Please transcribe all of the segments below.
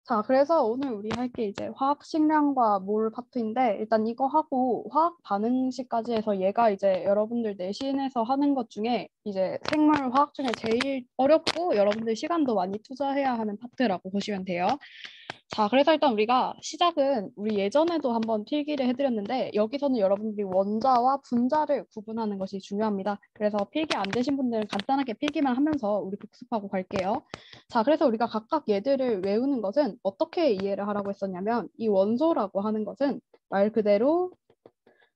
자, 그래서 오늘 우리 할 게 이제 화학 식량과 몰 파트인데 일단 이거 하고 화학 반응식까지 해서 얘가 이제 여러분들 내신에서 하는 것 중에 이제 생물 화학 중에 제일 어렵고 여러분들 시간도 많이 투자해야 하는 파트라고 보시면 돼요. 자, 그래서 일단 우리가 시작은 우리 예전에도 한번 필기를 해드렸는데 여기서는 여러분들이 원자와 분자를 구분하는 것이 중요합니다. 그래서 필기 안 되신 분들은 간단하게 필기만 하면서 우리 복습하고 갈게요. 자, 그래서 우리가 각각 얘들을 외우는 것은 어떻게 이해를 하라고 했었냐면 이 원소라고 하는 것은 말 그대로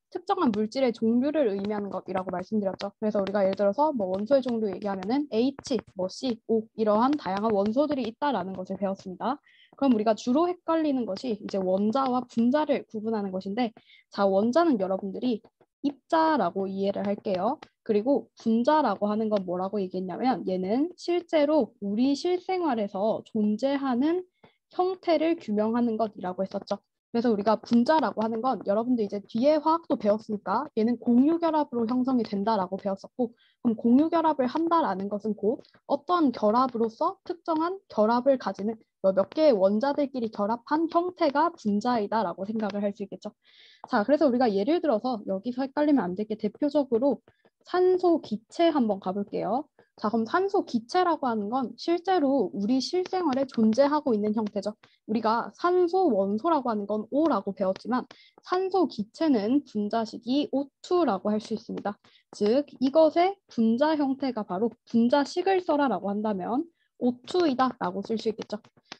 특정한 물질의 종류를 의미하는 것이라고 말씀드렸죠. 그래서 우리가 예를 들어서 뭐 원소의 종류 얘기하면은 H, 뭐 C, O 이러한 다양한 원소들이 있다라는 것을 배웠습니다. 그럼 우리가 주로 헷갈리는 것이 이제 원자와 분자를 구분하는 것인데, 자, 원자는 여러분들이 입자라고 이해를 할게요. 그리고 분자라고 하는 건 뭐라고 얘기했냐면 얘는 실제로 우리 실생활에서 존재하는 형태를 규명하는 것이라고 했었죠. 그래서 우리가 분자라고 하는 건 여러분들 이제 뒤에 화학도 배웠으니까 얘는 공유결합으로 형성이 된다라고 배웠었고, 그럼 공유결합을 한다라는 것은 곧 어떤 결합으로서 특정한 결합을 가지는 몇 개의 원자들끼리 결합한 형태가 분자이다라고 생각을 할 수 있겠죠. 자, 그래서 우리가 예를 들어서 여기서 헷갈리면 안 될 게 대표적으로 산소 기체 한번 가볼게요. 자, 그럼 산소 기체라고 하는 건 실제로 우리 실생활에 존재하고 있는 형태죠. 우리가 산소 원소라고 하는 건 O라고 배웠지만 산소 기체는 분자식이 O2라고 할 수 있습니다. 즉 이것의 분자 형태가 바로 분자식을 써라라고 한다면 O2이다 라고 쓸 수 있겠죠.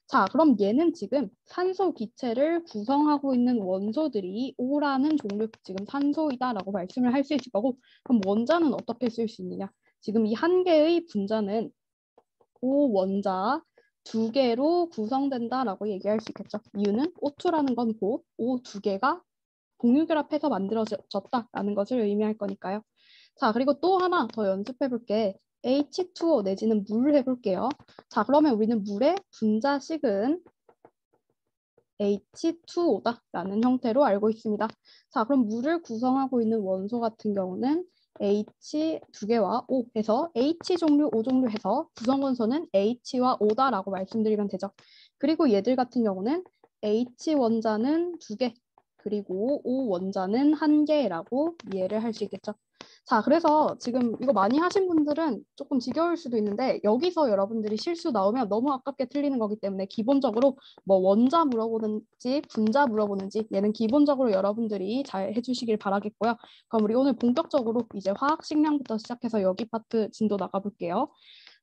자, 그럼 얘는 지금 산소 기체를 구성하고 있는 원소들이 O라는 종류, 지금 산소이다 라고 말씀을 할 수 있을 거고, 그럼 원자는 어떻게 쓸 수 있느냐? 지금 이 한 개의 분자는 O 원자 두 개로 구성된다라고 얘기할 수 있겠죠. 이유는 O2라는 건 곧 O 두 개가 공유결합해서 만들어졌다라는 것을 의미할 거니까요. 자, 그리고 또 하나 더 연습해 볼게. H2O 내지는 물 해볼게요. 자, 그러면 우리는 물의 분자식은 H2O다라는 형태로 알고 있습니다. 자, 그럼 물을 구성하고 있는 원소 같은 경우는 H 두 개와 O 해서 H 종류, O 종류 해서 구성 원소는 H와 O다라고 말씀드리면 되죠. 그리고 얘들 같은 경우는 H 원자는 두 개, 그리고 O 원자는 한 개라고 이해를 할 수 있겠죠. 자, 그래서 지금 이거 많이 하신 분들은 조금 지겨울 수도 있는데 여기서 여러분들이 실수 나오면 너무 아깝게 틀리는 거기 때문에 기본적으로 뭐 원자 물어보는지 분자 물어보는지 얘는 기본적으로 여러분들이 잘 해주시길 바라겠고요. 그럼 우리 오늘 본격적으로 이제 화학 식량부터 시작해서 여기 파트 진도 나가볼게요.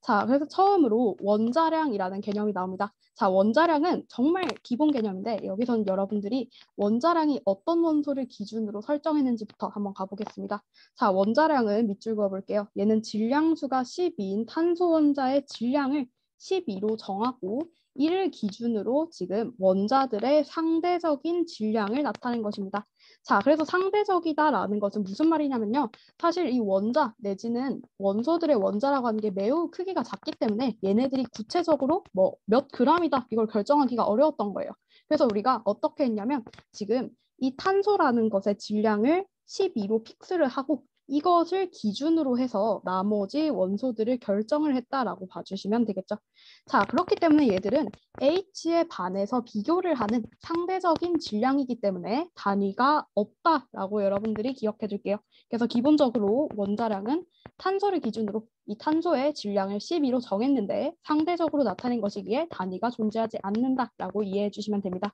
자, 그래서 처음으로 원자량이라는 개념이 나옵니다. 자, 원자량은 정말 기본 개념인데 여기서는 여러분들이 원자량이 어떤 원소를 기준으로 설정했는지부터 한번 가보겠습니다. 자, 원자량은 밑줄 그어볼게요. 얘는 질량수가 12인 탄소 원자의 질량을 12로 정하고 이를 기준으로 지금 원자들의 상대적인 질량을 나타낸 것입니다. 자, 그래서 상대적이다라는 것은 무슨 말이냐면요. 사실 이 원자 내지는 원소들의 원자라고 하는 게 매우 크기가 작기 때문에 얘네들이 구체적으로 뭐 몇 그램이다 이걸 결정하기가 어려웠던 거예요. 그래서 우리가 어떻게 했냐면 지금 이 탄소라는 것의 질량을 12로 픽스를 하고 이것을 기준으로 해서 나머지 원소들을 결정을 했다라고 봐주시면 되겠죠. 자, 그렇기 때문에 얘들은 H에 반해서 비교를 하는 상대적인 질량이기 때문에 단위가 없다라고 여러분들이 기억해 줄게요. 그래서 기본적으로 원자량은 탄소를 기준으로 이 탄소의 질량을 12로 정했는데 상대적으로 나타낸 것이기에 단위가 존재하지 않는다라고 이해해 주시면 됩니다.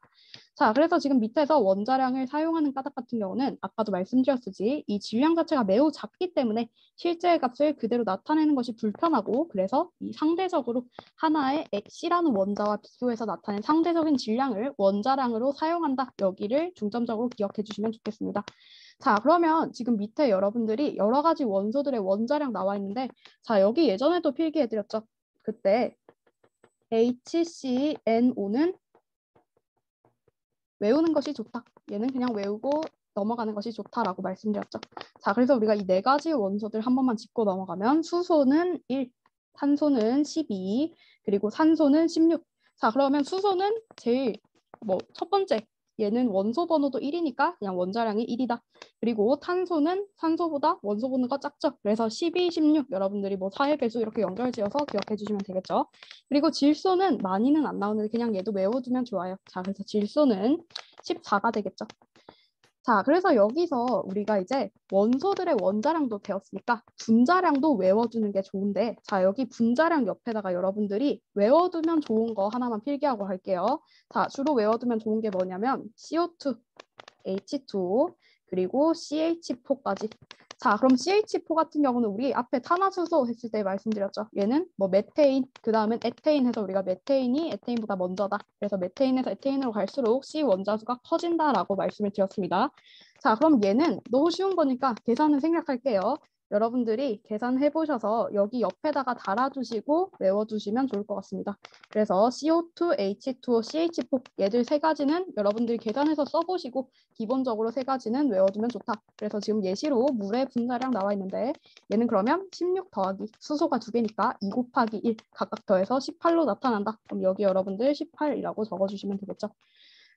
자, 그래서 지금 밑에서 원자량을 사용하는 까닭 같은 경우는 아까도 말씀드렸듯이 이 질량 자체가 매우 작기 때문에 실제 값을 그대로 나타내는 것이 불편하고 그래서 이 상대적으로 하나의 C라는 원자와 비교해서 나타낸 상대적인 질량을 원자량으로 사용한다. 여기를 중점적으로 기억해 주시면 좋겠습니다. 자, 그러면 지금 밑에 여러분들이 여러 가지 원소들의 원자량 나와 있는데 자, 여기 예전에도 필기해드렸죠. 그때 HCNO는 외우는 것이 좋다. 얘는 그냥 외우고 넘어가는 것이 좋다라고 말씀드렸죠. 자, 그래서 우리가 이 네 가지 원소들 한 번만 짚고 넘어가면 수소는 1, 탄소는 12, 그리고 산소는 16. 자, 그러면 수소는 제일 뭐 첫 번째 얘는 원소 번호도 1이니까 그냥 원자량이 1이다. 그리고 탄소는 산소보다 원소 번호가 작죠. 그래서 12, 16 여러분들이 뭐 4의 배수 이렇게 연결지어서 기억해 주시면 되겠죠. 그리고 질소는 많이는 안 나오는데 그냥 얘도 외워두면 좋아요. 자, 그래서 질소는 14가 되겠죠. 자, 그래서 여기서 우리가 이제 원소들의 원자량도 배웠으니까 분자량도 외워두는 게 좋은데, 자, 여기 분자량 옆에다가 여러분들이 외워두면 좋은 거 하나만 필기하고 할게요. 자, 주로 외워두면 좋은 게 뭐냐면 CO2, H2O, 그리고 CH4까지. 자, 그럼 CH4 같은 경우는 우리 앞에 탄화수소 했을 때 말씀드렸죠. 얘는 뭐 메테인, 그 다음엔 에테인 해서 우리가 메테인이 에테인보다 먼저다. 그래서 메테인에서 에테인으로 갈수록 C 원자수가 커진다라고 말씀을 드렸습니다. 자, 그럼 얘는 너무 쉬운 거니까 계산을 생략할게요. 여러분들이 계산해 보셔서 여기 옆에다가 달아두시고 외워두시면 좋을 것 같습니다. 그래서 CO2, H2O, CH4 얘들 세 가지는 여러분들이 계산해서 써보시고 기본적으로 세 가지는 외워두면 좋다. 그래서 지금 예시로 물의 분자량 나와 있는데 얘는 그러면 16 더하기 수소가 2개니까 2 곱하기 1 각각 더해서 18로 나타난다. 그럼 여기 여러분들 18이라고 적어주시면 되겠죠.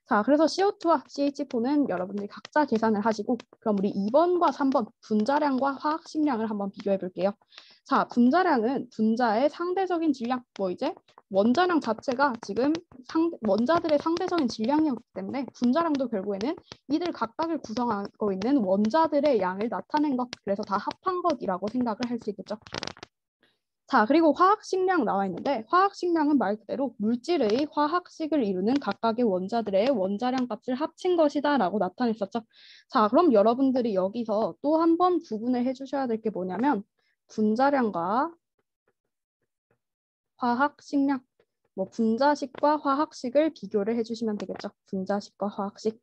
자, 그래서 CO2와 CH4는 여러분들이 각자 계산을 하시고 그럼 우리 2번과 3번 분자량과 화학식량을 한번 비교해 볼게요. 자, 분자량은 분자의 상대적인 질량, 뭐 이제 원자량 자체가 지금 원자들의 상대적인 질량이었기 때문에 분자량도 결국에는 이들 각각을 구성하고 있는 원자들의 양을 나타낸 것, 그래서 다 합한 것이라고 생각을 할 수 있겠죠. 자, 그리고 화학식량 나와 있는데 화학식량은 말 그대로 물질의 화학식을 이루는 각각의 원자들의 원자량 값을 합친 것이다 라고 나타냈었죠. 자, 그럼 여러분들이 여기서 또 한 번 구분을 해주셔야 될 게 뭐냐면 분자량과 화학식량, 뭐 분자식과 화학식을 비교를 해주시면 되겠죠. 분자식과 화학식.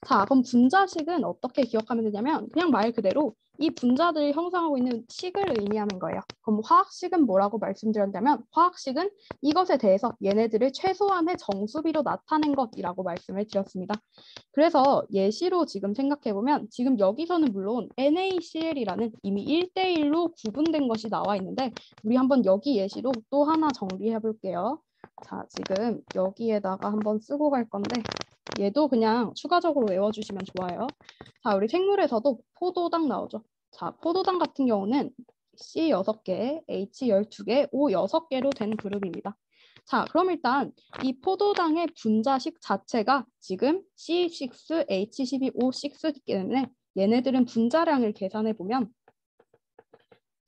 자, 그럼 분자식은 어떻게 기억하면 되냐면 그냥 말 그대로 이 분자들이 형성하고 있는 식을 의미하는 거예요. 그럼 화학식은 뭐라고 말씀드렸냐면 화학식은 이것에 대해서 얘네들을 최소한의 정수비로 나타낸 것이라고 말씀을 드렸습니다. 그래서 예시로 지금 생각해보면 지금 여기서는 물론 NaCl이라는 이미 1대1로 구분된 것이 나와 있는데 우리 한번 여기 예시로 또 하나 정리해 볼게요. 자, 지금 여기에다가 한번 쓰고 갈 건데 얘도 그냥 추가적으로 외워주시면 좋아요. 자, 우리 생물에서도 포도당 나오죠. 자, 포도당 같은 경우는 C 6개, H 12개, O 6개로 된 그룹입니다. 자, 그럼 일단 이 포도당의 분자식 자체가 지금 C6, H12, O6이기 때문에 얘네들은 분자량을 계산해 보면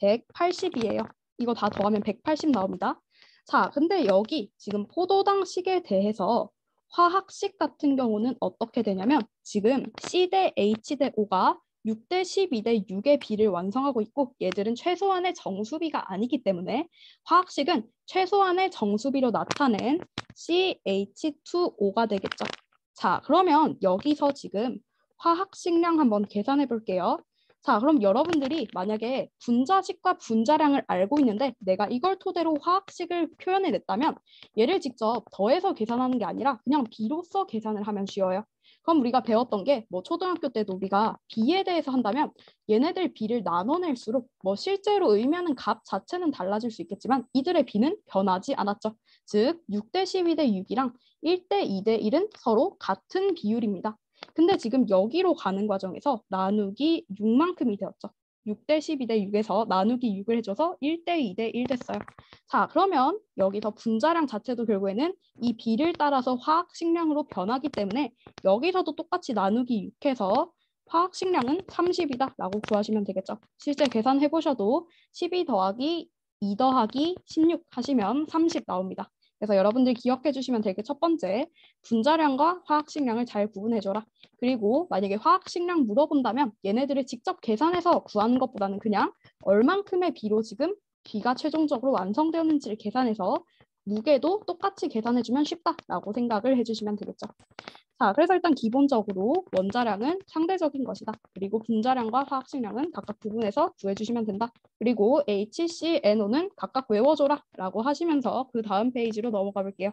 180이에요. 이거 다 더하면 180 나옵니다. 자, 근데 여기 지금 포도당식에 대해서 화학식 같은 경우는 어떻게 되냐면 지금 C 대 H 대 O가 6 대 12 대 6의 비를 완성하고 있고 얘들은 최소한의 정수비가 아니기 때문에 화학식은 최소한의 정수비로 나타낸 CH2O가 되겠죠. 자, 그러면 여기서 지금 화학식량 한번 계산해 볼게요. 자, 그럼 여러분들이 만약에 분자식과 분자량을 알고 있는데 내가 이걸 토대로 화학식을 표현해냈다면 얘를 직접 더해서 계산하는 게 아니라 그냥 비로써 계산을 하면 쉬워요. 그럼 우리가 배웠던 게 뭐 초등학교 때도 우리가 비에 대해서 한다면 얘네들 비를 나눠낼수록 뭐 실제로 의미하는 값 자체는 달라질 수 있겠지만 이들의 비는 변하지 않았죠. 즉 6 대 12 대 6이랑 1 대 2 대 1은 서로 같은 비율입니다. 근데 지금 여기로 가는 과정에서 나누기 6만큼이 되었죠. 6 대 12 대 6에서 나누기 6을 해줘서 1 대 2 대 1 됐어요. 자, 그러면 여기서 분자량 자체도 결국에는 이 비를 따라서 화학식량으로 변하기 때문에 여기서도 똑같이 나누기 6해서 화학식량은 30이다 라고 구하시면 되겠죠. 실제 계산해 보셔도 12 더하기 2 더하기 16 하시면 30 나옵니다. 그래서 여러분들 기억해 주시면 될 게 첫 번째, 분자량과 화학식량을 잘 구분해줘라. 그리고 만약에 화학식량 물어본다면 얘네들을 직접 계산해서 구하는 것보다는 그냥 얼만큼의 비로 지금 비가 최종적으로 완성되었는지를 계산해서 무게도 똑같이 계산해주면 쉽다라고 생각을 해주시면 되겠죠. 자, 그래서 일단 기본적으로 원자량은 상대적인 것이다. 그리고 분자량과 화학식량은 각각 구분해서 구해주시면 된다. 그리고 HCNO는 각각 외워줘라 라고 하시면서 그 다음 페이지로 넘어가 볼게요.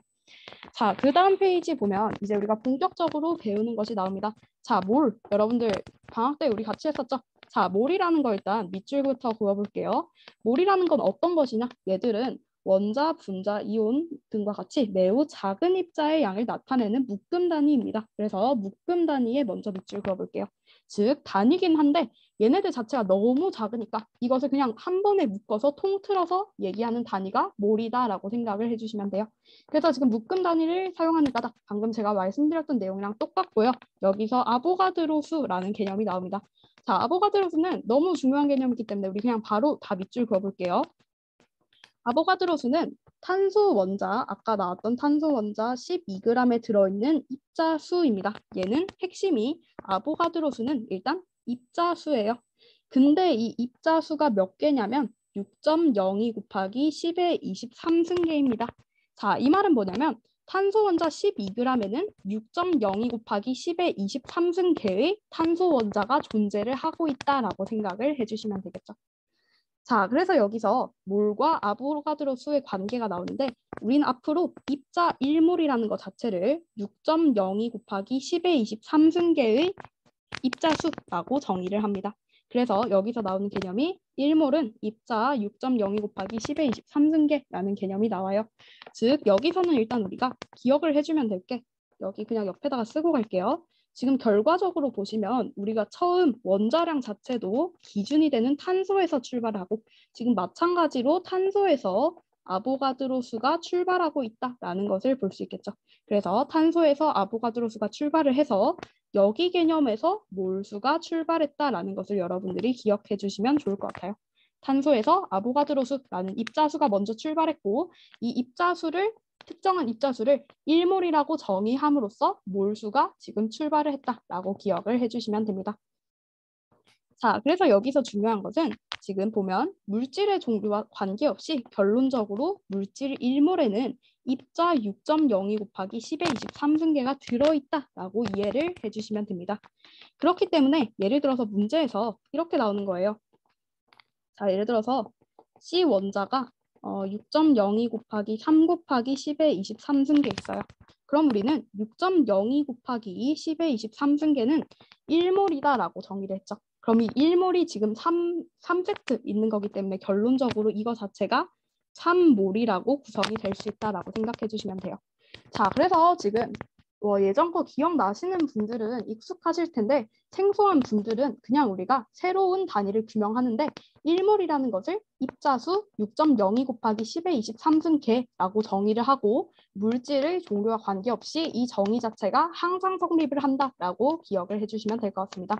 자, 그 다음 페이지 보면 이제 우리가 본격적으로 배우는 것이 나옵니다. 자, 몰. 여러분들 방학 때 우리 같이 했었죠? 자, 몰이라는 거 일단 밑줄부터 그어볼게요. 몰이라는 건 어떤 것이냐? 얘들은 원자, 분자, 이온 등과 같이 매우 작은 입자의 양을 나타내는 묶음 단위입니다. 그래서 묶음 단위에 먼저 밑줄 그어볼게요. 즉 단위긴 한데 얘네들 자체가 너무 작으니까 이것을 그냥 한 번에 묶어서 통틀어서 얘기하는 단위가 몰이다라고 생각을 해주시면 돼요. 그래서 지금 묶음 단위를 사용하는 까닭 방금 제가 말씀드렸던 내용이랑 똑같고요. 여기서 아보가드로 수라는 개념이 나옵니다. 자, 아보가드로 수는 너무 중요한 개념이기 때문에 우리 그냥 바로 다 밑줄 그어볼게요. 아보가드로 수는 탄소 원자, 아까 나왔던 탄소 원자 12g에 들어있는 입자 수입니다. 얘는 핵심이 아보가드로 수는 일단 입자 수예요. 근데 이 입자 수가 몇 개냐면 6.02 곱하기 10의 23승계입니다. 자, 이 말은 뭐냐면 탄소 원자 12g에는 6.02 곱하기 10의 23승계의 탄소 원자가 존재를 하고 있다라고 생각을 해주시면 되겠죠. 자, 그래서 여기서 몰과 아보가드로 수의 관계가 나오는데 우리는 앞으로 입자 1몰이라는 것 자체를 6.02 곱하기 10의 23승계의 입자수라고 정의를 합니다. 그래서 여기서 나오는 개념이 1몰은 입자 6.02 곱하기 10의 23승계라는 개념이 나와요. 즉 여기서는 일단 우리가 기억을 해주면 될 게 여기 그냥 옆에다가 쓰고 갈게요. 지금 결과적으로 보시면 우리가 처음 원자량 자체도 기준이 되는 탄소에서 출발하고 지금 마찬가지로 탄소에서 아보가드로 수가 출발하고 있다라는 것을 볼 수 있겠죠. 그래서 탄소에서 아보가드로 수가 출발을 해서 여기 개념에서 몰수가 출발했다라는 것을 여러분들이 기억해 주시면 좋을 것 같아요. 탄소에서 아보가드로 수라는 입자수가 먼저 출발했고 이 입자수를 특정한 입자수를 1몰이라고 정의함으로써 몰수가 지금 출발을 했다라고 기억을 해주시면 됩니다. 자, 그래서 여기서 중요한 것은 지금 보면 물질의 종류와 관계없이 결론적으로 물질 1몰에는 입자 6.02 곱하기 10의 23승계가 들어있다라고 이해를 해주시면 됩니다. 그렇기 때문에 예를 들어서 문제에서 이렇게 나오는 거예요. 자, 예를 들어서 C 원자가 6.02 곱하기 3 곱하기 10의 23승계 있어요. 그럼 우리는 6.02 곱하기 10의 23승계는 1몰이다라고 정의를 했죠. 그럼 이 1몰이 지금 3세트 있는 거기 때문에 결론적으로 이거 자체가 3몰이라고 구성이 될 수 있다라고 생각해 주시면 돼요. 자, 그래서 지금 예전 거 기억나시는 분들은 익숙하실 텐데 생소한 분들은 그냥 우리가 새로운 단위를 규명하는데 1몰이라는 것을 입자수 6.02 곱하기 10의 23승계라고 정의를 하고 물질의 종류와 관계없이 이 정의 자체가 항상 성립을 한다라고 기억을 해주시면 될 것 같습니다.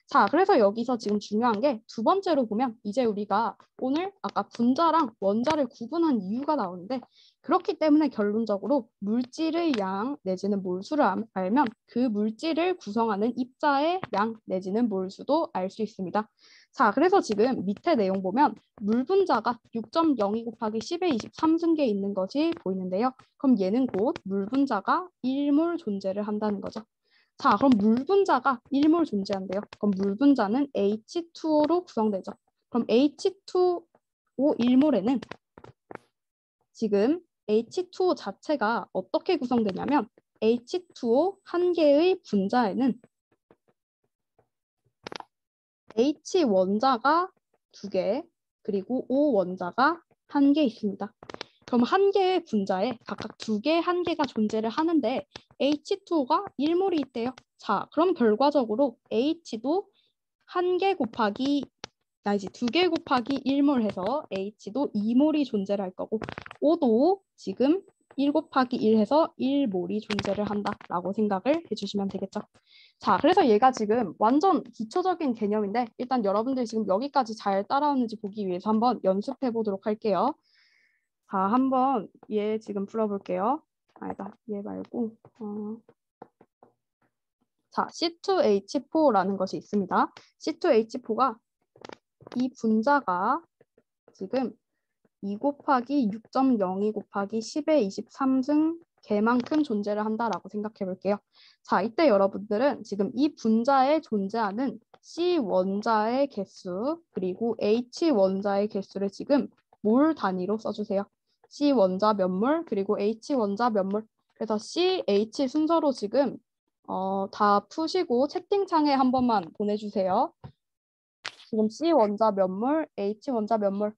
자, 그래서 여기서 지금 중요한 게 두 번째로 보면 이제 우리가 오늘 아까 분자랑 원자를 구분한 이유가 나오는데 그렇기 때문에 결론적으로 물질의 양 내지는 몰수를 알면 그 물질을 구성하는 입자의 양 내지는 몰수도 알 수 있습니다. 자, 그래서 지금 밑에 내용 보면 물 분자가 6.02 곱하기 10의 23승계에 있는 것이 보이는데요. 그럼 얘는 곧 물 분자가 1몰 존재를 한다는 거죠. 자, 그럼 물 분자가 1몰 존재한대요. 그럼 물 분자는 H2O로 구성되죠. 그럼 H2O 1몰에는 지금 H2O 자체가 어떻게 구성되냐면 H2O 한 개의 분자에는 H 원자가 2개 그리고 O 원자가 1개 있습니다. 그럼 한 개의 분자에 각각 2개, 1개가 존재를 하는데 H2O가 1몰이 있대요. 자, 그럼 결과적으로 H도 1개 곱하기 2개 곱하기 1몰 해서 H도 2몰이 존재를 할 거고 O도 지금 1 곱하기 1 해서 1몰이 존재를 한다라고 생각을 해주시면 되겠죠. 자, 그래서 얘가 지금 완전 기초적인 개념인데 일단 여러분들 지금 여기까지 잘 따라오는지 보기 위해서 한번 연습해 보도록 할게요. 자, 한번 얘 지금 풀어볼게요. 아니다, 얘 말고 자, C2H4라는 것이 있습니다. C2H4가 이 분자가 지금 2 곱하기 6.02 곱하기 10의 23승 개만큼 존재를 한다라고 생각해 볼게요. 자, 이때 여러분들은 지금 이 분자에 존재하는 C 원자의 개수 그리고 H 원자의 개수를 지금 몰 단위로 써주세요. C 원자 몇 몰 그리고 H 원자 몇 몰. 그래서 C, H 순서로 지금 다 푸시고 채팅창에 한 번만 보내주세요. 지금 C 원자 몇 몰, H 원자 몇 몰.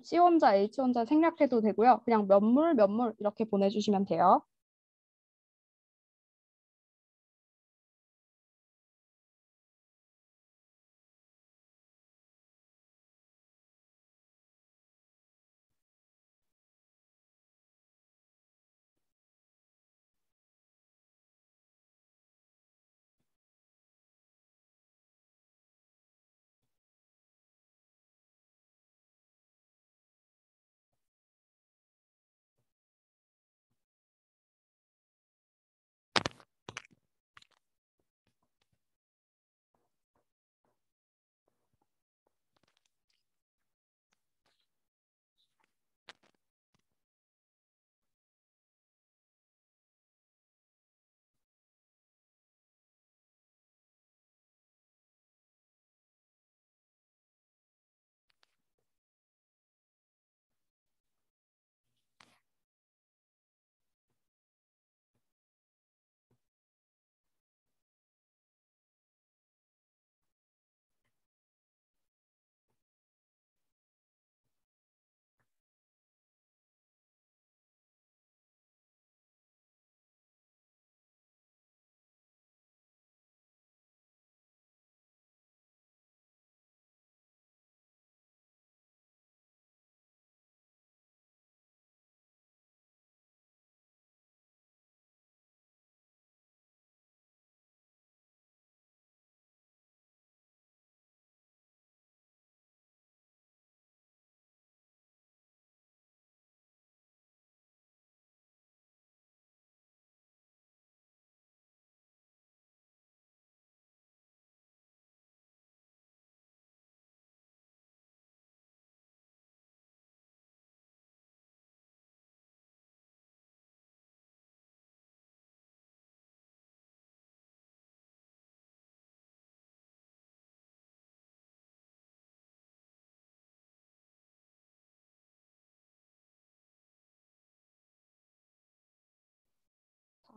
C원자, H원자 생략해도 되고요. 그냥 몇 몰, 몇 몰 이렇게 보내주시면 돼요.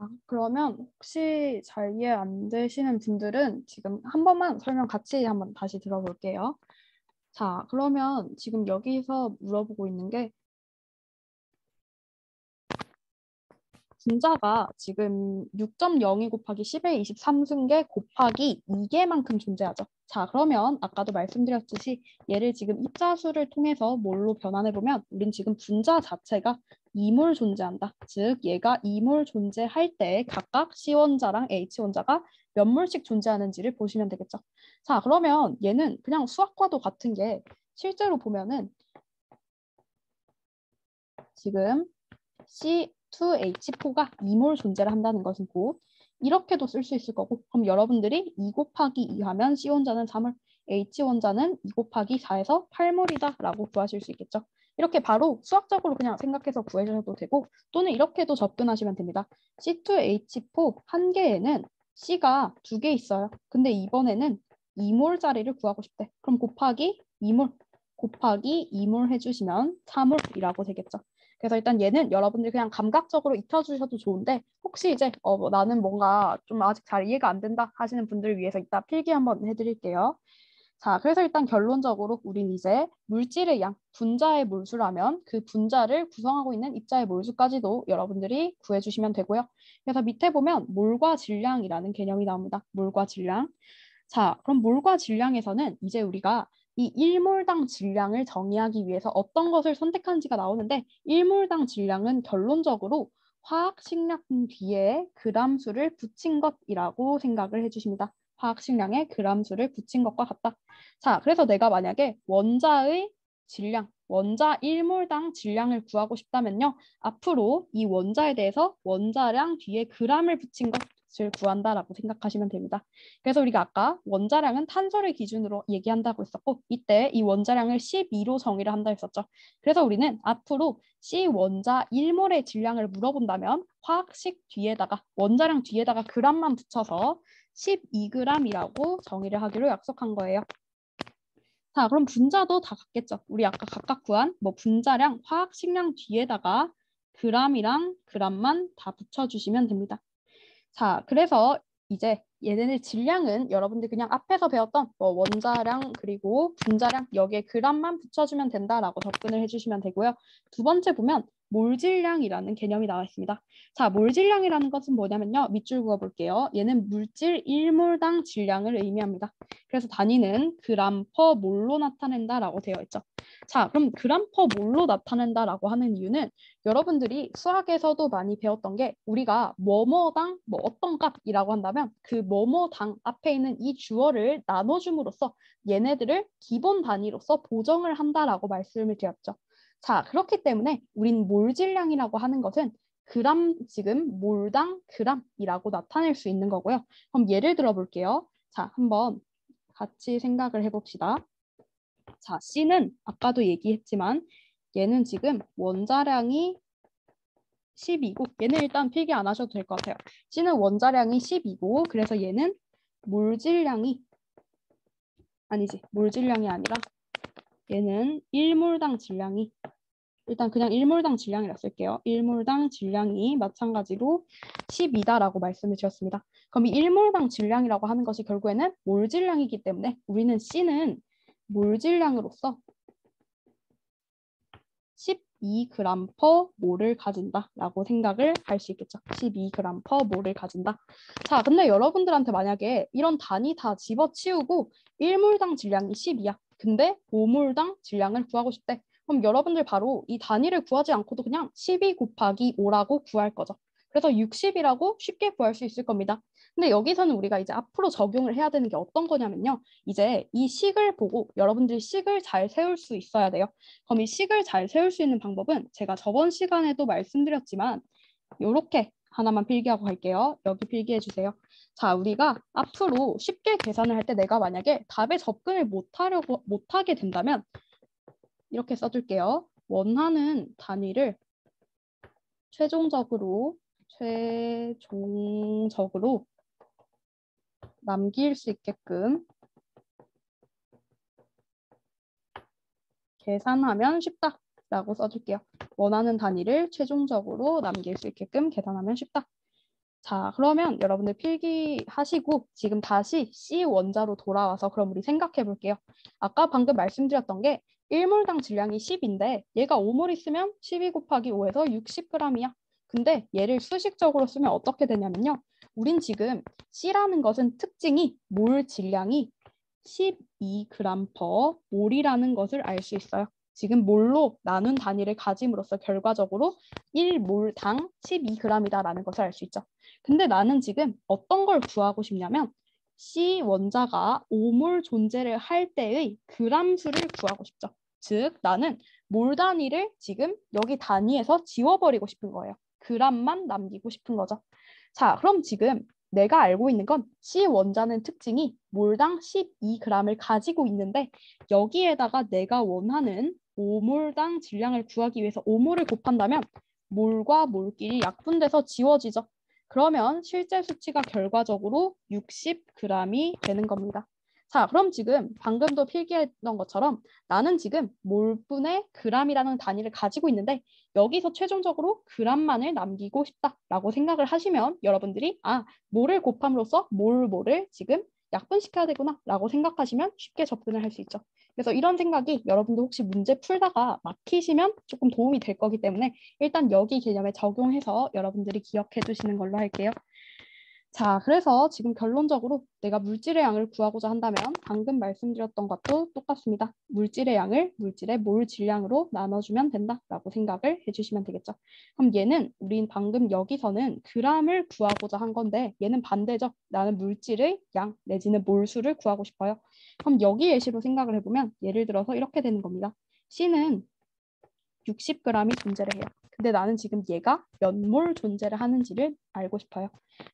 자, 그러면 혹시 잘 이해 안 되시는 분들은 지금 한 번만 설명 같이 한번 다시 들어볼게요. 자, 그러면 지금 여기서 물어보고 있는 게 분자가 지금 6.02 곱하기 10의 23승계 곱하기 2개만큼 존재하죠. 자, 그러면 아까도 말씀드렸듯이 얘를 지금 입자수를 통해서 몰로 변환해보면 우린 지금 분자 자체가 2몰 존재한다. 즉 얘가 2몰 존재할 때 각각 C원자랑 H원자가 몇 몰씩 존재하는지를 보시면 되겠죠. 자, 그러면 얘는 그냥 수학과도 같은 게 실제로 보면은 지금 C2H4가 2몰 존재를 한다는 것이고 이렇게도 쓸 수 있을 거고 그럼 여러분들이 2 곱하기 2 하면 C원자는 3몰, H원자는 2 곱하기 4에서 8몰이다 라고 구하실 수 있겠죠. 이렇게 바로 수학적으로 그냥 생각해서 구해주셔도 되고 또는 이렇게도 접근하시면 됩니다. C2H4 한 개에는 C가 2개 있어요. 근데 이번에는 2몰 자리를 구하고 싶대. 그럼 곱하기 2몰 곱하기 2몰 해주시면 4몰이라고 되겠죠. 그래서 일단 얘는 여러분들이 그냥 감각적으로 익혀주셔도 좋은데 혹시 이제 뭐 나는 뭔가 좀 아직 잘 이해가 안 된다 하시는 분들을 위해서 이따 필기 한번 해드릴게요. 자, 그래서 일단 결론적으로 우린 이제 물질의 양, 분자의 몰수라면 그 분자를 구성하고 있는 입자의 몰수까지도 여러분들이 구해주시면 되고요. 그래서 밑에 보면 몰과 질량이라는 개념이 나옵니다. 몰과 질량. 자, 그럼 몰과 질량에서는 이제 우리가 이 1몰당 질량을 정의하기 위해서 어떤 것을 선택하는지가 나오는데 1몰당 질량은 결론적으로 화학식량 뒤에 그람수를 붙인 것이라고 생각을 해주십니다. 화학식량에 그람수를 붙인 것과 같다. 자, 그래서 내가 만약에 원자의 질량, 원자 1몰당 질량을 구하고 싶다면요. 앞으로 이 원자에 대해서 원자량 뒤에 그람을 붙인 것을 구한다라고 생각하시면 됩니다. 그래서 우리가 아까 원자량은 탄소를 기준으로 얘기한다고 했었고 이때 이 원자량을 12로 정의를 한다 했었죠. 그래서 우리는 앞으로 C 원자 1몰의 질량을 물어본다면 화학식 뒤에다가 원자량 뒤에다가 g만 붙여서 12g이라고 정의를 하기로 약속한 거예요. 자, 그럼 분자도 다 같겠죠. 우리 아까 각각 구한 뭐 분자량, 화학식량 뒤에다가 g이랑 g만 다 붙여주시면 됩니다. 자, 그래서 이제 얘네의 질량은 여러분들 그냥 앞에서 배웠던 뭐 원자량 그리고 분자량 여기에 g만 붙여주면 된다라고 접근을 해주시면 되고요. 두 번째 보면 몰질량이라는 개념이 나와 있습니다. 자, 몰질량이라는 것은 뭐냐면요. 밑줄 그어볼게요. 얘는 물질 1몰당 질량을 의미합니다. 그래서 단위는 그램 퍼 몰로 나타낸다라고 되어 있죠. 자, 그럼 그램 퍼 몰로 나타낸다라고 하는 이유는 여러분들이 수학에서도 많이 배웠던 게 우리가 뭐뭐당 뭐 어떤 값이라고 한다면 그 뭐뭐당 앞에 있는 이 주어를 나눠줌으로써 얘네들을 기본 단위로서 보정을 한다라고 말씀을 드렸죠. 자, 그렇기 때문에 우린 몰질량이라고 하는 것은 그램 지금 몰당 그램이라고 나타낼 수 있는 거고요. 그럼 예를 들어 볼게요. 자, 한번 같이 생각을 해봅시다. 자, C는 아까도 얘기했지만 얘는 지금 원자량이 10이고 얘는 일단 필기 안 하셔도 될 것 같아요. C는 원자량이 10이고 그래서 얘는 몰질량이 아니라 얘는 1몰당 질량이 일단 그냥 1몰당 질량이라 쓸게요. 1몰당 질량이 마찬가지로 10이다라고 말씀을 드렸습니다. 그럼 이 1몰당 질량이라고 하는 것이 결국에는 몰질량이기 때문에 우리는 C는 몰질량으로서 12g per 몰을 가진다라고 생각을 할 수 있겠죠. 12g per 몰을 가진다. 자, 근데 여러분들한테 만약에 이런 단위 다 집어치우고 1몰당 질량이 10이야. 근데 5몰당 질량을 구하고 싶대. 그럼 여러분들 바로 이 단위를 구하지 않고도 그냥 12 곱하기 5라고 구할 거죠. 그래서 60이라고 쉽게 구할 수 있을 겁니다. 근데 여기서는 우리가 이제 앞으로 적용을 해야 되는 게 어떤 거냐면요. 이제 이 식을 보고 여러분들이 식을 잘 세울 수 있어야 돼요. 그럼 이 식을 잘 세울 수 있는 방법은 제가 저번 시간에도 말씀드렸지만 이렇게 하나만 필기하고 갈게요. 여기 필기해 주세요. 자, 우리가 앞으로 쉽게 계산을 할 때 내가 만약에 답에 접근을 못하게 된다면 이렇게 써줄게요. 원하는 단위를 최종적으로 남길 수 있게끔 계산하면 쉽다라고 써줄게요. 원하는 단위를 최종적으로 남길 수 있게끔 계산하면 쉽다. 자, 그러면 여러분들 필기하시고 지금 다시 C 원자로 돌아와서 그럼 우리 생각해 볼게요. 아까 방금 말씀드렸던 게 1몰당 질량이 10인데 얘가 5몰 있으면 12 곱하기 5에서 60g이야. 근데 얘를 수식적으로 쓰면 어떻게 되냐면요. 우린 지금 C라는 것은 특징이 몰 질량이 12g per 몰이라는 것을 알 수 있어요. 지금 몰로 나눈 단위를 가짐으로써 결과적으로 1몰당 12g이다라는 것을 알 수 있죠. 근데 나는 지금 어떤 걸 구하고 싶냐면 C 원자가 5몰 존재를 할 때의 그람 수를 구하고 싶죠. 즉 나는 몰 단위를 지금 여기 단위에서 지워버리고 싶은 거예요. 그람만 남기고 싶은 거죠. 자, 그럼 지금 내가 알고 있는 건 C 원자는 특징이 몰당 12g을 가지고 있는데 여기에다가 내가 원하는 5몰당 질량을 구하기 위해서 5몰을 곱한다면 몰과 몰끼리 약분돼서 지워지죠. 그러면 실제 수치가 결과적으로 60g이 되는 겁니다. 자, 그럼 지금 방금도 필기했던 것처럼 나는 지금 몰분의 g이라는 단위를 가지고 있는데 여기서 최종적으로 g만을 남기고 싶다라고 생각을 하시면 여러분들이 몰을 곱함으로써 몰을 지금 약분시켜야 되구나라고 생각하시면 쉽게 접근을 할 수 있죠. 그래서 이런 생각이 여러분들 혹시 문제 풀다가 막히시면 조금 도움이 될 거기 때문에 일단 여기 개념에 적용해서 여러분들이 기억해 두시는 걸로 할게요. 자, 그래서 지금 결론적으로 내가 물질의 양을 구하고자 한다면 방금 말씀드렸던 것도 똑같습니다. 물질의 양을 물질의 몰 질량으로 나눠주면 된다라고 생각을 해주시면 되겠죠. 그럼 얘는 우린 방금 여기서는 g을 구하고자 한 건데 얘는 반대죠. 나는 물질의 양 내지는 몰수를 구하고 싶어요. 그럼 여기 예시로 생각을 해보면 예를 들어서 이렇게 되는 겁니다. C는 60g이 존재를 해요. 근데 나는 지금 얘가 몇 몰 존재를 하는지를 알고 싶어요.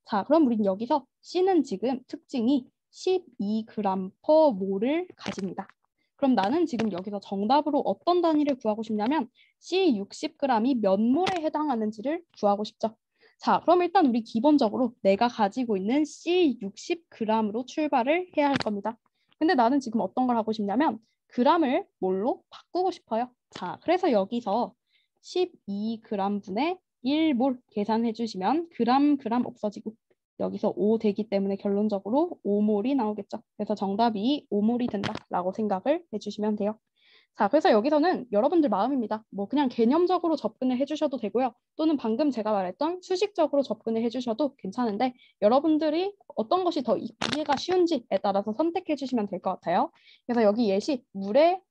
자, 그럼 우린 여기서 C는 지금 특징이 12g per 몰을 가집니다. 그럼 나는 지금 여기서 정답으로 어떤 단위를 구하고 싶냐면 C 60g이 몇 몰에 해당하는지를 구하고 싶죠. 자, 그럼 일단 우리 기본적으로 내가 가지고 있는 C 60g으로 출발을 해야 할 겁니다. 근데 나는 지금 어떤 걸 하고 싶냐면 g을 몰로 바꾸고 싶어요. 자, 그래서 여기서 12g 분의 1몰 계산해 주시면 그람 없어지고 여기서 5 되기 때문에 결론적으로 5몰이 나오겠죠. 그래서 정답이 5몰이 된다라고 생각을 해주시면 돼요. 자, 그래서 여기서는 여러분들 마음입니다. 뭐 그냥 개념적으로 접근을 해주셔도 되고요. 또는 방금 제가 말했던 수식적으로 접근을 해주셔도 괜찮은데 여러분들이 어떤 것이 더 이해가 쉬운지에 따라서 선택해 주시면 될 것 같아요. 그래서 여기 예시 물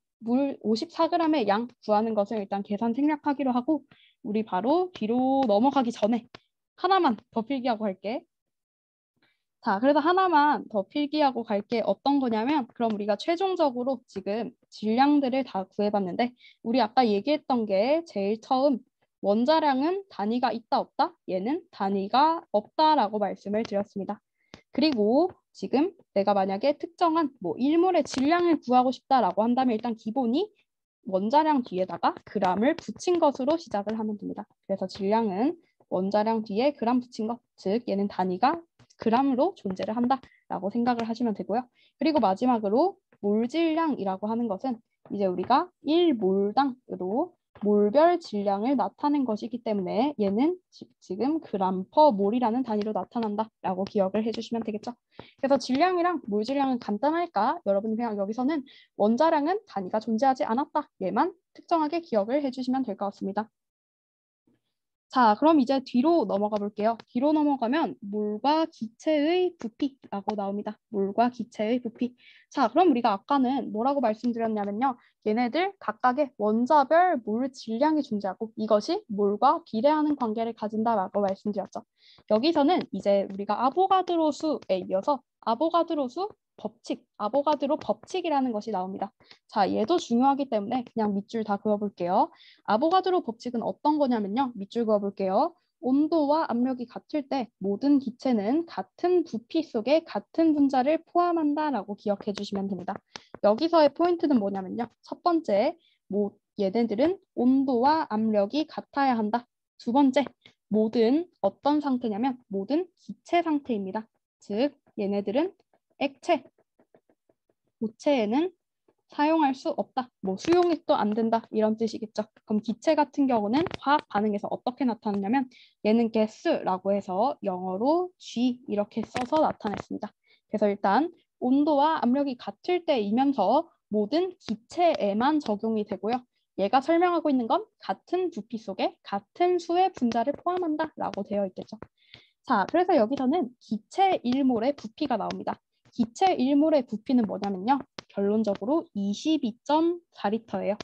54g의 양 구하는 것을 일단 계산 생략하기로 하고 우리 바로 뒤로 넘어가기 전에 하나만 더 필기하고 갈게. 자, 그래서 하나만 더 필기하고 갈게 어떤 거냐면 그럼 우리가 최종적으로 지금 질량들을 다 구해봤는데 우리 아까 얘기했던 게 제일 처음 원자량은 단위가 있다 없다? 얘는 단위가 없다라고 말씀을 드렸습니다. 그리고 지금 내가 만약에 특정한 뭐 1몰의 질량을 구하고 싶다라고 한다면 일단 기본이 원자량 뒤에다가 g을 붙인 것으로 시작을 하면 됩니다. 그래서 질량은 원자량 뒤에 g 붙인 것, 즉 얘는 단위가 g으로 존재를 한다라고 생각을 하시면 되고요. 그리고 마지막으로 몰질량이라고 하는 것은 이제 우리가 1몰당으로 몰별 질량을 나타낸 것이기 때문에 얘는 지금 g/몰이라는 단위로 나타난다라고 기억을 해주시면 되겠죠. 그래서 질량이랑 몰질량은 간단할까? 여러분 그냥 여기서는 원자량은 단위가 존재하지 않았다. 얘만 특정하게 기억을 해주시면 될 것 같습니다. 자, 그럼 이제 뒤로 넘어가 볼게요. 뒤로 넘어가면 몰과 기체의 부피라고 나옵니다. 몰과 기체의 부피. 자, 그럼 우리가 아까는 뭐라고 말씀드렸냐면요. 얘네들 각각의 원자별 몰 질량이 존재하고 이것이 몰과 비례하는 관계를 가진다라고 말씀드렸죠. 여기서는 이제 우리가 아보가드로 수에 이어서 아보가드로 수 법칙, 아보가드로 법칙이라는 것이 나옵니다. 자, 얘도 중요하기 때문에 그냥 밑줄 다 그어볼게요. 아보가드로 법칙은 어떤 거냐면요. 밑줄 그어볼게요. 온도와 압력이 같을 때 모든 기체는 같은 부피 속에 같은 분자를 포함한다라고 기억해 주시면 됩니다. 여기서의 포인트는 뭐냐면요. 첫 번째, 얘네들은 온도와 압력이 같아야 한다. 두 번째, 모든 어떤 상태냐면 모든 기체 상태입니다. 즉, 얘네들은 액체, 고체에는 사용할 수 없다. 뭐 수용액도 안 된다. 이런 뜻이겠죠. 그럼 기체 같은 경우는 화학 반응에서 어떻게 나타나냐면 얘는 가스라고 해서 영어로 G 이렇게 써서 나타냈습니다. 그래서 일단 온도와 압력이 같을 때이면서 모든 기체에만 적용이 되고요. 얘가 설명하고 있는 건 같은 부피 속에 같은 수의 분자를 포함한다라고 되어 있겠죠. 자, 그래서 여기서는 기체 1몰의 부피가 나옵니다. 기체 1몰의 부피는 뭐냐면요. 결론적으로 22.4리터예요.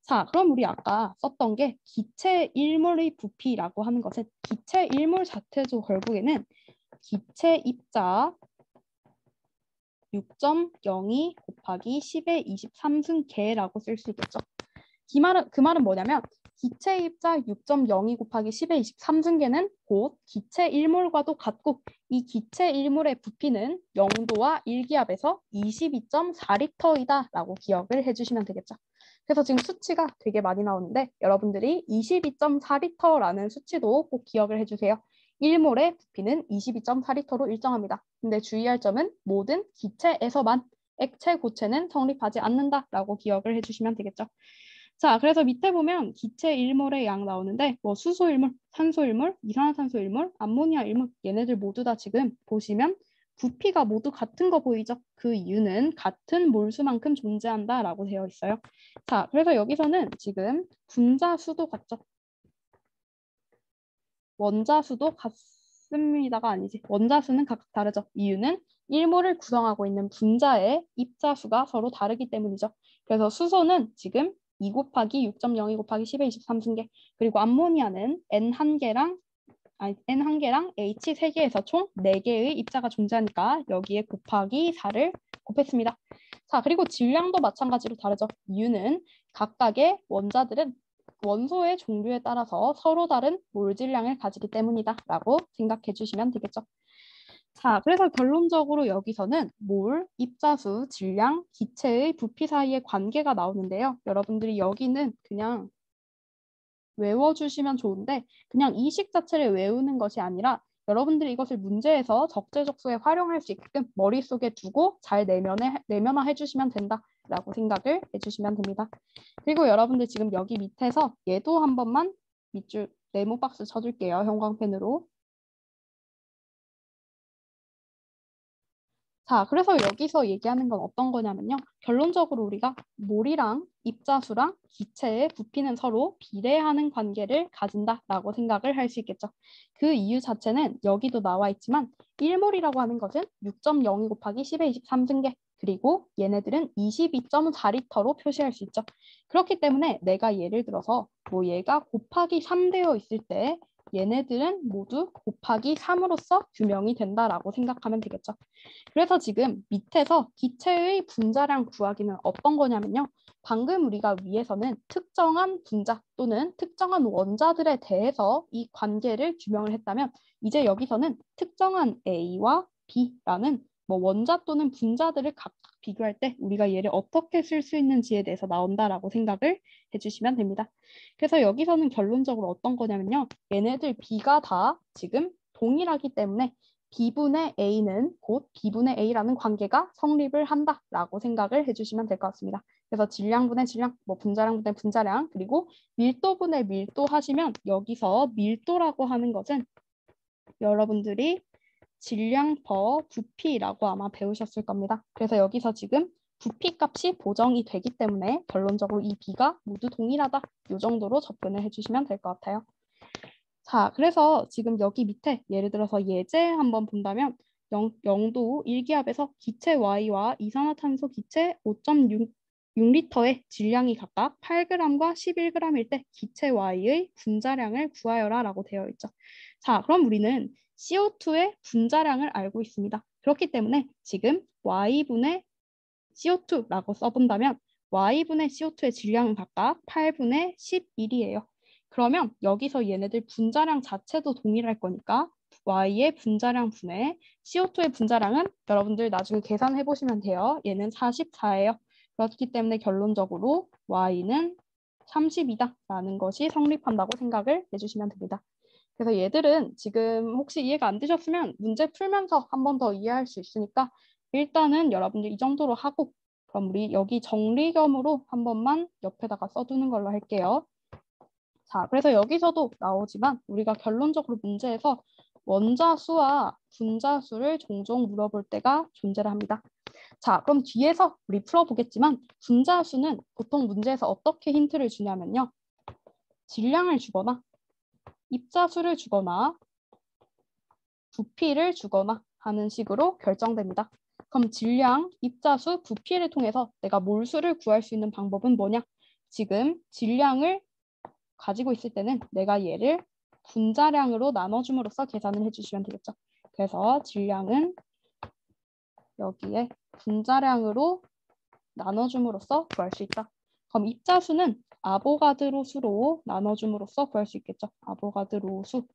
자, 그럼 우리 아까 썼던 게 기체 1몰의 부피라고 하는 것은 기체 1몰 자체도 결국에는 기체 입자 6.02 곱하기 10의 23승계라고 쓸 수 있겠죠. 그 말은 뭐냐면 기체 입자 6.02 곱하기 10의 23승계는 곧 기체 1몰과도 같고 이 기체 1몰의 부피는 0도와 1기압에서 22.4리터이다 라고 기억을 해주시면 되겠죠. 그래서 지금 수치가 되게 많이 나오는데 여러분들이 22.4리터라는 수치도 꼭 기억을 해주세요. 1몰의 부피는 22.4리터로 일정합니다. 근데 주의할 점은 모든 기체에서만 액체, 고체는 성립하지 않는다라고 기억을 해주시면 되겠죠. 자, 그래서 밑에 보면 기체 1몰의 양 나오는데 뭐 수소 1몰, 산소 1몰, 이산화탄소 1몰, 암모니아 1몰 얘네들 모두 다 지금 보시면 부피가 모두 같은 거 보이죠? 그 이유는 같은 몰수만큼 존재한다라고 되어 있어요. 자, 그래서 여기서는 지금 분자 수도 같죠? 원자 수도 같습니다가 아니지. 원자 수는 각각 다르죠. 이유는 1몰을 구성하고 있는 분자의 입자 수가 서로 다르기 때문이죠. 그래서 수소는 지금 2 곱하기 6.02 곱하기 10의 23승계 그리고 암모니아는 N1개랑 H 3개에서 총 4개의 입자가 존재하니까 여기에 곱하기 4를 곱했습니다. 자, 그리고 질량도 마찬가지로 다르죠. 이유는 각각의 원자들은 원소의 종류에 따라서 서로 다른 몰 질량을 가지기 때문이다 라고 생각해 주시면 되겠죠. 자, 그래서 결론적으로 여기서는 몰, 입자수, 질량, 기체의 부피 사이의 관계가 나오는데요. 여러분들이 여기는 그냥 외워주시면 좋은데 그냥 이 식 자체를 외우는 것이 아니라 여러분들이 이것을 문제에서 적재적소에 활용할 수 있게끔 머릿속에 두고 잘 내면화해 주시면 된다라고 생각을 해주시면 됩니다. 그리고 여러분들 지금 여기 밑에서 얘도 한 번만 밑줄 네모 박스 쳐줄게요. 형광펜으로. 자, 그래서 여기서 얘기하는 건 어떤 거냐면요. 결론적으로 우리가 몰이랑 입자수랑 기체의 부피는 서로 비례하는 관계를 가진다라고 생각을 할 수 있겠죠. 그 이유 자체는 여기도 나와 있지만 1몰이라고 하는 것은 6.02 곱하기 10의 23승계 그리고 얘네들은 22.4리터로 표시할 수 있죠. 그렇기 때문에 내가 예를 들어서 뭐 얘가 곱하기 3 되어 있을 때 얘네들은 모두 곱하기 3으로서 규명이 된다라고 생각하면 되겠죠. 그래서 지금 밑에서 기체의 분자량 구하기는 어떤 거냐면요. 방금 우리가 위에서는 특정한 분자 또는 특정한 원자들에 대해서 이 관계를 규명을 했다면 이제 여기서는 특정한 A와 B라는 뭐 원자 또는 분자들을 각각 비교할 때 우리가 얘를 어떻게 쓸 수 있는지에 대해서 나온다라고 생각을 해주시면 됩니다. 그래서 여기서는 결론적으로 어떤 거냐면요. 얘네들 B가 다 지금 동일하기 때문에 B분의 A는 곧 B분의 A라는 관계가 성립을 한다라고 생각을 해주시면 될 것 같습니다. 그래서 질량분의 질량, 뭐 분자량분의 분자량, 그리고 밀도분의 밀도 하시면 여기서 밀도라고 하는 것은 여러분들이 질량 퍼 부피라고 아마 배우셨을 겁니다. 그래서 여기서 지금 부피 값이 보정이 되기 때문에 결론적으로 이 B가 모두 동일하다. 이 정도로 접근을 해주시면 될 것 같아요. 자, 그래서 지금 여기 밑에 예를 들어서 예제 한번 본다면 0도 1기압에서 기체 Y와 이산화탄소 기체 5.6리터의 질량이 각각 8g과 11g일 때 기체 Y의 분자량을 구하여라 라고 되어 있죠. 자, 그럼 우리는 CO2의 분자량을 알고 있습니다. 그렇기 때문에 지금 Y분의 CO2라고 써본다면 Y분의 CO2의 질량은 각각 8분의 11이에요. 그러면 여기서 얘네들 분자량 자체도 동일할 거니까 Y의 분자량 분의 CO2의 분자량은 여러분들 나중에 계산해 보시면 돼요. 얘는 44예요. 그렇기 때문에 결론적으로 Y는 30이다 라는 것이 성립한다고 생각을 해주시면 됩니다. 그래서 얘들은 지금 혹시 이해가 안 되셨으면 문제 풀면서 한 번 더 이해할 수 있으니까 일단은 여러분들 이 정도로 하고 그럼 우리 여기 정리겸으로 한 번만 옆에다가 써두는 걸로 할게요. 자, 그래서 여기서도 나오지만 우리가 결론적으로 문제에서 원자수와 분자수를 종종 물어볼 때가 존재를 합니다. 자, 그럼 뒤에서 우리 풀어보겠지만 분자수는 보통 문제에서 어떻게 힌트를 주냐면요. 질량을 주거나 입자수를 주거나 부피를 주거나 하는 식으로 결정됩니다. 그럼 질량, 입자수, 부피를 통해서 내가 몰수를 구할 수 있는 방법은 뭐냐? 지금 질량을 가지고 있을 때는 내가 얘를 분자량으로 나눠줌으로써 계산을 해주시면 되겠죠. 그래서 질량은 여기에 분자량으로 나눠줌으로써 구할 수 있다. 그럼 입자수는 아보가드로 수로 나눠줌으로써 구할 수 있겠죠. 아보가드로 수.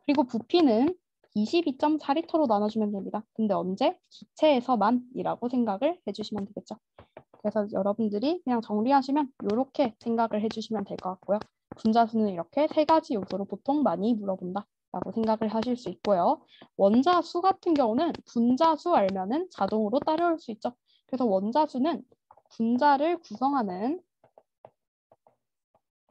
그리고 부피는 22.4리터로 나눠주면 됩니다. 근데 언제? 기체에서만이라고 생각을 해주시면 되겠죠. 그래서 여러분들이 그냥 정리하시면 이렇게 생각을 해주시면 될 것 같고요. 분자수는 이렇게 세 가지 요소로 보통 많이 물어본다 라고 생각을 하실 수 있고요. 원자수 같은 경우는 분자수 알면은 자동으로 따라올 수 있죠. 그래서 원자수는 분자를 구성하는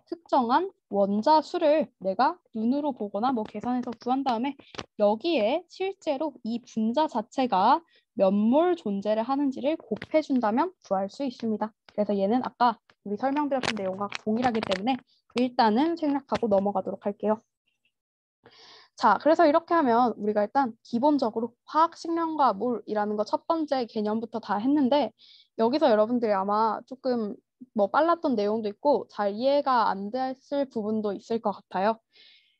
특정한 원자 수를 내가 눈으로 보거나 뭐 계산해서 구한 다음에 여기에 실제로 이 분자 자체가 몇 몰 존재를 하는지를 곱해준다면 구할 수 있습니다. 그래서 얘는 아까 우리 설명드렸던 내용과 동일하기 때문에 일단은 생략하고 넘어가도록 할게요. 자, 그래서 이렇게 하면 우리가 일단 기본적으로 화학 식량과 물이라는 거 첫 번째 개념부터 다 했는데 여기서 여러분들이 아마 조금 뭐 빨랐던 내용도 있고 잘 이해가 안 됐을 부분도 있을 것 같아요.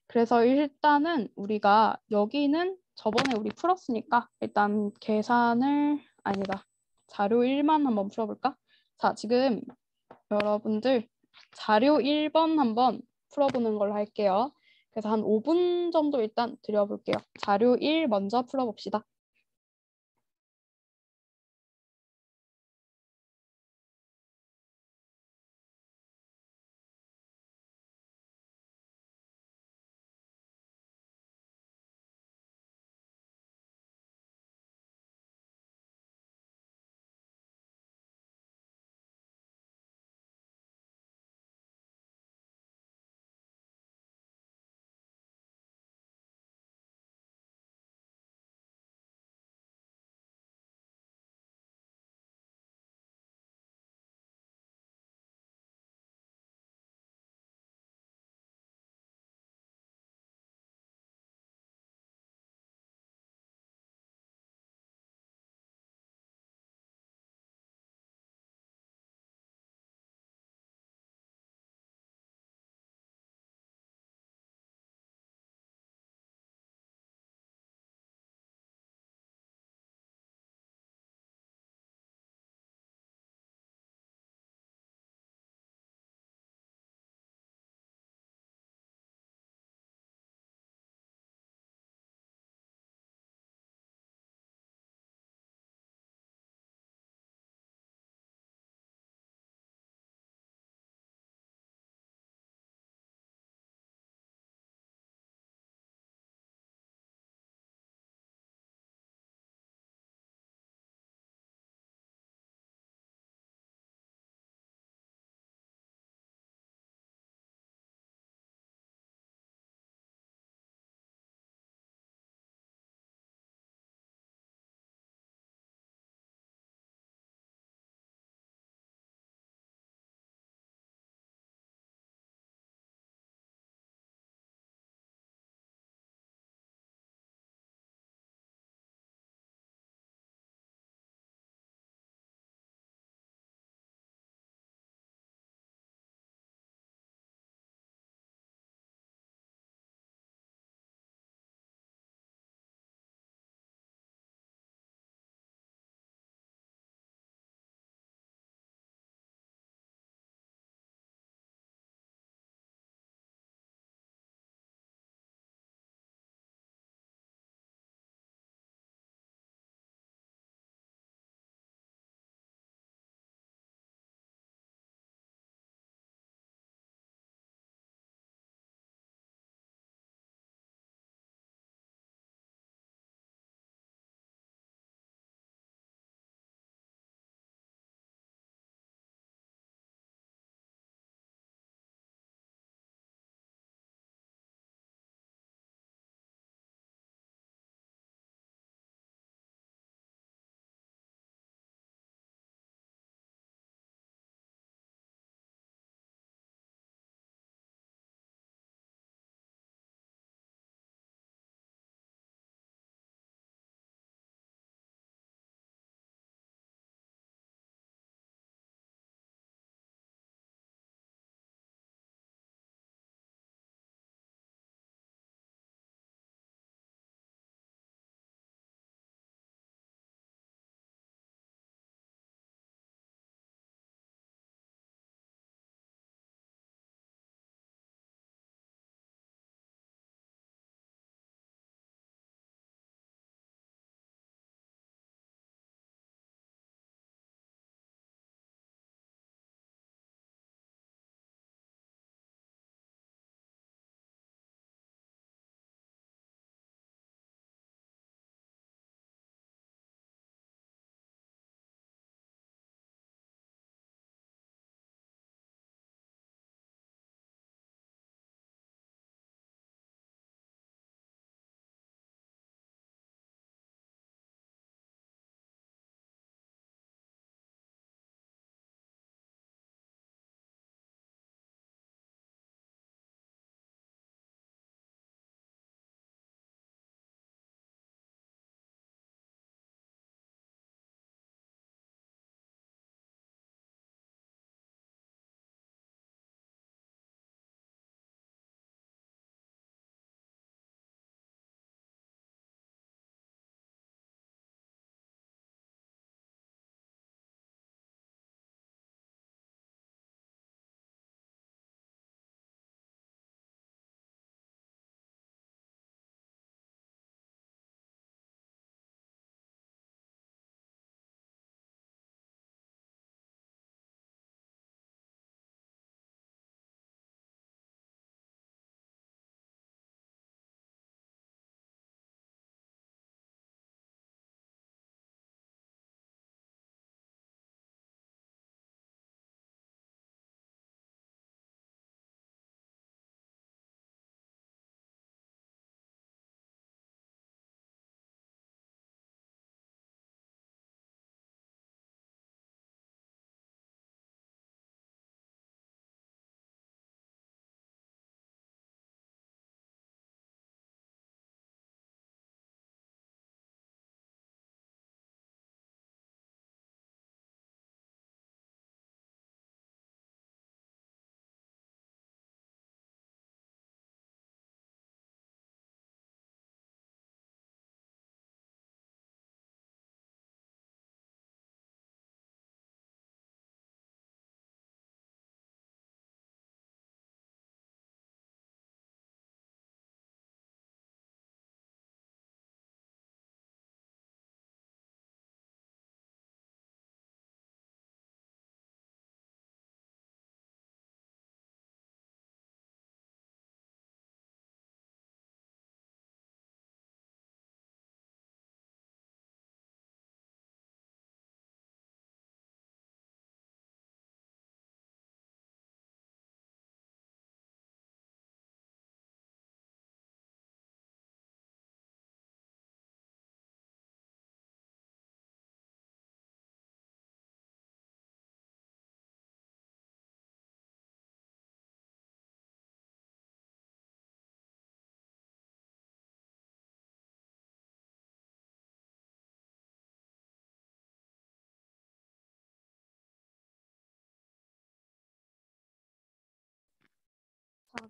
그래서 일단은 우리가 여기는 저번에 우리 풀었으니까 일단 계산을 아니다. 자료 1만 한번 풀어볼까? 자, 지금 여러분들 자료 1번 한번 풀어보는 걸로 할게요. 그래서 한 5분 정도 일단 드려볼게요. 자료 1 먼저 풀어봅시다.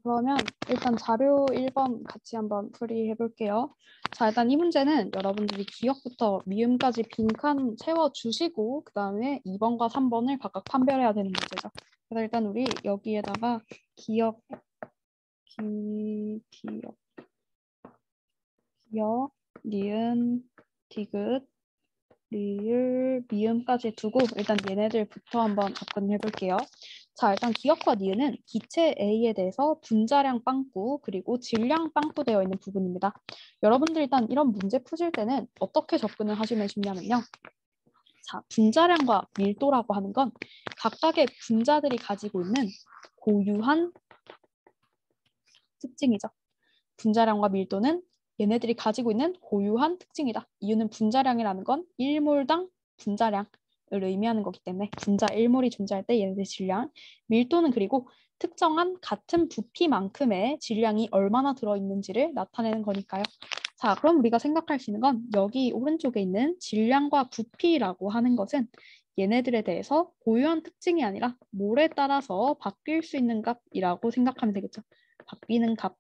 그러면 일단 자료 1번 같이 한번 풀이해 볼게요. 자, 일단 이 문제는 여러분들이 기억부터 미음까지 빈칸 채워주시고 그 다음에 2번과 3번을 각각 판별해야 되는 문제죠. 그래서 일단 우리 여기에다가 기억, 니은, 디귿, 리을, 미음까지 두고 일단 얘네들부터 한번 접근해 볼게요. 자, 일단 기억과 니은은 기체 A에 대해서 분자량 빵꾸 그리고 질량 빵꾸 되어 있는 부분입니다. 여러분들 일단 이런 문제 푸실 때는 어떻게 접근을 하시면 쉽냐면요. 자, 분자량과 밀도라고 하는 건 각각의 분자들이 가지고 있는 고유한 특징이죠. 분자량과 밀도는 얘네들이 가지고 있는 고유한 특징이다. 이유는 분자량이라는 건 1몰당 분자량을 의미하는 거기 때문에 분자 1몰이 존재할 때 얘네들 질량, 밀도는 그리고 특정한 같은 부피만큼의 질량이 얼마나 들어있는지를 나타내는 거니까요. 자, 그럼 우리가 생각할 수 있는 건 여기 오른쪽에 있는 질량과 부피라고 하는 것은 얘네들에 대해서 고유한 특징이 아니라 몰에 따라서 바뀔 수 있는 값이라고 생각하면 되겠죠. 바뀌는 값.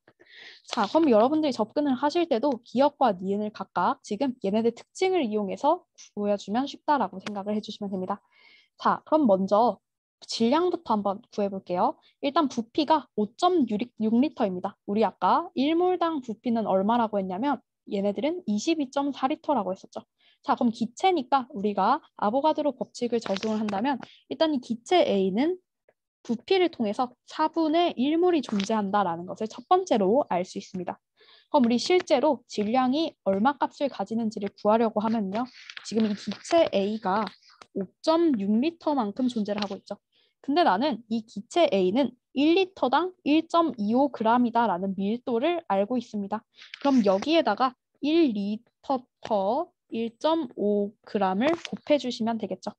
자, 그럼 여러분들이 접근을 하실 때도 기억과 니은을 각각 지금 얘네들 특징을 이용해서 보여주면 쉽다라고 생각을 해주시면 됩니다. 자, 그럼 먼저 질량부터 한번 구해볼게요. 일단 부피가 5.6리터입니다. 우리 아까 1몰당 부피는 얼마라고 했냐면 얘네들은 22.4리터라고 했었죠. 자, 그럼 기체니까 우리가 아보가드로 법칙을 적용을 한다면 일단 이 기체 A는 부피를 통해서 4분의 1몰이 존재한다라는 것을 첫 번째로 알 수 있습니다. 그럼 우리 실제로 질량이 얼마 값을 가지는지를 구하려고 하면요. 지금 이 기체 A가 5.6리터만큼 존재를 하고 있죠. 근데 나는 이 기체 A는 1리터당 1.25g이다라는 밀도를 알고 있습니다. 그럼 여기에다가 1리터 터 1.5g을 곱해주시면 되겠죠.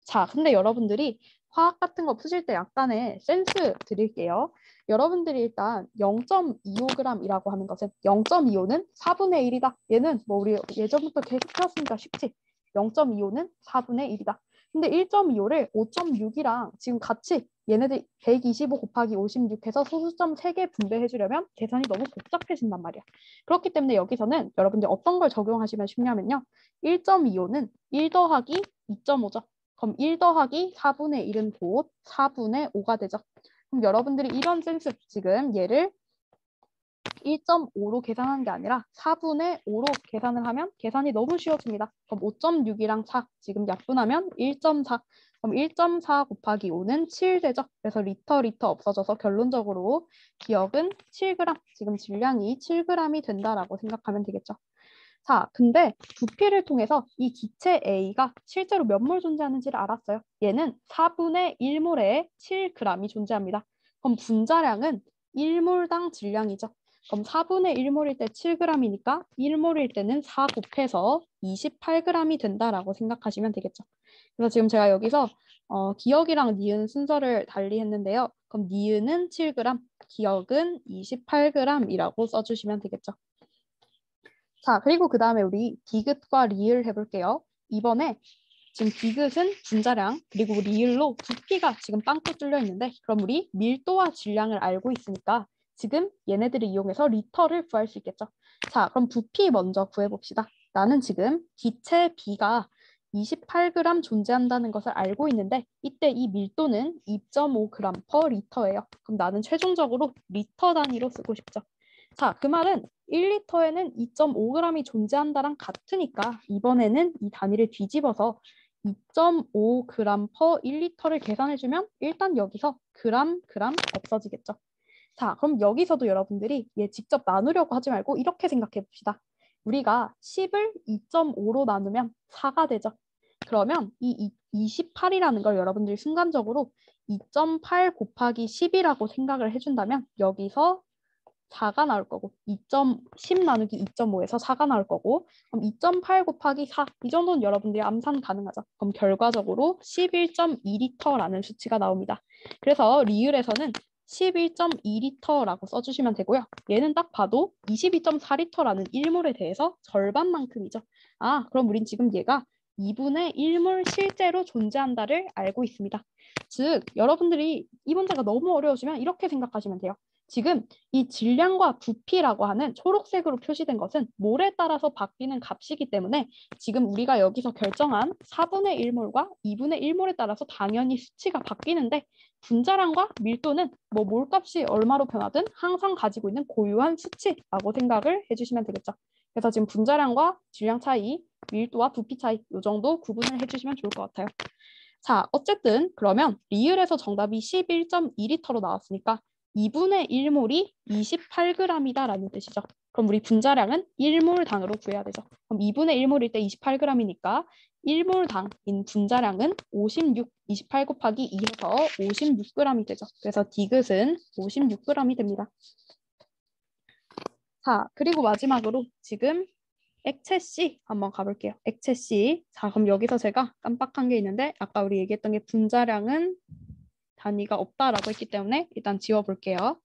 자, 근데 여러분들이 화학 같은 거 푸실 때 약간의 센스 드릴게요. 여러분들이 일단 0.25g이라고 하는 것은 0.25는 4분의 1이다. 얘는 뭐 우리 예전부터 계속 풀었으니까 쉽지. 0.25는 4분의 1이다. 근데 1.25를 5.6이랑 지금 같이 얘네들 125 곱하기 56 해서 소수점 3개 분배해 주려면 계산이 너무 복잡해진단 말이야. 그렇기 때문에 여기서는 여러분들 어떤 걸 적용하시면 쉽냐면요. 1.25는 1 더하기 2.5죠. 그럼 1 더하기 4분의 1은 곧 4분의 5가 되죠. 그럼 여러분들이 이런 센스 지금 얘를 1.5로 계산하는 게 아니라 4분의 5로 계산을 하면 계산이 너무 쉬워집니다. 그럼 5.6이랑 4 지금 약분하면 1.4. 그럼 1.4 곱하기 5는 7 되죠. 그래서 리터 없어져서 결론적으로 기억은 7g. 지금 질량이 7g이 된다라고 생각하면 되겠죠. 자, 근데 부피를 통해서 이 기체 A가 실제로 몇 몰 존재하는지를 알았어요. 얘는 4분의 1몰에 7g이 존재합니다. 그럼 분자량은 1몰당 질량이죠. 그럼 4분의 1몰일 때 7g이니까 1몰일 때는 4 곱해서 28g이 된다라고 생각하시면 되겠죠. 그래서 지금 제가 여기서 기억이랑 니은 순서를 달리 했는데요. 그럼 니은은 7g, 기억은 28g이라고 써주시면 되겠죠. 자, 그리고 그 다음에 우리 디귿과 리을 해볼게요. 이번에 지금 디귿은 분자량, 그리고 리을로 부피가 지금 빵꾸 뚫려 있는데 그럼 우리 밀도와 질량을 알고 있으니까 지금 얘네들을 이용해서 리터를 구할 수 있겠죠. 자, 그럼 부피 먼저 구해봅시다. 나는 지금 기체 B가 28g 존재한다는 것을 알고 있는데 이때 이 밀도는 2.5g per 리터예요. 그럼 나는 최종적으로 리터 단위로 쓰고 싶죠. 자, 그 말은 1리터에는 2.5g이 존재한다랑 같으니까 이번에는 이 단위를 뒤집어서 2.5g per 1리터를 계산해주면 일단 여기서 그람 없어지겠죠. 자, 그럼 여기서도 여러분들이 얘 직접 나누려고 하지 말고 이렇게 생각해 봅시다. 우리가 10을 2.5로 나누면 4가 되죠. 그러면 이 28이라는 걸 여러분들이 순간적으로 2.8 곱하기 10이라고 생각을 해준다면 여기서 4가 나올 거고 2.10 나누기 2.5에서 4가 나올 거고 그럼 2.8 곱하기 4 이 정도는 여러분들이 암산 가능하죠. 그럼 결과적으로 11.2리터라는 수치가 나옵니다. 그래서 리을에서는 11.2리터라고 써주시면 되고요. 얘는 딱 봐도 22.4리터라는 1몰에 대해서 절반만큼이죠. 아, 그럼 우린 지금 얘가 2분의 1몰 실제로 존재한다를 알고 있습니다. 즉, 여러분들이 이 문제가 너무 어려우시면 이렇게 생각하시면 돼요. 지금 이 질량과 부피라고 하는 초록색으로 표시된 것은 몰에 따라서 바뀌는 값이기 때문에 지금 우리가 여기서 결정한 4분의 1몰과 2분의 1몰에 따라서 당연히 수치가 바뀌는데 분자량과 밀도는 뭐 몰값이 얼마로 변하든 항상 가지고 있는 고유한 수치라고 생각을 해주시면 되겠죠. 그래서 지금 분자량과 질량 차이, 밀도와 부피 차이 이 정도 구분을 해주시면 좋을 것 같아요. 자, 어쨌든 그러면 리을에서 정답이 11.2리터로 나왔으니까 2분의 1몰이 28g이다라는 뜻이죠. 그럼 우리 분자량은 1몰당으로 구해야 되죠. 그럼 2분의 1몰일 때 28g이니까 1몰당인 분자량은 56, 28 곱하기 2 해서 56g이 되죠. 그래서 디귿은 56g이 됩니다. 자, 그리고 마지막으로 지금 액체 C 한번 가볼게요. 액체 C. 자, 그럼 여기서 제가 깜빡한 게 있는데 아까 우리 얘기했던 게 분자량은 단위가 없다라고 했기 때문에 일단 지워볼게요.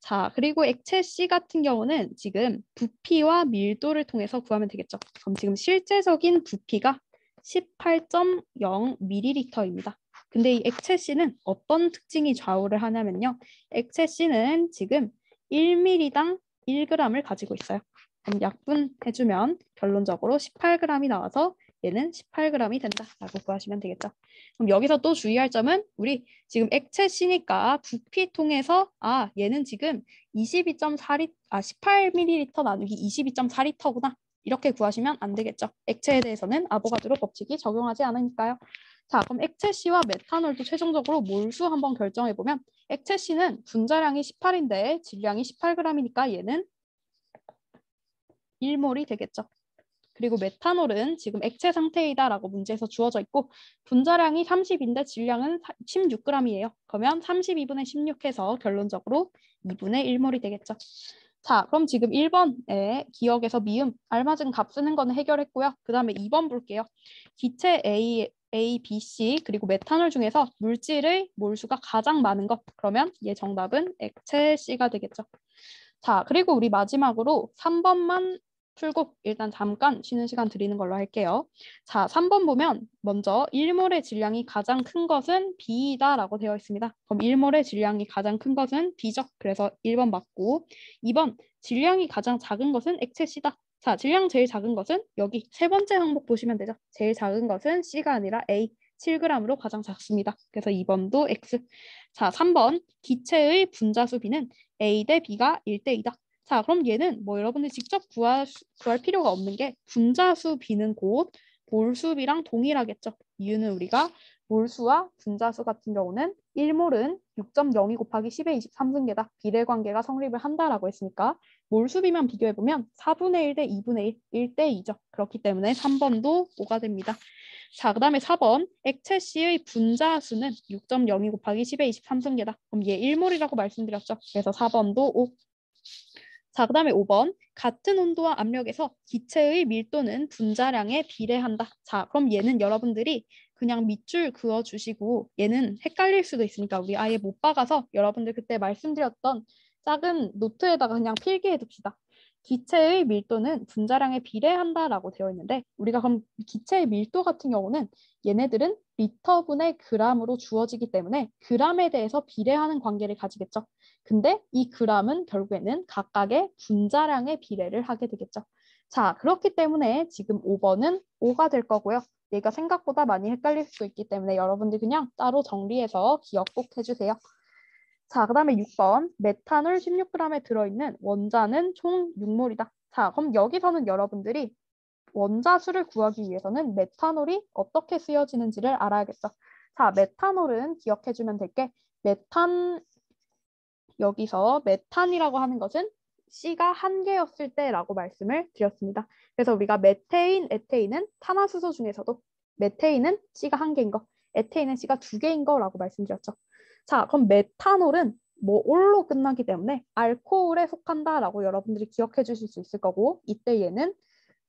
자, 그리고 액체 C 같은 경우는 지금 부피와 밀도를 통해서 구하면 되겠죠. 그럼 지금 실제적인 부피가 18.0ml입니다. 근데 이 액체 C는 어떤 특징이 좌우를 하냐면요. 액체 C는 지금 1ml당 1g을 가지고 있어요. 그럼 약분해주면 결론적으로 18g이 나와서 얘는 18g이 된다라고 구하시면 되겠죠. 그럼 여기서 또 주의할 점은 우리 지금 액체 C니까 부피 통해서 얘는 지금 18ml 나누기 22.4리터구나. 이렇게 구하시면 안 되겠죠. 액체에 대해서는 아보가드로 법칙이 적용하지 않으니까요. 자, 그럼 액체 C와 메탄올도 최종적으로 몰수 한번 결정해 보면 액체 C는 분자량이 18인데 질량이 18g이니까 얘는 1몰이 되겠죠. 그리고 메탄올은 지금 액체 상태이다라고 문제에서 주어져 있고 분자량이 30인데 질량은 16g이에요. 그러면 32분의 16 해서 결론적으로 2분의 1몰이 되겠죠. 자, 그럼 지금 1번에 기억에서 미음, 알맞은 값 쓰는 거는 해결했고요. 그 다음에 2번 볼게요. 기체 A, B, C 그리고 메탄올 중에서 물질의 몰수가 가장 많은 것. 그러면 얘 정답은 액체 C가 되겠죠. 자, 그리고 우리 마지막으로 3번만 풀고 일단 잠깐 쉬는 시간 드리는 걸로 할게요. 자, 3번 보면 먼저 1몰의 질량이 가장 큰 것은 B이다라고 되어 있습니다. 그럼 1몰의 질량이 가장 큰 것은 B죠. 그래서 1번 맞고 2번 질량이 가장 작은 것은 액체 C다. 자, 질량 제일 작은 것은 여기 세 번째 항목 보시면 되죠. 제일 작은 것은 C가 아니라 A. 7g으로 가장 작습니다. 그래서 2번도 X. 자, 3번 기체의 분자수 B는 A 대 B가 1대 2다. 자, 그럼 얘는 뭐 여러분들 직접 구할 필요가 없는 게 분자수 B는 곧 몰수 B랑 동일하겠죠. 이유는 우리가 몰수와 분자수 같은 경우는 1몰은 6.02 곱하기 10의 23승계다. 비례관계가 성립을 한다라고 했으니까 몰수 B만 비교해보면 4분의 1 대 2분의 1, 1대 2죠. 그렇기 때문에 3번도 5가 됩니다. 자, 그 다음에 4번 액체 C의 분자수는 6.02 곱하기 10의 23승계다. 그럼 얘 1몰이라고 말씀드렸죠. 그래서 4번도 5. 자, 그 다음에 5번 같은 온도와 압력에서 기체의 밀도는 분자량에 비례한다. 자, 그럼 얘는 여러분들이 그냥 밑줄 그어주시고 얘는 헷갈릴 수도 있으니까 우리 아예 못 박아서 여러분들 그때 말씀드렸던 작은 노트에다가 그냥 필기해 둡시다. 기체의 밀도는 분자량에 비례한다라고 되어 있는데 우리가 그럼 기체의 밀도 같은 경우는 얘네들은 리터분의 g으로 주어지기 때문에 g에 대해서 비례하는 관계를 가지겠죠. 근데 이 g은 결국에는 각각의 분자량의 비례를 하게 되겠죠. 자, 그렇기 때문에 지금 5번은 5가 될 거고요. 얘가 생각보다 많이 헷갈릴 수 있기 때문에 여러분들 그냥 따로 정리해서 기억 꼭 해주세요. 자, 그 다음에 6번 메탄올 16g에 들어있는 원자는 총 6몰이다. 자, 그럼 여기서는 여러분들이 원자수를 구하기 위해서는 메탄올이 어떻게 쓰여지는지를 알아야겠죠. 자, 메탄올은 기억해주면 될 게 여기서 메탄이라고 하는 것은 C가 한 개였을 때라고 말씀을 드렸습니다. 그래서 우리가 메테인, 에테인은 탄화수소 중에서도 메테인은 C가 한 개인 거, 에테인은 C가 두 개인 거라고 말씀드렸죠. 자, 그럼 메탄올은 뭐 올로 끝나기 때문에 알코올에 속한다라고 여러분들이 기억해 주실 수 있을 거고 이때 얘는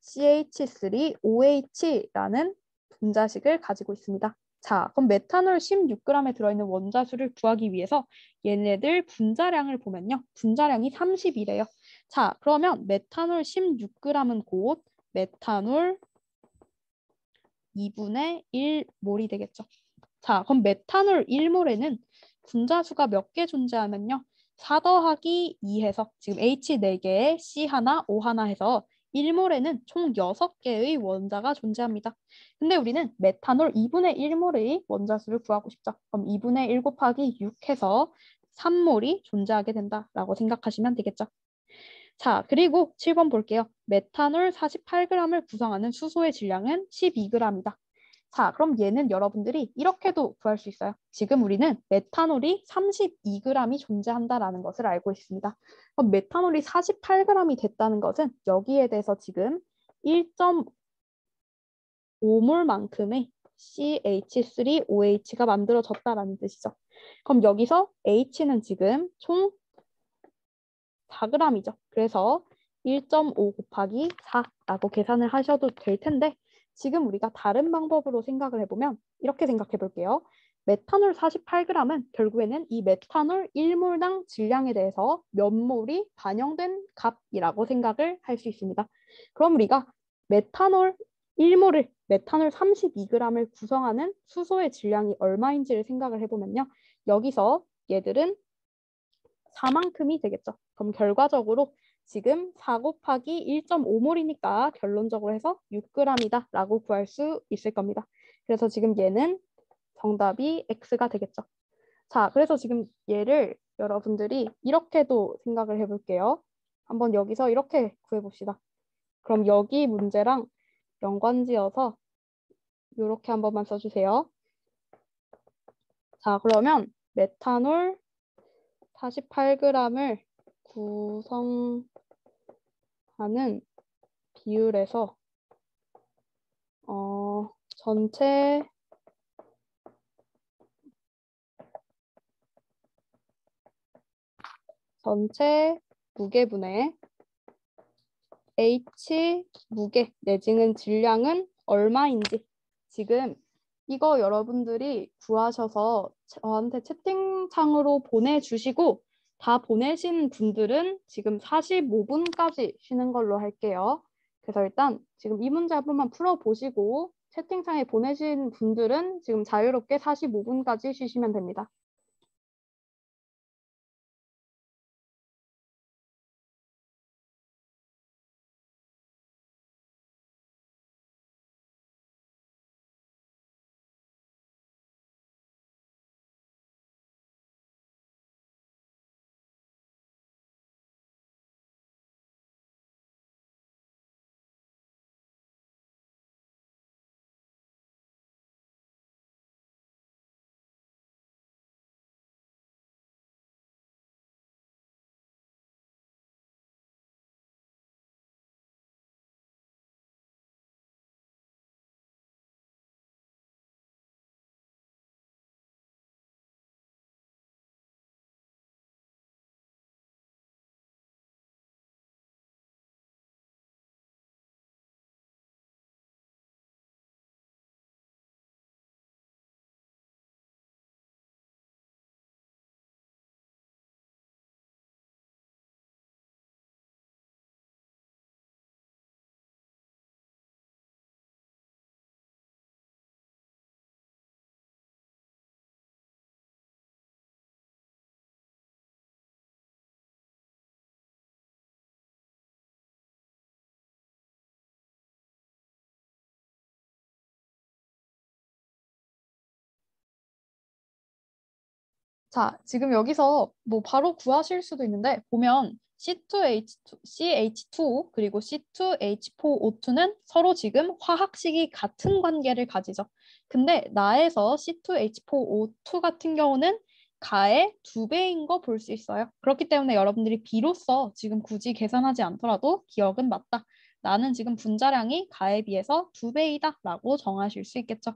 CH3OH라는 분자식을 가지고 있습니다. 자, 그럼 메탄올 16g에 들어있는 원자수를 구하기 위해서 얘네들 분자량을 보면요. 분자량이 30이래요. 자, 그러면 메탄올 16g은 곧 메탄올 2분의 1몰이 되겠죠. 자, 그럼 메탄올 1몰에는 분자수가 몇 개 존재하면요. 4 더하기 2 해서 지금 H 4개에 C 하나, O 하나 해서 1몰에는 총 6개의 원자가 존재합니다. 근데 우리는 메탄올 2분의 1몰의 원자 수를 구하고 싶죠. 그럼 2분의 1 곱하기 6 해서 3몰이 존재하게 된다라고 생각하시면 되겠죠. 자, 그리고 7번 볼게요. 메탄올 48g을 구성하는 수소의 질량은 12g이다. 자, 그럼 얘는 여러분들이 이렇게도 구할 수 있어요. 지금 우리는 메탄올이 32g이 존재한다라는 것을 알고 있습니다. 그럼 메탄올이 48g이 됐다는 것은 여기에 대해서 지금 1.5몰만큼의 CH3OH가 만들어졌다라는 뜻이죠. 그럼 여기서 H는 지금 총 4g이죠. 그래서 1.5 곱하기 4라고 계산을 하셔도 될 텐데 지금 우리가 다른 방법으로 생각을 해보면 이렇게 생각해 볼게요. 메탄올 48g은 결국에는 이 메탄올 1몰당 질량에 대해서 몇 몰이 반영된 값이라고 생각을 할 수 있습니다. 그럼 우리가 메탄올 1몰을 메탄올 32g을 구성하는 수소의 질량이 얼마인지를 생각을 해보면요. 여기서 얘들은 4만큼이 되겠죠. 그럼 결과적으로 지금 4 곱하기 1.5몰이니까 결론적으로 해서 6g이다 라고 구할 수 있을 겁니다. 그래서 지금 얘는 정답이 X가 되겠죠. 자, 그래서 지금 얘를 여러분들이 이렇게도 생각을 해볼게요. 한번 여기서 이렇게 구해봅시다. 그럼 여기 문제랑 연관지어서 이렇게 한 번만 써주세요. 자, 그러면 메탄올 48g을 구성하는 비율에서 전체 무게분의 H 무게 내지는 질량은 얼마인지 지금 이거 여러분들이 구하셔서 저한테 채팅창으로 보내주시고 다 보내신 분들은 지금 45분까지 쉬는 걸로 할게요. 그래서 일단 지금 이 문제 한 번만 풀어보시고 채팅창에 보내신 분들은 지금 자유롭게 45분까지 쉬시면 됩니다. 자, 지금 여기서 뭐 바로 구하실 수도 있는데 보면 CH2O 그리고 C2H4O2는 서로 지금 화학식이 같은 관계를 가지죠. 근데 나에서 C2H4O2 같은 경우는 가의 2배인 거 볼 수 있어요. 그렇기 때문에 여러분들이 비로소 지금 굳이 계산하지 않더라도 기억은 맞다. 나는 지금 분자량이 가에 비해서 2배이다 라고 정하실 수 있겠죠.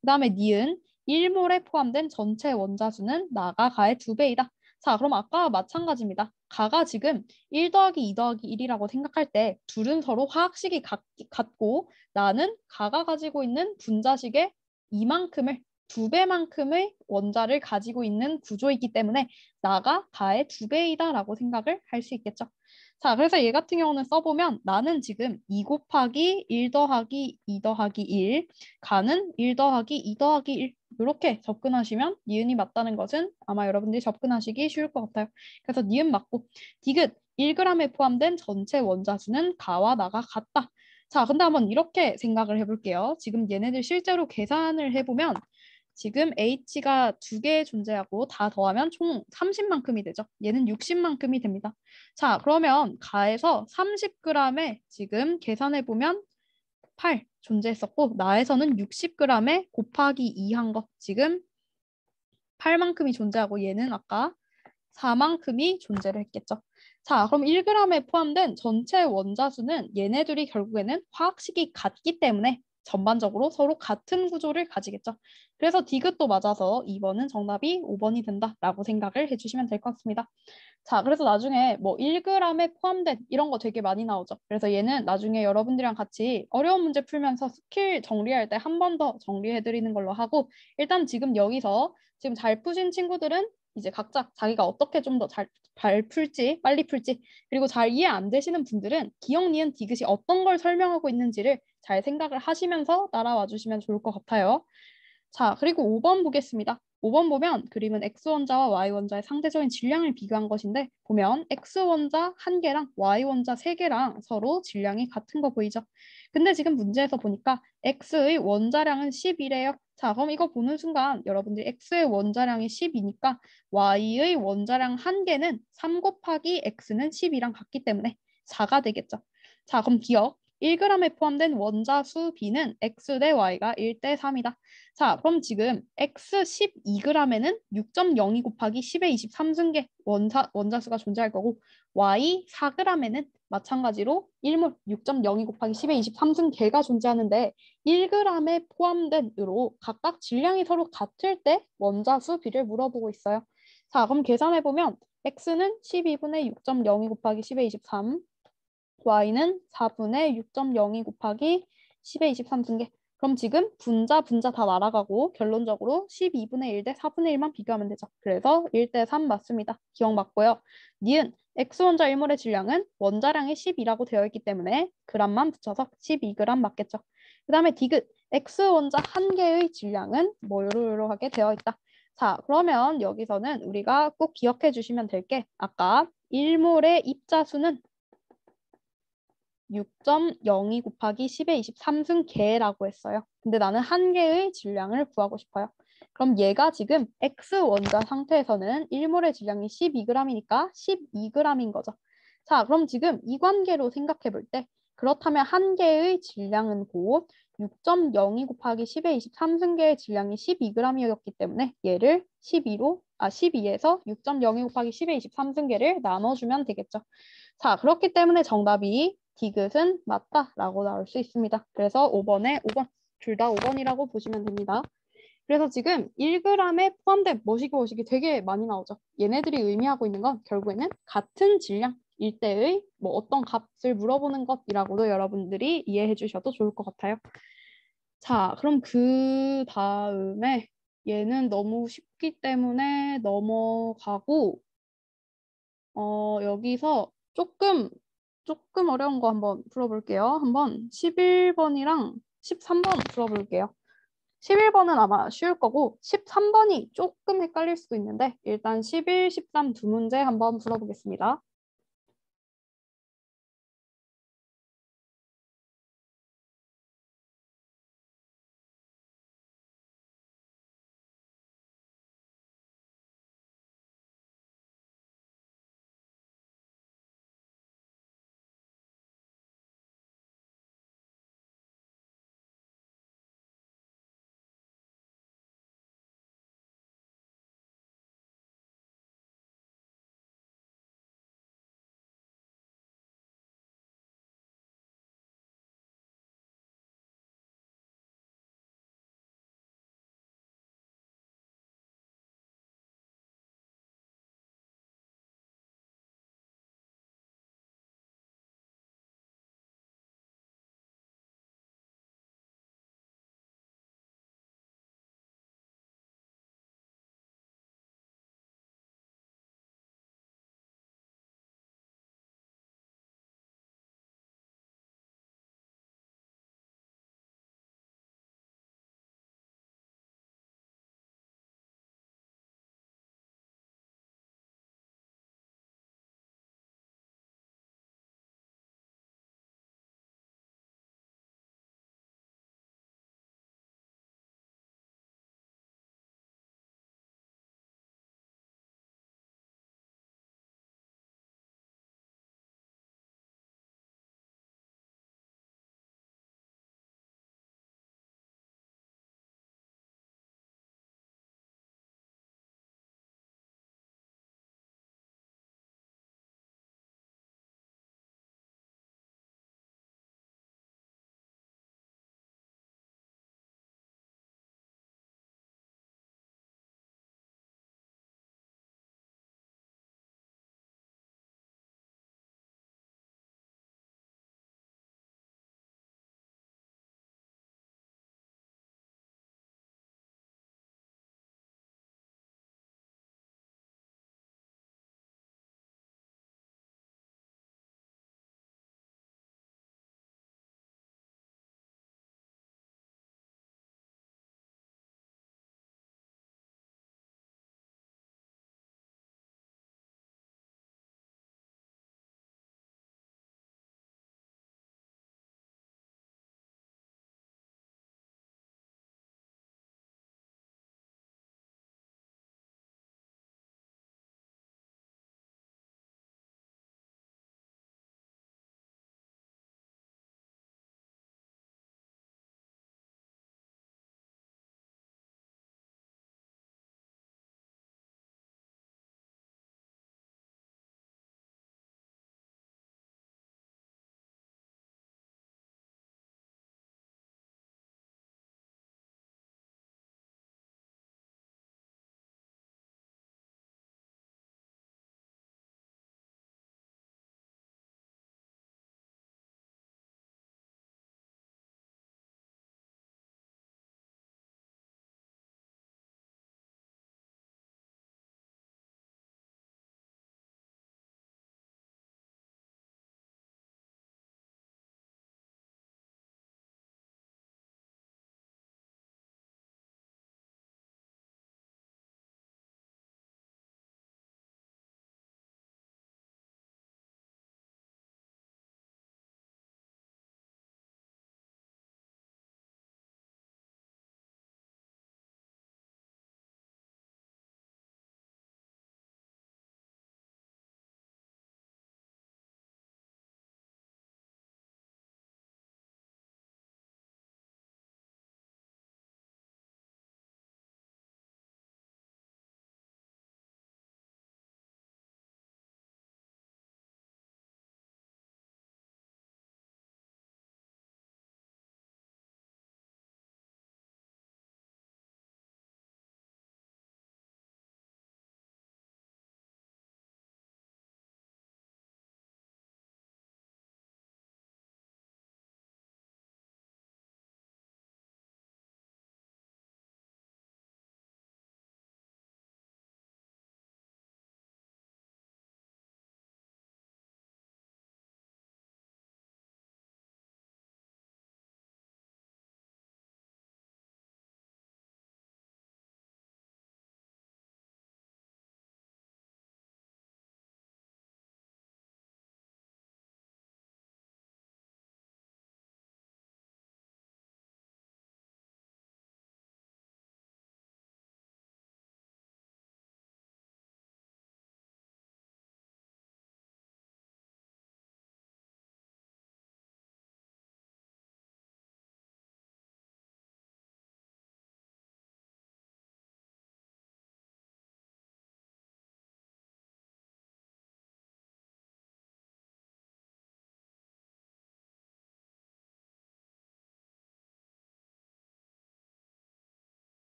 그 다음에 니은 1몰에 포함된 전체 원자수는 나가 가의 2배이다. 자, 그럼 아까와 마찬가지입니다. 가가 지금 1 더하기 2 더하기 1이라고 생각할 때 둘은 서로 화학식이 같고 나는 가가 가지고 있는 분자식의 이만큼을 2배만큼의 원자를 가지고 있는 구조이기 때문에 나가 가의 2배이다 라고 생각을 할 수 있겠죠. 자, 그래서 얘 같은 경우는 써보면 나는 지금 2 곱하기 1 더하기 2 더하기 1 가는 1 더하기 2 더하기 1 이렇게 접근하시면 니은이 맞다는 것은 아마 여러분들이 접근하시기 쉬울 것 같아요. 그래서 니은 맞고 디귿 1g에 포함된 전체 원자수는 가와 나가 같다. 자, 근데 한번 이렇게 생각을 해볼게요. 지금 얘네들 실제로 계산을 해보면 지금 H가 두 개 존재하고 다 더하면 총 30만큼이 되죠. 얘는 60만큼이 됩니다. 자, 그러면 가에서 30g에 지금 계산해보면 8 존재했었고 나에서는 60g에 곱하기 2 한 거 지금 8만큼이 존재하고 얘는 아까 4만큼이 존재를 했겠죠. 자, 그럼 1g에 포함된 전체 원자수는 얘네들이 결국에는 화학식이 같기 때문에 전반적으로 서로 같은 구조를 가지겠죠. 그래서 디귿도 맞아서 2번은 정답이 5번이 된다라고 생각을 해주시면 될 것 같습니다. 자, 그래서 나중에 뭐 1g에 포함된 이런 거 되게 많이 나오죠. 그래서 얘는 나중에 여러분들이랑 같이 어려운 문제 풀면서 스킬 정리할 때 한 번 더 정리해드리는 걸로 하고 일단 지금 여기서 지금 잘 푸신 친구들은 이제 각자 자기가 어떻게 좀 더 잘 풀지, 빨리 풀지, 그리고 잘 이해 안 되시는 분들은 기억, 니은, 디귿이 어떤 걸 설명하고 있는지를 잘 생각을 하시면서 따라와 주시면 좋을 것 같아요. 자, 그리고 5번 보겠습니다. 5번 보면 그림은 X원자와 Y원자의 상대적인 질량을 비교한 것인데 보면 X원자 1개랑 Y원자 3개랑 서로 질량이 같은 거 보이죠? 근데 지금 문제에서 보니까 X의 원자량은 10이래요. 자, 그럼 이거 보는 순간 여러분들이 X의 원자량이 10이니까 Y의 원자량 1개는 3 곱하기 X는 10이랑 같기 때문에 4가 되겠죠. 자, 그럼 기억. 1g에 포함된 원자수 B는 X 대 Y가 1대 3이다. 자, 그럼 지금 X 12g에는 6.02 곱하기 10의 23승계 원자수가 존재할 거고 Y 4g에는 마찬가지로 1몰 6.02 곱하기 10의 23승계가 존재하는데 1g에 포함된 으로 각각 질량이 서로 같을 때 원자수 B를 물어보고 있어요. 자, 그럼 계산해보면 X는 12분의 6.02 곱하기 10의 23, Y는 4분의 6.02 곱하기 10의 23승계. 그럼 지금 분자 다 날아가고 결론적으로 12분의 1 대 4분의 1만 비교하면 되죠. 그래서 1대 3 맞습니다. 기억 맞고요. 니은 X원자 1몰의 질량은 원자량이 10이라고 되어 있기 때문에 g만 붙여서 12g 맞겠죠. 그 다음에 디귿 X원자 1개의 질량은 뭐 요러요러하게 되어 있다. 자, 그러면 여기서는 우리가 꼭 기억해 주시면 될 게 아까 1몰의 입자수는 6.02 곱하기 10의 23승계라고 했어요. 근데 나는 1개의 질량을 구하고 싶어요. 그럼 얘가 지금 X 원자 상태에서는 1몰의 질량이 12g이니까 12g인 거죠. 자, 그럼 지금 이 관계로 생각해 볼 때 그렇다면 1개의 질량은 곧 6.02 곱하기 10의 23승계의 질량이 12g이었기 때문에 얘를 12에서 6.02 곱하기 10의 23승계를 나눠주면 되겠죠. 자, 그렇기 때문에 정답이 디귿은 맞다라고 나올 수 있습니다. 그래서 5번에 5번, 둘 다 5번이라고 보시면 됩니다. 그래서 지금 1g에 포함된 뭐시기 되게 많이 나오죠. 얘네들이 의미하고 있는 건 결국에는 같은 질량, 일대의 뭐 어떤 값을 물어보는 것이라고도 여러분들이 이해해 주셔도 좋을 것 같아요. 자, 그럼 그 다음에 얘는 너무 쉽기 때문에 넘어가고 여기서 조금 어려운 거 한번 풀어볼게요. 한번 11번이랑 13번 풀어볼게요. 11번은 아마 쉬울 거고 13번이 조금 헷갈릴 수도 있는데 일단 11, 13 두 문제 한번 풀어보겠습니다.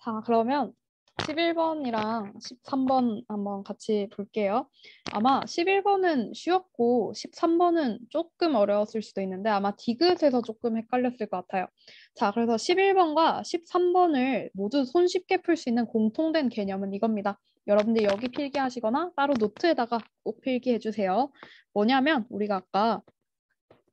자, 그러면 11번이랑 13번 한번 같이 볼게요. 아마 11번은 쉬웠고 13번은 조금 어려웠을 수도 있는데 아마 디귿에서 조금 헷갈렸을 것 같아요. 자, 그래서 11번과 13번을 모두 손쉽게 풀 수 있는 공통된 개념은 이겁니다. 여러분들 여기 필기하시거나 따로 노트에다가 꼭 필기해 주세요. 뭐냐면 우리가 아까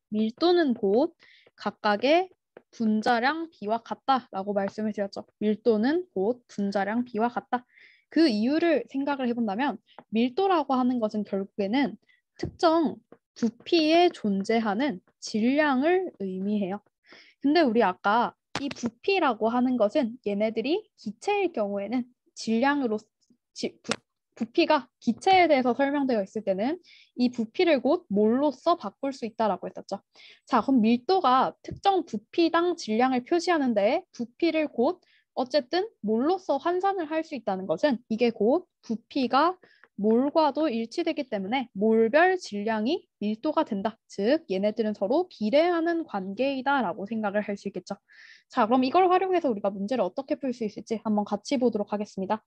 밀도는 곧 각각의 분자량 B와 같다라고 말씀을 드렸죠. 밀도는 곧 분자량 B와 같다. 그 이유를 생각을 해본다면 밀도라고 하는 것은 결국에는 특정 부피에 존재하는 질량을 의미해요. 근데 우리 아까 이 부피라고 하는 것은 얘네들이 기체일 경우에는 질량으로 부피가 기체에 대해서 설명되어 있을 때는 이 부피를 곧 몰로써 바꿀 수 있다라고 했었죠. 자, 그럼 밀도가 특정 부피당 질량을 표시하는데 부피를 곧 어쨌든 몰로써 환산을 할 수 있다는 것은 이게 곧 부피가 몰과도 일치되기 때문에 몰별 질량이 밀도가 된다. 즉 얘네들은 서로 비례하는 관계이다라고 생각을 할 수 있겠죠. 자, 그럼 이걸 활용해서 우리가 문제를 어떻게 풀 수 있을지 한번 같이 보도록 하겠습니다.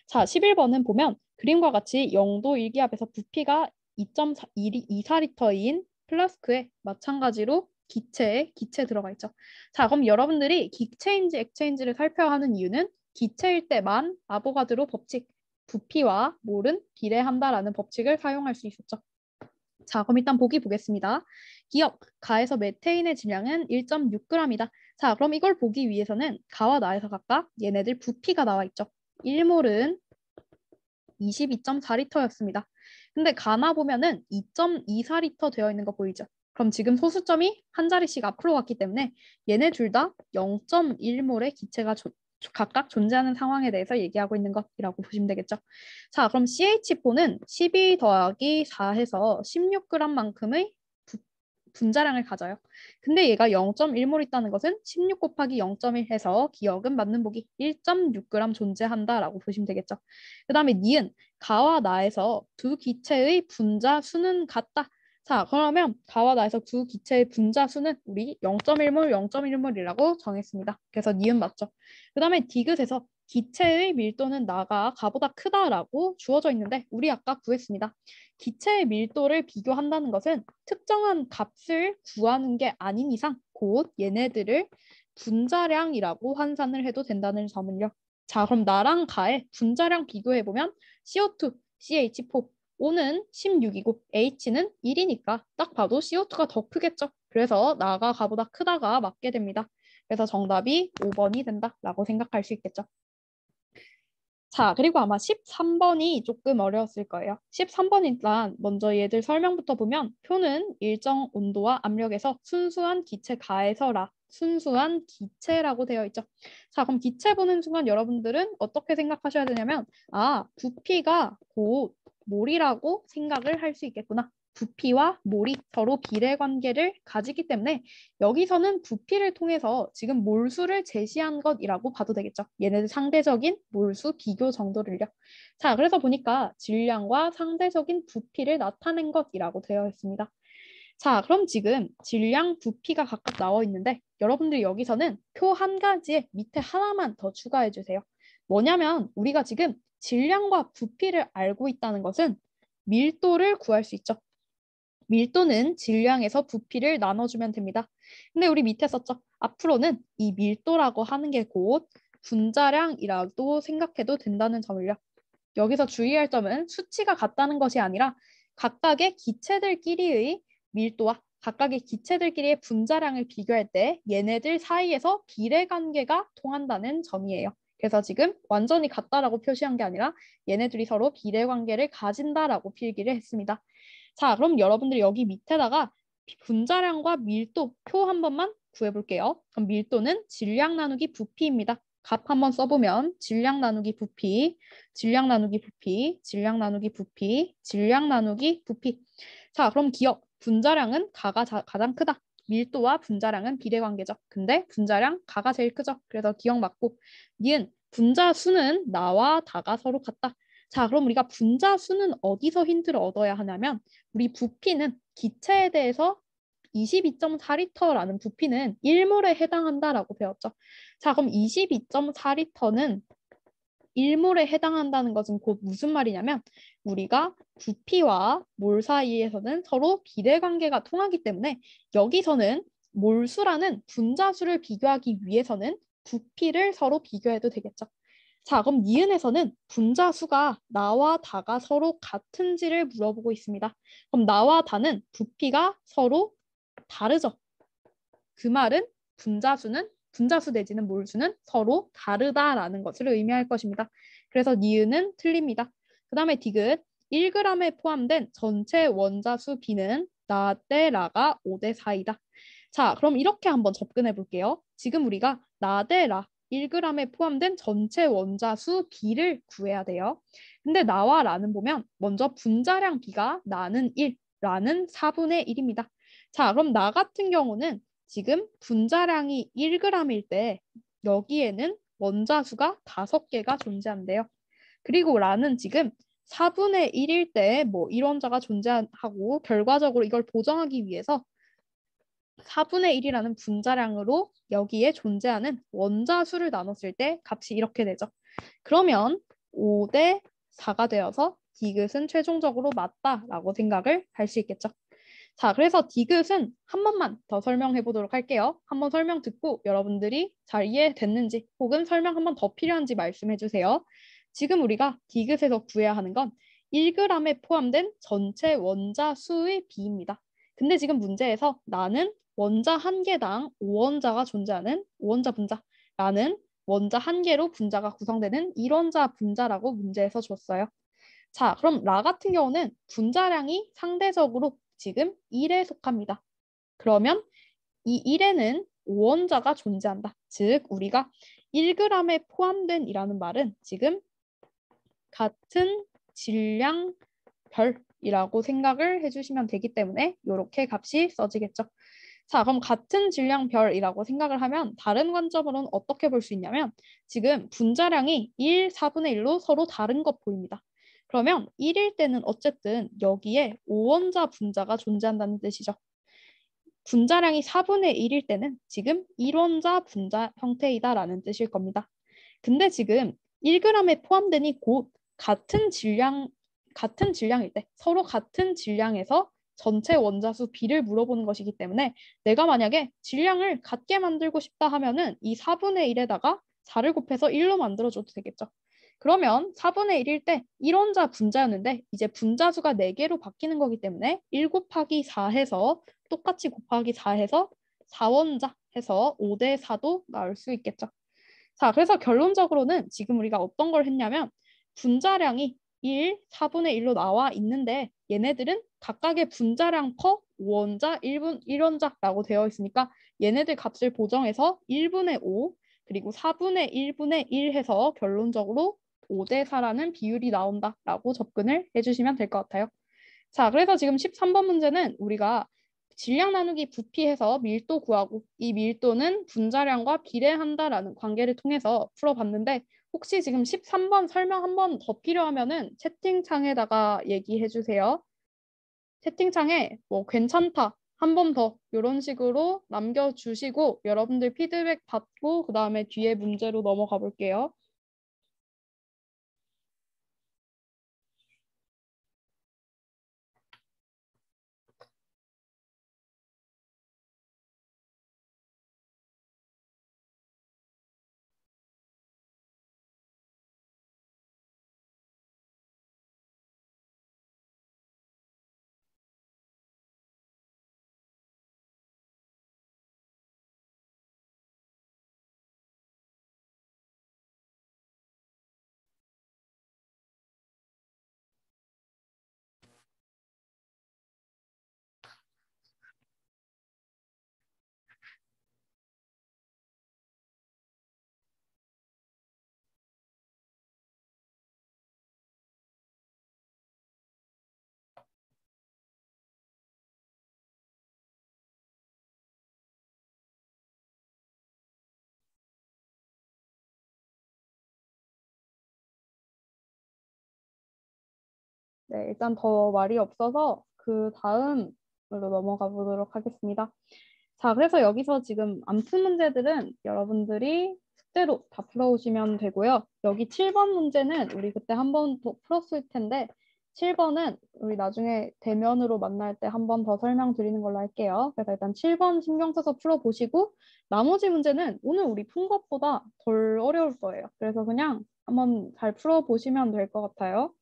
자, 11번은 보면 그림과 같이 0도 일기압에서 부피가 2.24리터인 플라스크에 마찬가지로 기체 들어가 있죠. 자, 그럼 여러분들이 기체인지 액체인지를 살펴야 하는 이유는 기체일 때만 아보가드로 법칙, 부피와 몰은 비례한다라는 법칙을 사용할 수 있었죠. 자, 그럼 일단 보기 보겠습니다. 기억, 가에서 메테인의 질량은 1.6g이다. 자, 그럼 이걸 보기 위해서는 가와 나에서 각각 얘네들 부피가 나와 있죠. 1몰은 22.4리터였습니다. 근데 가나 보면은 2.24리터 되어 있는 거 보이죠? 그럼 지금 소수점이 한 자리씩 앞으로 갔기 때문에 얘네 둘 다 0.1몰의 기체가 각각 존재하는 상황에 대해서 얘기하고 있는 것이라고 보시면 되겠죠. 자, 그럼 CH4는 12 더하기 4 해서 16g만큼의 분자량을 가져요. 근데 얘가 0.1몰 있다는 것은 16 곱하기 0.1 해서 기억은 맞는 보기 1.6g 존재한다라고 보시면 되겠죠. 그 다음에 니은 가와 나에서 두 기체의 분자 수는 같다. 자, 그러면 가와 나에서 두 기체의 분자 수는 우리 0.1몰, 0.1몰이라고 정했습니다. 그래서 니은 맞죠. 그 다음에 디귿에서 기체의 밀도는 나가 가보다 크다라고 주어져 있는데 우리 아까 구했습니다. 기체의 밀도를 비교한다는 것은 특정한 값을 구하는 게 아닌 이상 곧 얘네들을 분자량이라고 환산을 해도 된다는 점을요. 자, 그럼 나랑 가의 분자량 비교해보면 CO2, CH4, O는 16이고 H는 1이니까 딱 봐도 CO2가 더 크겠죠. 그래서 나가 가보다 크다가 맞게 됩니다. 그래서 정답이 5번이 된다라고 생각할 수 있겠죠. 자, 그리고 아마 13번이 조금 어려웠을 거예요. 13번 일단 먼저 얘들 설명부터 보면 표는 일정 온도와 압력에서 순수한 기체 가에서라 순수한 기체라고 되어 있죠. 자, 그럼 기체 보는 순간 여러분들은 어떻게 생각하셔야 되냐면 부피가 곧 몰이라고 생각을 할 수 있겠구나. 부피와 몰이 서로 비례 관계를 가지기 때문에 여기서는 부피를 통해서 지금 몰수를 제시한 것이라고 봐도 되겠죠. 얘네들 상대적인 몰수 비교 정도를요. 자, 그래서 보니까 질량과 상대적인 부피를 나타낸 것이라고 되어 있습니다. 자, 그럼 지금 질량, 부피가 각각 나와 있는데 여러분들 여기서는 표 한 가지에 밑에 하나만 더 추가해 주세요. 뭐냐면 우리가 지금 질량과 부피를 알고 있다는 것은 밀도를 구할 수 있죠. 밀도는 질량에서 부피를 나눠주면 됩니다. 근데 우리 밑에 썼죠. 앞으로는 이 밀도라고 하는 게 곧 분자량이라도 생각해도 된다는 점을요. 여기서 주의할 점은 수치가 같다는 것이 아니라 각각의 기체들끼리의 밀도와 각각의 기체들끼리의 분자량을 비교할 때 얘네들 사이에서 비례 관계가 통한다는 점이에요. 그래서 지금 완전히 같다라고 표시한 게 아니라 얘네들이 서로 비례 관계를 가진다라고 필기를 했습니다. 자, 그럼 여러분들이 여기 밑에다가 분자량과 밀도 표 한 번만 구해볼게요. 그럼 밀도는 질량 나누기 부피입니다. 값 한번 써보면 질량 나누기 부피, 질량 나누기 부피, 질량 나누기 부피, 질량 나누기 부피. 자, 그럼 기억, 분자량은 가가 가장 크다. 밀도와 분자량은 비례관계죠. 근데 분자량 가가 제일 크죠. 그래서 기억 맞고 니은 분자 수는 나와 다가 서로 같다. 자, 그럼 우리가 분자 수는 어디서 힌트를 얻어야 하냐면 우리 부피는 기체에 대해서 22.4리터라는 부피는 1몰에 해당한다라고 배웠죠. 자, 그럼 22.4리터는 1몰에 해당한다는 것은 곧 무슨 말이냐면 우리가 부피와 몰 사이에서는 서로 비례관계가 통하기 때문에 여기서는 몰수라는 분자수를 비교하기 위해서는 부피를 서로 비교해도 되겠죠. 자, 그럼 니은에서는 분자수가 나와 다가 서로 같은지를 물어보고 있습니다. 그럼 나와 다는 부피가 서로 다르죠. 그 말은 분자수 내지는 몰수는 서로 다르다라는 것을 의미할 것입니다. 그래서 니은은 틀립니다. 그 다음에 디귿 1g에 포함된 전체 원자수 B는 나 대 라가 5대 4이다. 자, 그럼 이렇게 한번 접근해 볼게요. 지금 우리가 나 대 라 1g에 포함된 전체 원자수 B를 구해야 돼요. 근데 나와 라는 보면 먼저 분자량 B가 나는 1, 라는 4분의 1입니다. 자, 그럼 나 같은 경우는 지금 분자량이 1g일 때 여기에는 원자수가 5개가 존재한대요. 그리고 라는 지금 4분의 1일 때 뭐 1원자가 존재하고 결과적으로 이걸 보정하기 위해서 4분의 1이라는 분자량으로 여기에 존재하는 원자수를 나눴을 때 값이 이렇게 되죠. 그러면 5대 4가 되어서 디귿은 최종적으로 맞다라고 생각을 할 수 있겠죠. 자, 그래서 디귿은 한 번만 더 설명해 보도록 할게요. 한번 설명 듣고 여러분들이 잘 이해됐는지 혹은 설명 한 번 더 필요한지 말씀해 주세요. 지금 우리가 디귿에서 구해야 하는 건 1g에 포함된 전체 원자 수의 비입니다. 근데 지금 문제에서 나는 원자 한 개당 5원자가 존재하는 5원자 분자라는 원자 한 개로 분자가 구성되는 1원자 분자라고 문제에서 줬어요. 자, 그럼 라 같은 경우는 분자량이 상대적으로 지금 1에 속합니다. 그러면 이 1에는 5원자가 존재한다. 즉, 우리가 1g에 포함된 이라는 말은 지금 같은 질량 별이라고 생각을 해주시면 되기 때문에 이렇게 값이 써지겠죠. 자, 그럼 같은 질량 별이라고 생각을 하면 다른 관점으로는 어떻게 볼 수 있냐면 지금 분자량이 1, 4분의 1로 서로 다른 것 보입니다. 그러면 1일 때는 어쨌든 여기에 5원자 분자가 존재한다는 뜻이죠. 분자량이 4분의 1일 때는 지금 1원자 분자 형태이다라는 뜻일 겁니다. 근데 지금 1g에 포함되니 곧 같은 질량일 때 서로 같은 질량에서 전체 원자수 B를 물어보는 것이기 때문에 내가 만약에 질량을 같게 만들고 싶다 하면은 이 4분의 1에다가 4를 곱해서 1로 만들어줘도 되겠죠. 그러면 4분의 1일 때 1원자 분자였는데 이제 분자수가 4개로 바뀌는 거기 때문에 1 곱하기 4 해서 똑같이 곱하기 4 해서 4원자 해서 5대 4도 나올 수 있겠죠. 자, 그래서 결론적으로는 지금 우리가 어떤 걸 했냐면 분자량이 1, 4분의 1로 나와 있는데 얘네들은 각각의 분자량 퍼 5원자, 1원자라고 되어 있으니까 얘네들 값을 보정해서 1분의 5 그리고 4분의 1분의 1 해서 결론적으로 5대 4라는 비율이 나온다라고 접근을 해주시면 될 것 같아요. 자, 그래서 지금 13번 문제는 우리가 질량 나누기 부피해서 밀도 구하고 이 밀도는 분자량과 비례한다라는 관계를 통해서 풀어봤는데 혹시 지금 13번 설명 한 번 더 필요하면은 채팅창에다가 얘기해 주세요. 채팅창에 뭐 괜찮다, 한 번 더 이런 식으로 남겨주시고 여러분들 피드백 받고 그 다음에 뒤에 문제로 넘어가 볼게요. 네, 일단 더 말이 없어서 그 다음 넘어가 보도록 하겠습니다. 자, 그래서 여기서 지금 안 푼 문제들은 여러분들이 숙제로 다 풀어오시면 되고요. 여기 7번 문제는 우리 그때 한 번 더 풀었을 텐데 7번은 우리 나중에 대면으로 만날 때 한 번 더 설명드리는 걸로 할게요. 그래서 일단 7번 신경 써서 풀어보시고 나머지 문제는 오늘 우리 푼 것보다 덜 어려울 거예요. 그래서 그냥 한번 잘 풀어보시면 될 것 같아요.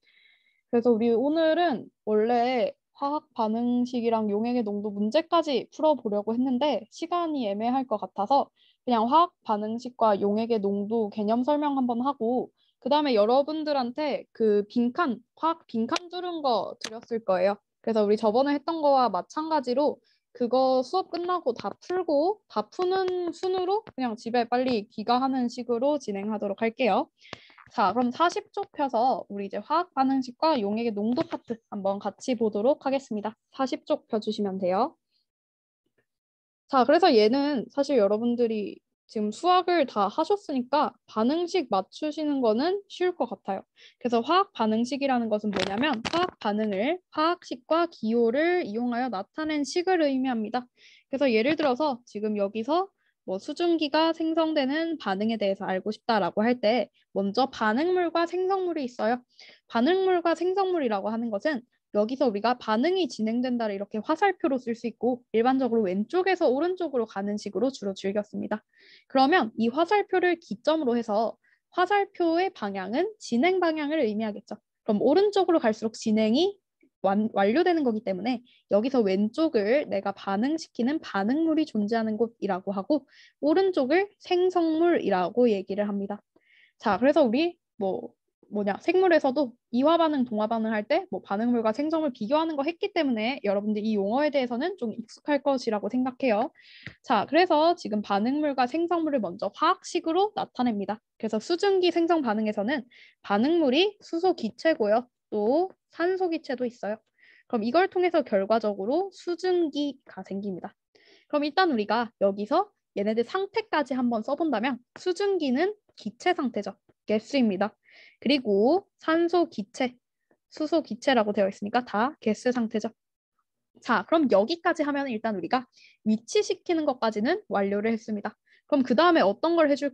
그래서 우리 오늘은 원래 화학 반응식이랑 용액의 농도 문제까지 풀어보려고 했는데 시간이 애매할 것 같아서 그냥 화학 반응식과 용액의 농도 개념 설명 한번 하고 그 다음에 여러분들한테 그 빈칸, 화학 빈칸 두른 거 드렸을 거예요. 그래서 우리 저번에 했던 거와 마찬가지로 그거 수업 끝나고 다 풀고 다 푸는 순으로 그냥 집에 빨리 귀가하는 식으로 진행하도록 할게요. 자, 그럼 40쪽 펴서 우리 이제 화학 반응식과 용액의 농도 파트 한번 같이 보도록 하겠습니다. 40쪽 펴주시면 돼요. 자, 그래서 얘는 사실 여러분들이 지금 수학을 다 하셨으니까 반응식 맞추시는 거는 쉬울 것 같아요. 그래서 화학 반응식이라는 것은 뭐냐면 화학 반응을 화학식과 기호를 이용하여 나타낸 식을 의미합니다. 그래서 예를 들어서 지금 여기서 뭐 수증기가 생성되는 반응에 대해서 알고 싶다라고 할 때 먼저 반응물과 생성물이 있어요. 반응물과 생성물이라고 하는 것은 여기서 우리가 반응이 진행된다를 이렇게 화살표로 쓸 수 있고 일반적으로 왼쪽에서 오른쪽으로 가는 식으로 주로 즐겼습니다. 그러면 이 화살표를 기점으로 해서 화살표의 방향은 진행 방향을 의미하겠죠. 그럼 오른쪽으로 갈수록 진행이 완료되는 거기 때문에 여기서 왼쪽을 내가 반응시키는 반응물이 존재하는 곳이라고 하고 오른쪽을 생성물이라고 얘기를 합니다. 자, 그래서 우리 생물에서도 이화 반응, 동화 반응 할 때 뭐 반응물과 생성물 비교하는 거 했기 때문에 여러분들 이 용어에 대해서는 좀 익숙할 것이라고 생각해요. 자, 그래서 지금 반응물과 생성물을 먼저 화학식으로 나타냅니다. 그래서 수증기 생성 반응에서는 반응물이 수소 기체고요. 또 산소 기체도 있어요. 그럼 이걸 통해서 결과적으로 수증기가 생깁니다. 그럼 일단 우리가 여기서 얘네들 상태까지 한번 써본다면 수증기는 기체 상태죠. 가스입니다. 그리고 산소 기체, 수소 기체라고 되어 있으니까 다 가스 상태죠. 자, 그럼 여기까지 하면 일단 우리가 위치시키는 것까지는 완료를 했습니다. 그럼 그 다음에 어떤 걸 해줄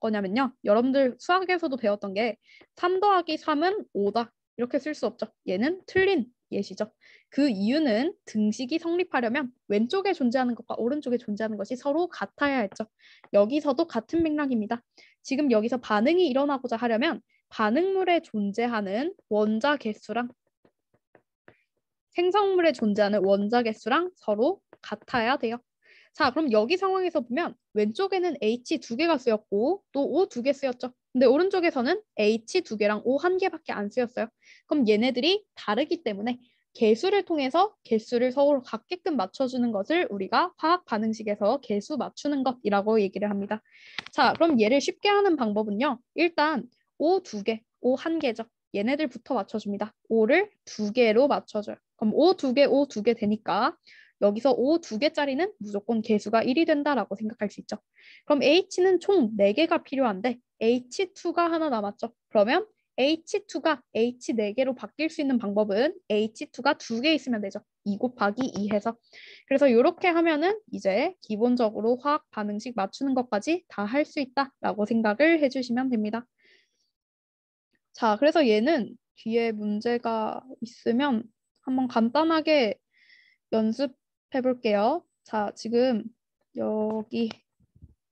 거냐면요. 여러분들 수학에서도 배웠던 게 3 더하기 3은 5다. 이렇게 쓸 수 없죠. 얘는 틀린 예시죠. 그 이유는 등식이 성립하려면 왼쪽에 존재하는 것과 오른쪽에 존재하는 것이 서로 같아야 했죠. 여기서도 같은 맥락입니다. 지금 여기서 반응이 일어나고자 하려면 반응물에 존재하는 원자 개수랑 생성물에 존재하는 원자 개수랑 서로 같아야 돼요. 자, 그럼 여기 상황에서 보면 왼쪽에는 H 2개가 쓰였고 또 O 2개 쓰였죠. 근데 오른쪽에서는 H 2개랑 O 1개밖에 안 쓰였어요. 그럼 얘네들이 다르기 때문에 개수를 통해서 개수를 서로 같게끔 맞춰주는 것을 우리가 화학 반응식에서 개수 맞추는 것이라고 얘기를 합니다. 자, 그럼 얘를 쉽게 하는 방법은요. 일단 O 2개, O 1개죠. 얘네들부터 맞춰줍니다. O를 2개로 맞춰줘요. 그럼 O 2개, O 2개 되니까 여기서 O 2개짜리는 무조건 개수가 1이 된다라고 생각할 수 있죠. 그럼 H는 총 4개가 필요한데 H2가 하나 남았죠. 그러면 H2가 H 4개로 바뀔 수 있는 방법은 H2가 2개 있으면 되죠. 2 곱하기 2 해서. 그래서 이렇게 하면은 이제 기본적으로 화학 반응식 맞추는 것까지 다 할 수 있다라고 생각을 해주시면 됩니다. 자, 그래서 얘는 뒤에 문제가 있으면 한번 간단하게 연습해 볼게요. 자, 지금 여기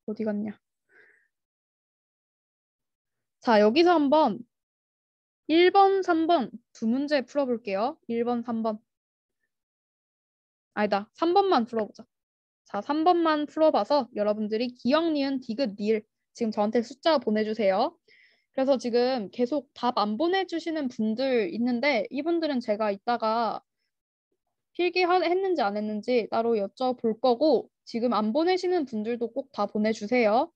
어디 갔냐? 자, 여기서 한번 1번, 3번 두 문제 풀어볼게요. 1번, 3번. 아니다, 3번만 풀어보자. 자, 3번만 풀어봐서 여러분들이 기억, 니은, 디귿, 리을 지금 저한테 숫자 보내주세요. 그래서 지금 계속 답 안 보내주시는 분들 있는데 이분들은 제가 이따가 필기했는지 안 했는지 따로 여쭤볼 거고 지금 안 보내시는 분들도 꼭 다 보내주세요.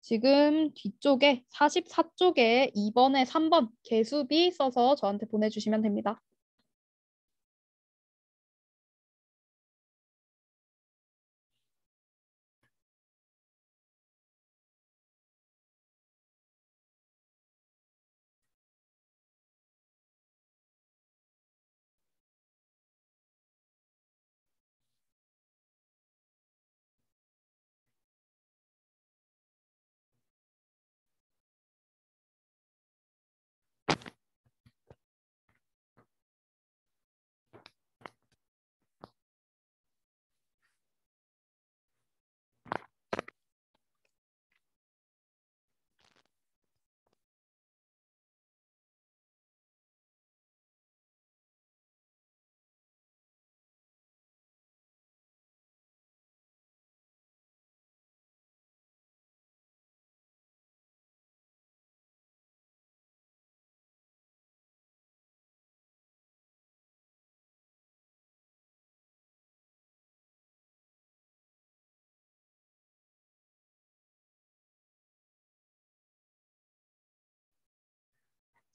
지금 뒤쪽에 44쪽에 2번에 3번 개수비 써서 저한테 보내주시면 됩니다.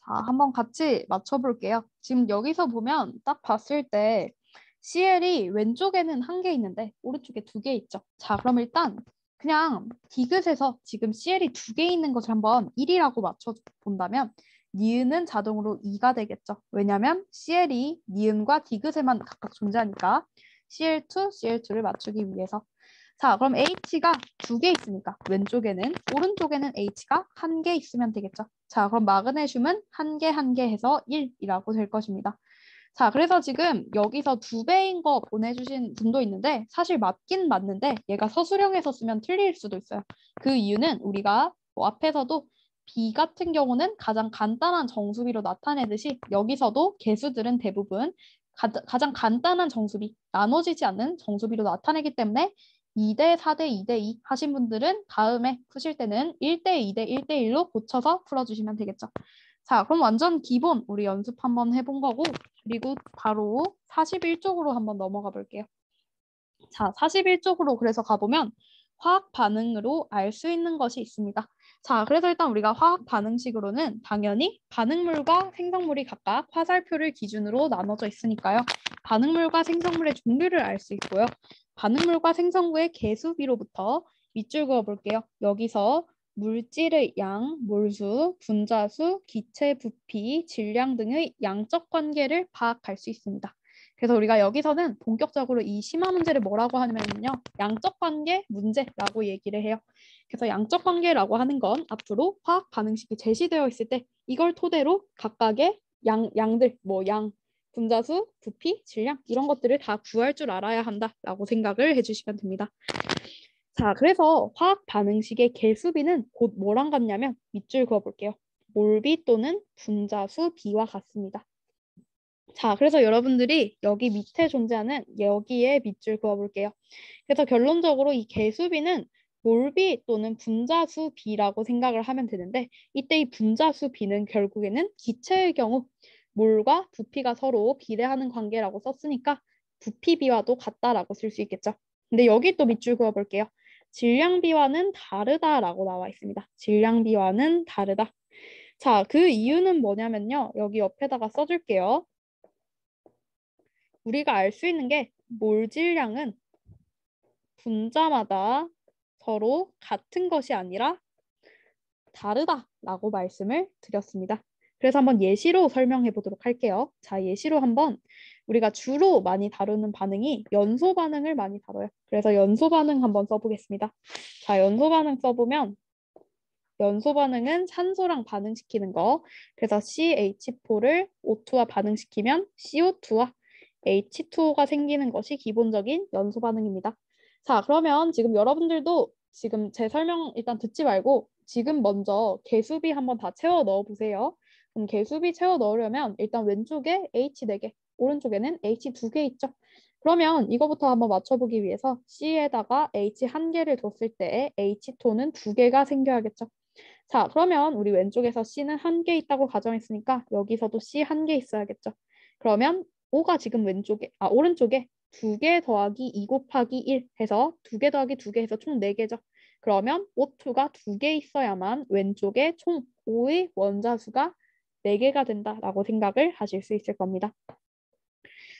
자, 한번 같이 맞춰볼게요. 지금 여기서 보면 딱 봤을 때 CL이 왼쪽에는 한 개 있는데 오른쪽에 두 개 있죠. 자, 그럼 일단 그냥 디귿에서 지금 CL이 두 개 있는 것을 한번 1이라고 맞춰본다면 니은은 자동으로 2가 되겠죠. 왜냐하면 CL이 니은과 디귿에만 각각 존재하니까 CL2, CL2를 맞추기 위해서. 자, 그럼 H가 두 개 있으니까 왼쪽에는, 오른쪽에는 H가 한 개 있으면 되겠죠. 자, 그럼 마그네슘은 한 개 한 개 해서 1이라고 될 것입니다. 자, 그래서 지금 여기서 두 배인 거 보내주신 분도 있는데 사실 맞긴 맞는데 얘가 서술형에서 쓰면 틀릴 수도 있어요. 그 이유는 우리가 뭐 앞에서도 B 같은 경우는 가장 간단한 정수비로 나타내듯이 여기서도 개수들은 대부분 가장 간단한 정수비, 나눠지지 않는 정수비로 나타내기 때문에 2대 4대 2대 2 하신 분들은 다음에 푸실 때는 1대 2대 1대 1로 고쳐서 풀어주시면 되겠죠. 자, 그럼 완전 기본 우리 연습 한번 해본 거고 그리고 바로 41쪽으로 한번 넘어가 볼게요. 자, 41쪽으로 그래서 가보면 화학 반응으로 알 수 있는 것이 있습니다. 자, 그래서 일단 우리가 화학 반응식으로는 당연히 반응물과 생성물이 각각 화살표를 기준으로 나눠져 있으니까요. 반응물과 생성물의 종류를 알 수 있고요. 반응물과 생성물의 개수비로부터 밑줄 그어 볼게요. 여기서 물질의 양, 몰수, 분자수, 기체 부피, 질량 등의 양적 관계를 파악할 수 있습니다. 그래서 우리가 여기서는 본격적으로 이 심화 문제를 뭐라고 하냐면요. 양적 관계 문제라고 얘기를 해요. 그래서 양적 관계라고 하는 건 앞으로 화학 반응식이 제시되어 있을 때 이걸 토대로 각각의 양들, 뭐 양, 분자수, 부피, 질량 이런 것들을 다 구할 줄 알아야 한다라고 생각을 해주시면 됩니다. 자, 그래서 화학 반응식의 개수비는 곧 뭐랑 같냐면 밑줄 그어볼게요. 몰비 또는 분자수 비와 같습니다. 자, 그래서 여러분들이 여기 밑에 존재하는 여기에 밑줄 그어볼게요. 그래서 결론적으로 이 개수비는 몰비 또는 분자수 비라고 생각을 하면 되는데 이때 이 분자수 비는 결국에는 기체의 경우 몰과 부피가 서로 비례하는 관계라고 썼으니까 부피비와도 같다라고 쓸 수 있겠죠. 근데 여기 또 밑줄 그어볼게요. 질량비와는 다르다라고 나와 있습니다. 질량비와는 다르다. 자, 그 이유는 뭐냐면요. 여기 옆에다가 써줄게요. 우리가 알 수 있는 게 몰질량은 분자마다 서로 같은 것이 아니라 다르다라고 말씀을 드렸습니다. 그래서 한번 예시로 설명해 보도록 할게요. 자, 예시로 한번 우리가 주로 많이 다루는 반응이 연소 반응을 많이 다뤄요. 그래서 연소 반응 한번 써보겠습니다. 자, 연소 반응 써보면 연소 반응은 산소랑 반응시키는 거. 그래서 CH4를 O2와 반응시키면 CO2와 H2O가 생기는 것이 기본적인 연소 반응입니다. 자, 그러면 지금 여러분들도 지금 제 설명 일단 듣지 말고 지금 먼저 개수비 한번 다 채워 넣어 보세요. 그럼 개수비 채워 넣으려면 일단 왼쪽에 H 4개, 오른쪽에는 H 2개 있죠. 그러면 이거부터 한번 맞춰보기 위해서 C에다가 H 1개를 뒀을 때 H2는 2개가 생겨야겠죠. 자, 그러면 우리 왼쪽에서 C는 1개 있다고 가정했으니까 여기서도 C 1개 있어야겠죠. 그러면 O가 지금 오른쪽에 2개 더하기 2 곱하기 1 해서 2개 더하기 2개 해서 총 4개죠. 그러면 O2가 2개 있어야만 왼쪽에 총 O의 원자수가 4개가 된다라고 생각을 하실 수 있을 겁니다.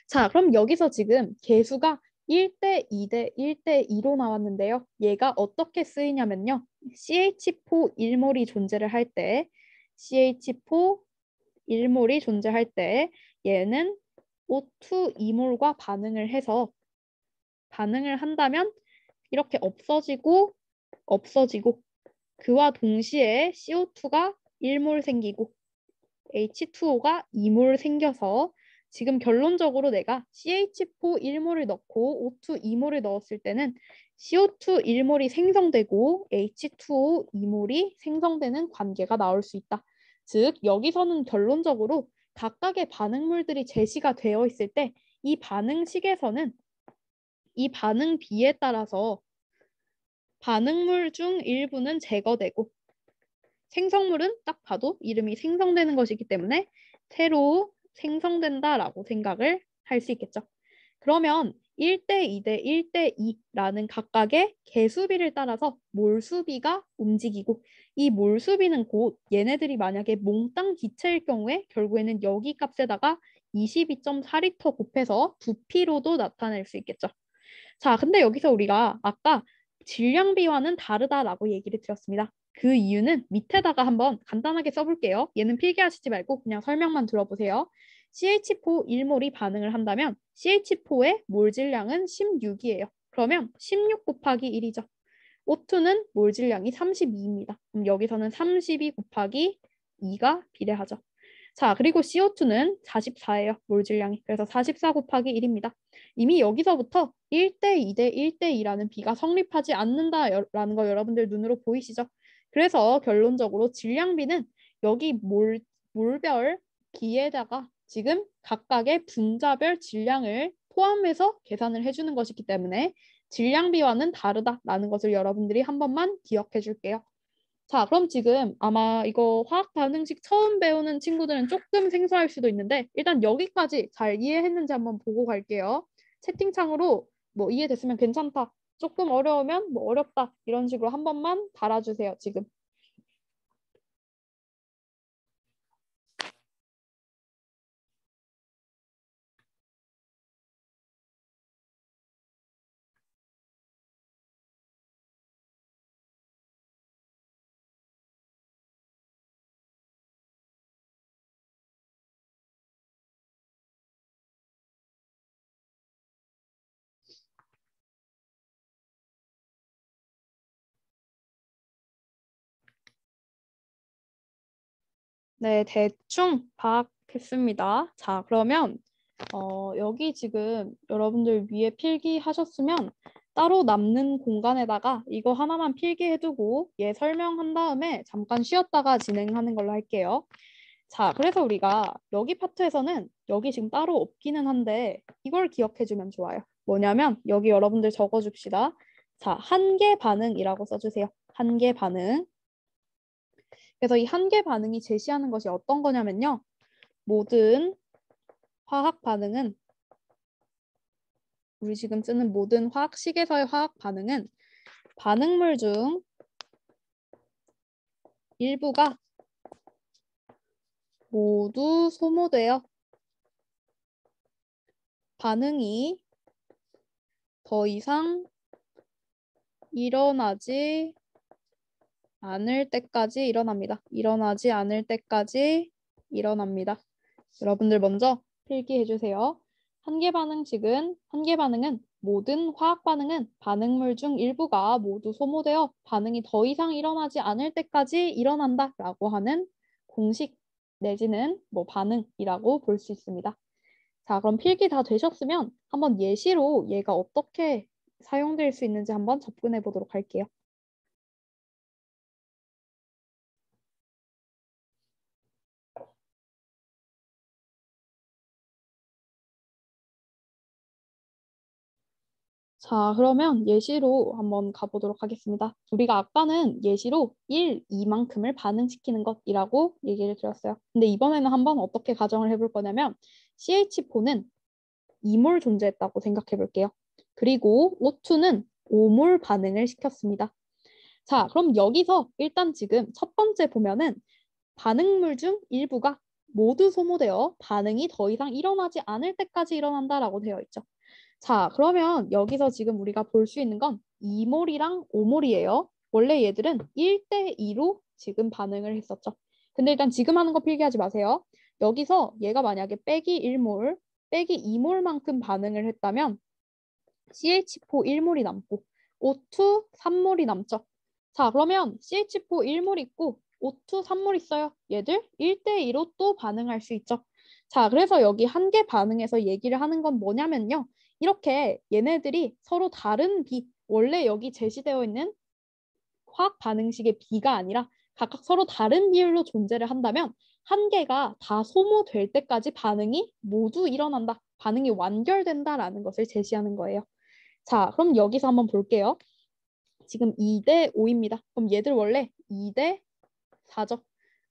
자, 그럼 여기서 지금 개수가 1대 2대 1대 2로 나왔는데요. 얘가 어떻게 쓰이냐면요. CH4 1몰이 존재를 할 때 CH4 1몰이 존재할 때 얘는 O2 2몰과 반응을 한다면 이렇게 없어지고 그와 동시에 CO2가 1몰 생기고 H2O가 2몰 생겨서 지금 결론적으로 내가 CH4 1몰을 넣고 O2 2몰을 넣었을 때는 CO2 1몰이 생성되고 H2O 2몰이 생성되는 관계가 나올 수 있다. 즉 여기서는 결론적으로 각각의 반응물들이 제시가 되어 있을 때 이 반응식에서는 이 반응비에 따라서 반응물 중 일부는 제거되고 생성물은 딱 봐도 이름이 생성되는 것이기 때문에 새로 생성된다라고 생각을 할 수 있겠죠. 그러면 1대 2대 1대 2라는 각각의 개수비를 따라서 몰수비가 움직이고 이 몰수비는 곧 얘네들이 만약에 몽땅 기체일 경우에 결국에는 여기 값에다가 22.4리터 곱해서 부피로도 나타낼 수 있겠죠. 자, 근데 여기서 우리가 아까 질량비와는 다르다라고 얘기를 드렸습니다. 그 이유는 밑에다가 한번 간단하게 써볼게요. 얘는 필기하시지 말고 그냥 설명만 들어보세요. CH4 1몰이 반응을 한다면 CH4의 몰 질량은 16이에요. 그러면 16 곱하기 1이죠. O2는 몰 질량이 32입니다. 그럼 여기서는 32 곱하기 2가 비례하죠. 자, 그리고 CO2는 44예요. 몰 질량이. 그래서 44 곱하기 1입니다. 이미 여기서부터 1대 2대 1대 2라는 비가 성립하지 않는다라는 거 여러분들 눈으로 보이시죠? 그래서 결론적으로 질량비는 여기 몰별 비에다가 지금 각각의 분자별 질량을 포함해서 계산을 해주는 것이기 때문에 질량비와는 다르다라는 것을 여러분들이 한 번만 기억해 줄게요. 자, 그럼 지금 아마 이거 화학 반응식 처음 배우는 친구들은 조금 생소할 수도 있는데 일단 여기까지 잘 이해했는지 한번 보고 갈게요. 채팅창으로 뭐 이해됐으면 괜찮다, 조금 어려우면 뭐 어렵다 이런 식으로 한 번만 달아주세요, 지금. 네, 대충 파악했습니다. 자, 그러면 여기 지금 여러분들 위에 필기하셨으면 따로 남는 공간에다가 이거 하나만 필기해두고 얘 설명한 다음에 잠깐 쉬었다가 진행하는 걸로 할게요. 자, 그래서 우리가 여기 파트에서는 여기 지금 따로 없기는 한데 이걸 기억해주면 좋아요. 뭐냐면 여기 여러분들 적어줍시다. 자, 한계 반응이라고 써주세요. 한계 반응. 그래서 이 한계 반응이 제시하는 것이 어떤 거냐면요. 모든 화학 반응은 우리 지금 쓰는 모든 화학식에서의 화학 반응은 반응물 중 일부가 모두 소모되어 반응이 더 이상 일어나지 않을 때까지 일어납니다. 일어나지 않을 때까지 일어납니다. 여러분들 먼저 필기해 주세요. 한계 반응은 모든 화학 반응은 반응물 중 일부가 모두 소모되어 반응이 더 이상 일어나지 않을 때까지 일어난다라고 하는 공식 내지는 뭐 반응이라고 볼 수 있습니다. 자, 그럼 필기 다 되셨으면 한번 예시로 얘가 어떻게 사용될 수 있는지 한번 접근해 보도록 할게요. 자, 그러면 예시로 한번 가보도록 하겠습니다. 우리가 아까는 예시로 1, 2만큼을 반응시키는 것이라고 얘기를 드렸어요. 근데 이번에는 한번 어떻게 가정을 해볼 거냐면 CH4는 2몰 존재했다고 생각해 볼게요. 그리고 O2는 5몰 반응을 시켰습니다. 자, 그럼 여기서 일단 지금 첫 번째 보면은 반응물 중 일부가 모두 소모되어 반응이 더 이상 일어나지 않을 때까지 일어난다라고 되어 있죠. 자, 그러면 여기서 지금 우리가 볼 수 있는 건 2몰이랑 5몰이에요. 원래 얘들은 1대 2로 지금 반응을 했었죠. 근데 일단 지금 하는 거 필기하지 마세요. 여기서 얘가 만약에 빼기 1몰, 빼기 2몰만큼 반응을 했다면 CH4 1몰이 남고 O2 3몰이 남죠. 자, 그러면 CH4 1몰 있고 O2 3몰 있어요. 얘들 1대 2로 또 반응할 수 있죠. 자, 그래서 여기 한계 반응에서 얘기를 하는 건 뭐냐면요. 이렇게 얘네들이 서로 다른 비, 원래 여기 제시되어 있는 화학 반응식의 비가 아니라 각각 서로 다른 비율로 존재를 한다면 한 개가 다 소모될 때까지 반응이 모두 일어난다. 반응이 완결된다라는 것을 제시하는 거예요. 자, 그럼 여기서 한번 볼게요. 지금 2대 5입니다. 그럼 얘들 원래 2대 4죠.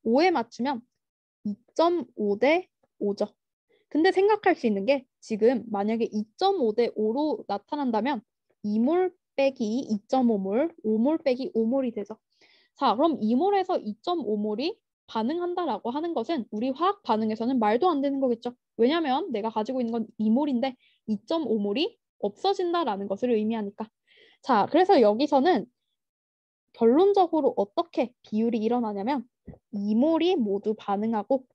5에 맞추면 2.5대 5죠. 근데 생각할 수 있는 게 지금 만약에 2.5 대 5로 나타난다면 2몰 빼기 2.5몰, 5몰 빼기 5몰이 되죠. 자, 그럼 2몰에서 2.5몰이 반응한다라고 하는 것은 우리 화학 반응에서는 말도 안 되는 거겠죠. 왜냐하면 내가 가지고 있는 건 2몰인데 2.5몰이 없어진다라는 것을 의미하니까. 자, 그래서 여기서는 결론적으로 어떻게 비율이 일어나냐면 2몰이 모두 반응하고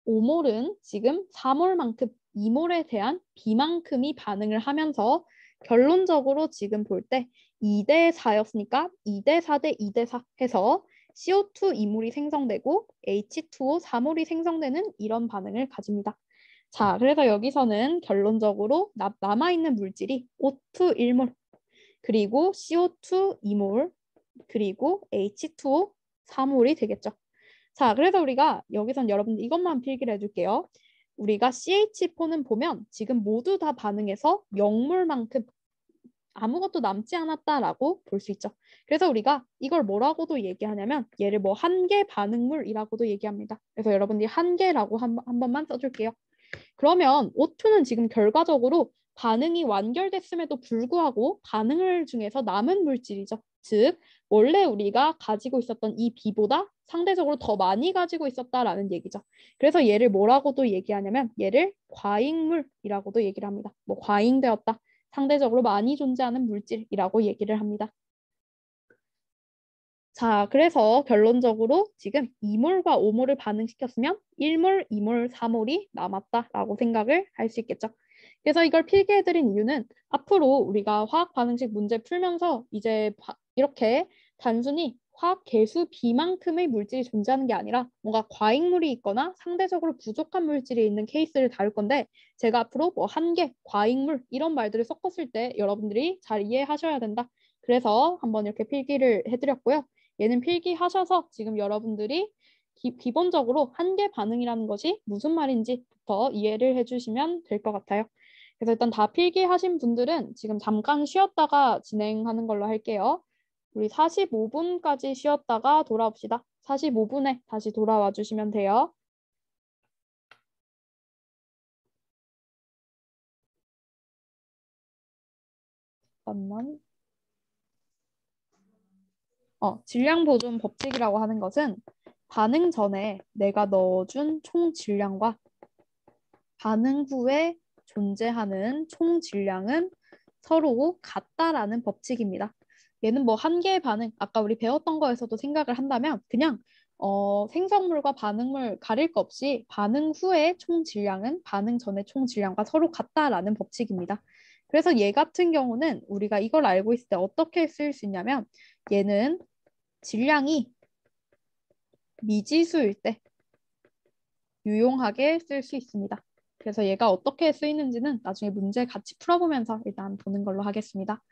5몰은 지금 4몰만큼 2몰에 대한 B만큼이 반응을 하면서 결론적으로 지금 볼 때 2대 4였으니까 2대 4 대 2대 4 해서 CO2 2몰이 생성되고 H2O 4몰이 생성되는 이런 반응을 가집니다. 자, 그래서 여기서는 결론적으로 남아있는 물질이 O2 1몰, 그리고 CO2 2몰, 그리고 H2O 4몰이 되겠죠. 자, 그래서 우리가 여기선 여러분들 이것만 필기를 해줄게요. 우리가 CH4는 보면 지금 모두 다 반응해서 0몰만큼 아무것도 남지 않았다라고 볼 수 있죠. 그래서 우리가 이걸 뭐라고도 얘기하냐면 얘를 뭐 한계 반응물이라고도 얘기합니다. 그래서 여러분들이 한계라고 한 번만 써줄게요. 그러면 O2는 지금 결과적으로 반응이 완결됐음에도 불구하고 반응을 중에서 남은 물질이죠. 즉 원래 우리가 가지고 있었던 이 B보다 상대적으로 더 많이 가지고 있었다라는 얘기죠. 그래서 얘를 뭐라고도 얘기하냐면 얘를 과잉물이라고도 얘기를 합니다. 뭐 과잉되었다. 상대적으로 많이 존재하는 물질이라고 얘기를 합니다. 자, 그래서 결론적으로 지금 2몰과 5몰을 반응시켰으면 1몰, 2몰, 4몰이 남았다라고 생각을 할 수 있겠죠. 그래서 이걸 필기해드린 이유는 앞으로 우리가 화학 반응식 문제 풀면서 이제 이렇게 단순히 화학 개수 B만큼의 물질이 존재하는 게 아니라 뭔가 과잉물이 있거나 상대적으로 부족한 물질이 있는 케이스를 다룰 건데 제가 앞으로 뭐 한계, 과잉물 이런 말들을 섞었을 때 여러분들이 잘 이해하셔야 된다. 그래서 한번 이렇게 필기를 해드렸고요. 얘는 필기하셔서 지금 여러분들이 기본적으로 한계 반응이라는 것이 무슨 말인지부터 이해를 해주시면 될 것 같아요. 그래서 일단 다 필기하신 분들은 지금 잠깐 쉬었다가 진행하는 걸로 할게요. 우리 45분까지 쉬었다가 돌아옵시다. 45분에 다시 돌아와 주시면 돼요. 잠깐만. 질량 보존 법칙이라고 하는 것은 반응 전에 내가 넣어준 총 질량과 반응 후에 존재하는 총 질량은 서로 같다라는 법칙입니다. 얘는 뭐 한 개의 반응, 아까 우리 배웠던 거에서도 생각을 한다면 그냥 생성물과 반응물 가릴 거 없이 반응 후의 총 질량은 반응 전의 총 질량과 서로 같다라는 법칙입니다. 그래서 얘 같은 경우는 우리가 이걸 알고 있을 때 어떻게 쓰일 수 있냐면 얘는 질량이 미지수일 때 유용하게 쓸 수 있습니다. 그래서 얘가 어떻게 쓰이는지는 나중에 문제 같이 풀어보면서 일단 보는 걸로 하겠습니다.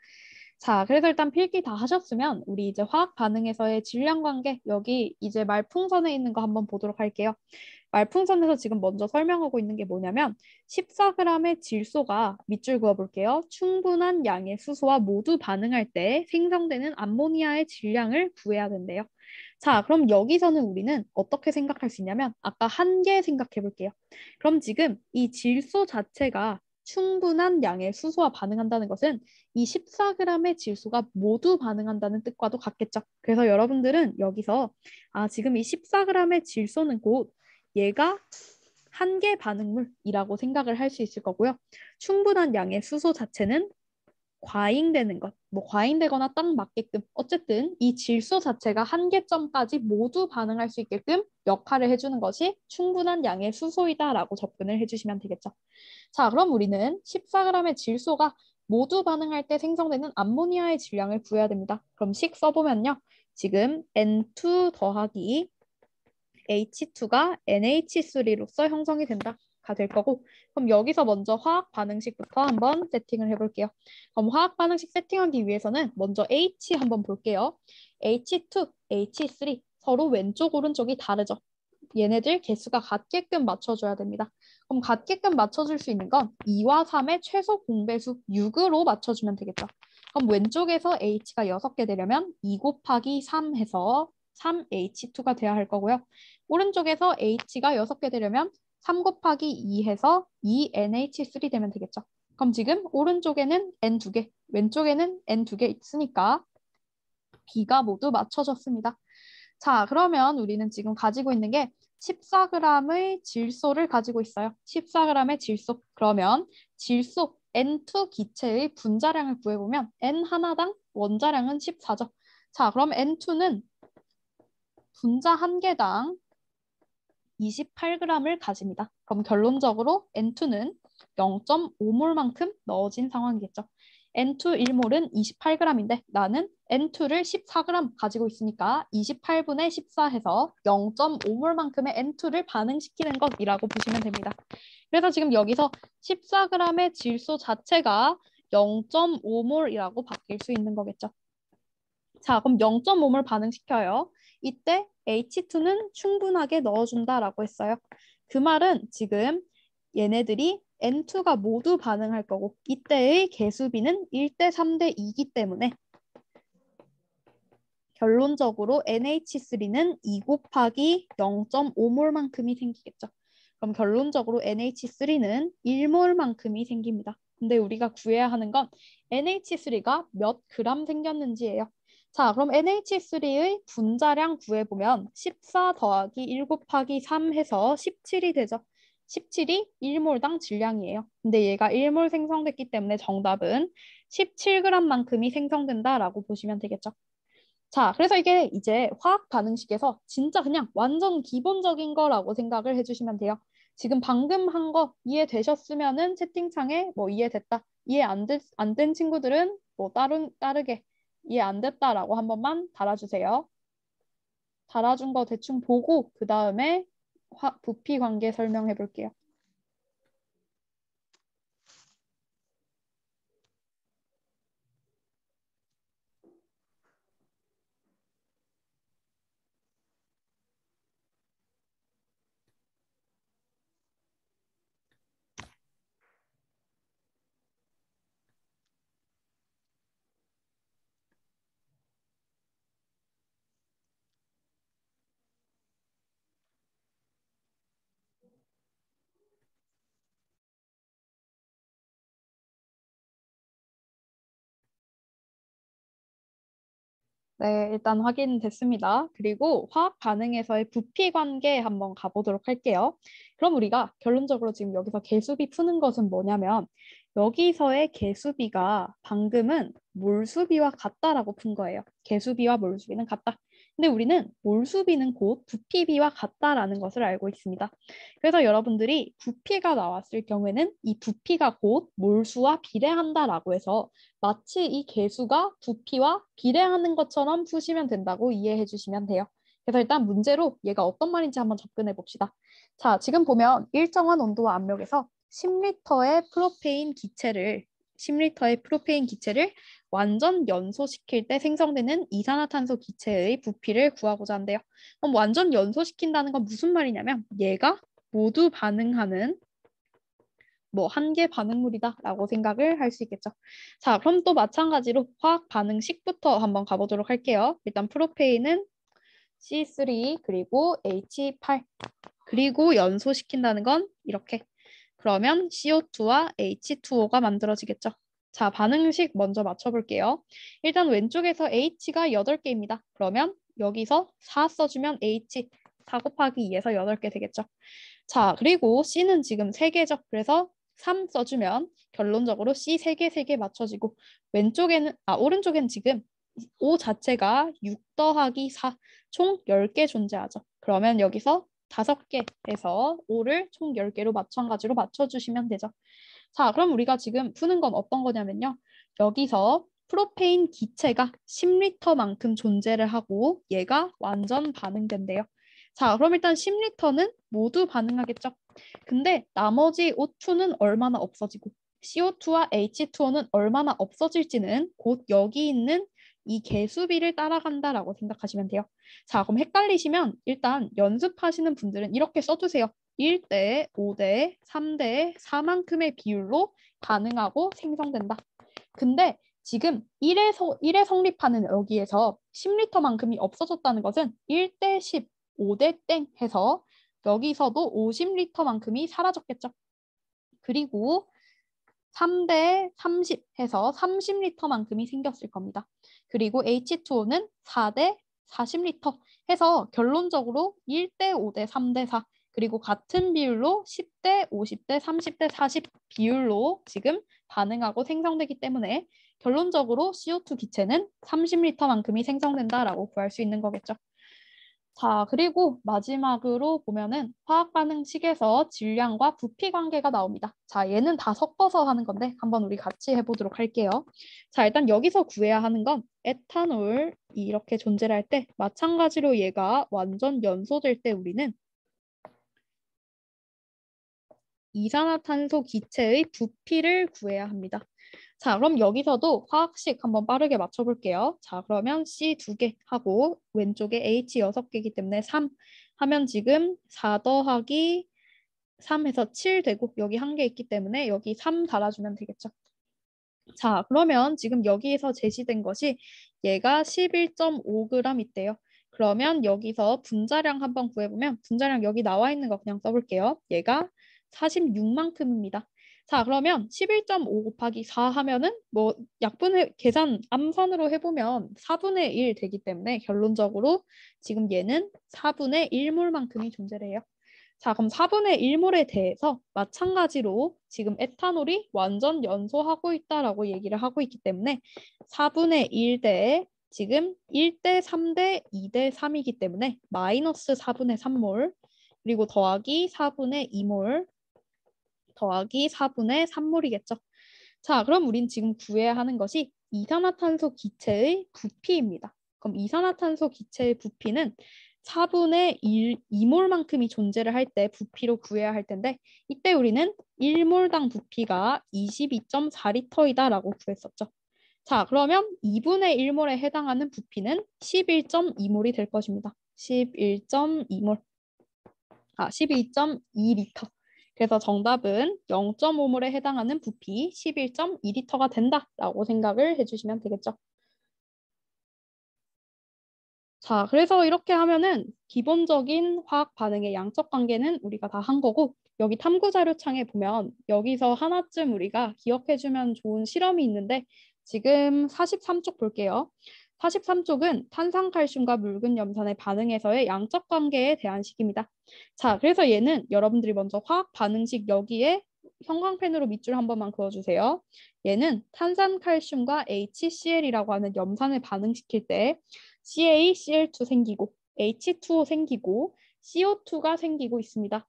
자, 그래서 일단 필기 다 하셨으면 우리 이제 화학 반응에서의 질량 관계 여기 이제 말풍선에 있는 거 한번 보도록 할게요. 말풍선에서 지금 먼저 설명하고 있는 게 뭐냐면 14g의 질소가 밑줄 그어볼게요. 충분한 양의 수소와 모두 반응할 때 생성되는 암모니아의 질량을 구해야 된대요. 자, 그럼 여기서는 우리는 어떻게 생각할 수 있냐면 아까 한계 생각해 볼게요. 그럼 지금 이 질소 자체가 충분한 양의 수소와 반응한다는 것은 이 14g의 질소가 모두 반응한다는 뜻과도 같겠죠. 그래서 여러분들은 여기서 지금 이 14g의 질소는 곧 얘가 한계 반응물이라고 생각을 할 수 있을 거고요. 충분한 양의 수소 자체는 과잉되는 것, 뭐 과잉되거나 딱 맞게끔 어쨌든 이 질소 자체가 한계점까지 모두 반응할 수 있게끔 역할을 해주는 것이 충분한 양의 수소이다라고 접근을 해주시면 되겠죠. 자, 그럼 우리는 14g의 질소가 모두 반응할 때 생성되는 암모니아의 질량을 구해야 됩니다. 그럼 식 써보면요. 지금 N2 더하기 H2가 NH3로서 형성이 된다. 가 될 거고 그럼 여기서 먼저 화학 반응식부터 한번 세팅을 해볼게요. 그럼 화학 반응식 세팅하기 위해서는 먼저 H 한번 볼게요. H2, H3 서로 왼쪽 오른쪽이 다르죠. 얘네들 개수가 같게끔 맞춰줘야 됩니다. 그럼 같게끔 맞춰줄 수 있는 건 2와 3의 최소 공배수 6으로 맞춰주면 되겠죠. 그럼 왼쪽에서 H가 6개 되려면 2 곱하기 3 해서 3H2가 돼야 할 거고요. 오른쪽에서 H가 6개 되려면 3 곱하기 2 해서 2NH3 되면 되겠죠. 그럼 지금 오른쪽에는 N 2개, 왼쪽에는 N 2개 있으니까 B가 모두 맞춰졌습니다. 자, 그러면 우리는 지금 가지고 있는 게 14g의 질소를 가지고 있어요. 14g의 질소. 그러면 질소 N2 기체의 분자량을 구해보면 N 하나당 원자량은 14죠. 자, 그럼 N2는 분자 한 개당 28g을 가집니다. 그럼 결론적으로 N2는 0.5몰만큼 넣어진 상황이겠죠. N2 1몰은 28g인데 나는 N2를 14g 가지고 있으니까 28분의 14 해서 0.5몰만큼의 N2를 반응시키는 것이라고 보시면 됩니다. 그래서 지금 여기서 14g의 질소 자체가 0.5몰이라고 바뀔 수 있는 거겠죠. 자, 그럼 0.5몰 반응시켜요. 이때 H2는 충분하게 넣어준다라고 했어요. 그 말은 지금 얘네들이 N2가 모두 반응할 거고 이때의 개수비는 1대 3대 2이기 때문에 결론적으로 NH3는 2 곱하기 0.5몰만큼이 생기겠죠. 그럼 결론적으로 NH3는 1몰만큼이 생깁니다. 근데 우리가 구해야 하는 건 NH3가 몇 그램 생겼는지예요. 자, 그럼 NH3의 분자량 구해보면 14 더하기 1 곱하기 3 해서 17이 되죠. 17이 1몰당 질량이에요. 근데 얘가 1몰 생성됐기 때문에 정답은 17g만큼이 생성된다라고 보시면 되겠죠. 자, 그래서 이게 이제 화학 반응식에서 진짜 그냥 완전 기본적인 거라고 생각을 해주시면 돼요. 지금 방금 한 거 이해되셨으면은 채팅창에 뭐 이해됐다, 이해 안 된 친구들은 뭐 따르게 이해 안 됐다라고 한 번만 달아주세요. 달아준 거 대충 보고 그 다음에 부피 관계 설명해 볼게요. 네, 일단 확인됐습니다. 그리고 화학 반응에서의 부피 관계 한번 가보도록 할게요. 그럼 우리가 결론적으로 지금 여기서 개수비 푸는 것은 뭐냐면 여기서의 개수비가 방금은 몰수비와 같다라고 푼 거예요. 개수비와 몰수비는 같다. 근데 우리는 몰수비는 곧 부피비와 같다라는 것을 알고 있습니다. 그래서 여러분들이 부피가 나왔을 경우에는 이 부피가 곧 몰수와 비례한다라고 해서 마치 이 개수가 부피와 비례하는 것처럼 푸시면 된다고 이해해 주시면 돼요. 그래서 일단 문제로 얘가 어떤 말인지 한번 접근해 봅시다. 자, 지금 보면 일정한 온도와 압력에서 10리터의 프로페인 기체를 완전 연소시킬 때 생성되는 이산화탄소 기체의 부피를 구하고자 한대요. 그럼 완전 연소시킨다는 건 무슨 말이냐면 얘가 모두 반응하는 뭐 한 개 반응물이다라고 생각을 할 수 있겠죠. 자, 그럼 또 마찬가지로 화학 반응식부터 한번 가보도록 할게요. 일단 프로페인은 C3 그리고 H8 그리고 연소시킨다는 건 이렇게. 그러면 CO2와 H2O가 만들어지겠죠. 자, 반응식 먼저 맞춰볼게요. 일단 왼쪽에서 H가 8개입니다. 그러면 여기서 4 써주면 H 4 곱하기 2에서 8개 되겠죠. 자, 그리고 C는 지금 3개죠. 그래서 3 써주면 결론적으로 C 3개, 3개 맞춰지고 오른쪽에는 지금 O 자체가 6 더하기 4, 총 10개 존재하죠. 그러면 여기서 5개에서 O를 총 10개로 마찬가지로 맞춰주시면 되죠. 자, 그럼 우리가 지금 푸는 건 어떤 거냐면요. 여기서 프로페인 기체가 10리터만큼 존재를 하고 얘가 완전 반응된대요. 자, 그럼 일단 10리터는 모두 반응하겠죠. 근데 나머지 O2는 얼마나 없어지고 CO2와 H2O는 얼마나 없어질지는 곧 여기 있는 이 개수비를 따라간다라고 생각하시면 돼요. 자, 그럼 헷갈리시면 일단 연습하시는 분들은 이렇게 써두세요. 1대 5대 3대 4만큼의 비율로 반응하고 생성된다. 근데 지금 1에 성립하는 여기에서 10리터만큼이 없어졌다는 것은 1대 10, 5대 땡 해서 여기서도 50리터만큼이 사라졌겠죠. 그리고 3대 30 해서 30리터만큼이 생겼을 겁니다. 그리고 H2O는 4대 40리터 해서 결론적으로 1대 5대 3대 4 그리고 같은 비율로 10대 50대 30대 40 비율로 지금 반응하고 생성되기 때문에 결론적으로 CO2 기체는 30리터만큼이 생성된다라고 구할 수 있는 거겠죠. 자, 그리고 마지막으로 보면은 화학 반응식에서 질량과 부피 관계가 나옵니다. 자, 얘는 다 섞어서 하는 건데 한번 우리 같이 해보도록 할게요. 자, 일단 여기서 구해야 하는 건 에탄올이 이렇게 존재를 할 때 마찬가지로 얘가 완전 연소될 때 우리는 이산화탄소 기체의 부피를 구해야 합니다. 자, 그럼 여기서도 화학식 한번 빠르게 맞춰볼게요. 자, 그러면 C 2개 하고 왼쪽에 H 6개이기 때문에 3 하면 지금 4 더하기 3 해서 7 되고 여기 1개 있기 때문에 여기 3 달아주면 되겠죠. 자, 그러면 지금 여기에서 제시된 것이 얘가 11.5g 있대요. 그러면 여기서 분자량 한번 구해보면 분자량 여기 나와 있는 거 그냥 써볼게요. 얘가 46만큼입니다. 자, 그러면 11.5 곱하기 4 하면은 뭐 약분의 계산 암산으로 해보면 4분의 1 되기 때문에 결론적으로 지금 얘는 4분의 1몰만큼이 존재해요. 자, 그럼 4분의 1몰에 대해서 마찬가지로 지금 에탄올이 완전 연소하고 있다라고 얘기를 하고 있기 때문에 4분의 1대 지금 1대 3대 2대 3이기 때문에 마이너스 4분의 3몰 그리고 더하기 4분의 2몰 더하기 4분의 3몰이겠죠. 자, 그럼 우린 지금 구해야 하는 것이 이산화탄소 기체의 부피입니다. 그럼 이산화탄소 기체의 부피는 4분의 1, 2몰만큼이 존재를 할 때 부피로 구해야 할 텐데 이때 우리는 1몰당 부피가 22.4리터이다라고 구했었죠. 자, 그러면 2분의 1몰에 해당하는 부피는 11.2몰이 될 것입니다. 11.2몰. 12.2리터. 그래서 정답은 0.5몰에 해당하는 부피 11.2리터가 된다라고 생각을 해주시면 되겠죠. 자, 그래서 이렇게 하면은 기본적인 화학 반응의 양적 관계는 우리가 다 한 거고 여기 탐구 자료 창에 보면 여기서 하나쯤 우리가 기억해주면 좋은 실험이 있는데 지금 43쪽 볼게요. 43쪽은 탄산칼슘과 묽은 염산의 반응에서의 양적 관계에 대한 식입니다. 자, 그래서 얘는 여러분들이 먼저 화학 반응식 여기에 형광펜으로 밑줄 한 번만 그어주세요. 얘는 탄산칼슘과 HCl이라고 하는 염산을 반응시킬 때 CaCl2 생기고 H2O 생기고 CO2가 생기고 있습니다.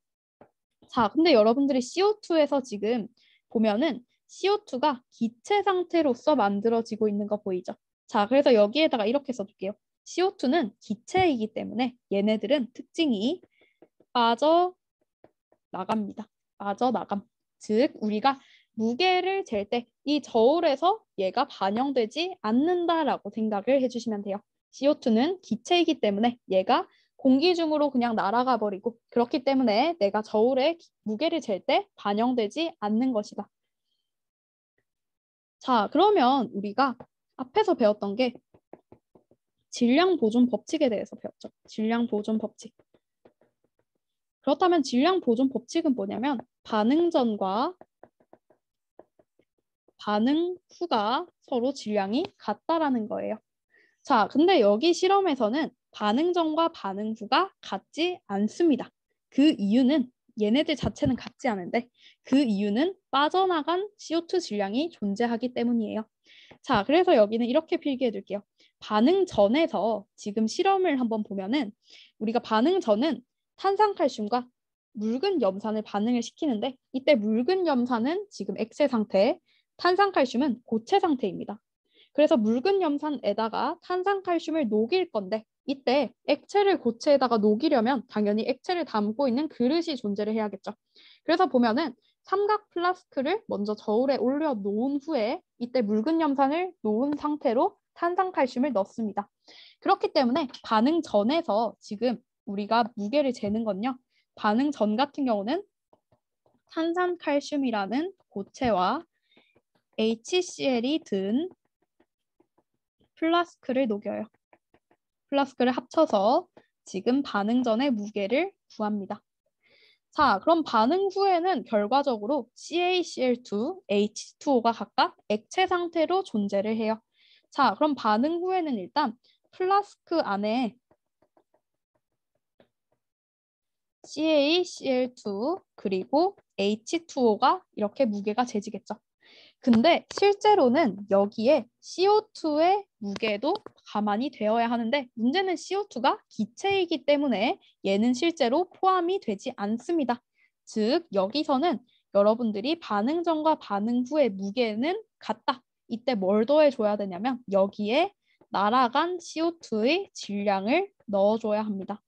자, 근데 여러분들이 CO2에서 지금 보면은 CO2가 기체 상태로서 만들어지고 있는 거 보이죠? 자, 그래서 여기에다가 이렇게 써줄게요. CO2는 기체이기 때문에 얘네들은 특징이 빠져나갑니다. 빠져나감. 즉, 우리가 무게를 잴 때 이 저울에서 얘가 반영되지 않는다라고 생각을 해주시면 돼요. CO2는 기체이기 때문에 얘가 공기 중으로 그냥 날아가 버리고 그렇기 때문에 내가 저울에 무게를 잴 때 반영되지 않는 것이다. 자, 그러면 우리가 앞에서 배웠던 게 질량 보존 법칙에 대해서 배웠죠. 질량 보존 법칙. 그렇다면 질량 보존 법칙은 뭐냐면 반응 전과 반응 후가 서로 질량이 같다라는 거예요. 자, 근데 여기 실험에서는 반응 전과 반응 후가 같지 않습니다. 그 이유는 얘네들 자체는 같지 않은데 그 이유는 빠져나간 CO2 질량이 존재하기 때문이에요. 자, 그래서 여기는 이렇게 필기해 둘게요. 반응 전에서 지금 실험을 한번 보면은 우리가 반응 전은 탄산칼슘과 묽은 염산을 반응을 시키는데 이때 묽은 염산은 지금 액체 상태, 탄산칼슘은 고체 상태입니다. 그래서 묽은 염산에다가 탄산칼슘을 녹일 건데 이때 액체를 고체에다가 녹이려면 당연히 액체를 담고 있는 그릇이 존재를 해야겠죠. 그래서 보면은 삼각 플라스크를 먼저 저울에 올려 놓은 후에 이때 묽은 염산을 놓은 상태로 탄산칼슘을 넣습니다. 그렇기 때문에 반응 전에서 지금 우리가 무게를 재는 건요. 반응 전 같은 경우는 탄산칼슘이라는 고체와 HCl이 든 플라스크를 녹여요. 플라스크를 합쳐서 지금 반응 전의 무게를 구합니다. 자, 그럼 반응 후에는 결과적으로 CaCl2, H2O가 각각 액체 상태로 존재를 해요. 자, 그럼 반응 후에는 일단 플라스크 안에 CaCl2 그리고 H2O가 이렇게 무게가 재지겠죠. 근데 실제로는 여기에 CO2의 무게도 가만히 되어야 하는데 문제는 CO2가 기체이기 때문에 얘는 실제로 포함이 되지 않습니다. 즉 여기서는 여러분들이 반응 전과 반응 후의 무게는 같다. 이때 뭘 더해줘야 되냐면 여기에 날아간 CO2의 질량을 넣어줘야 합니다.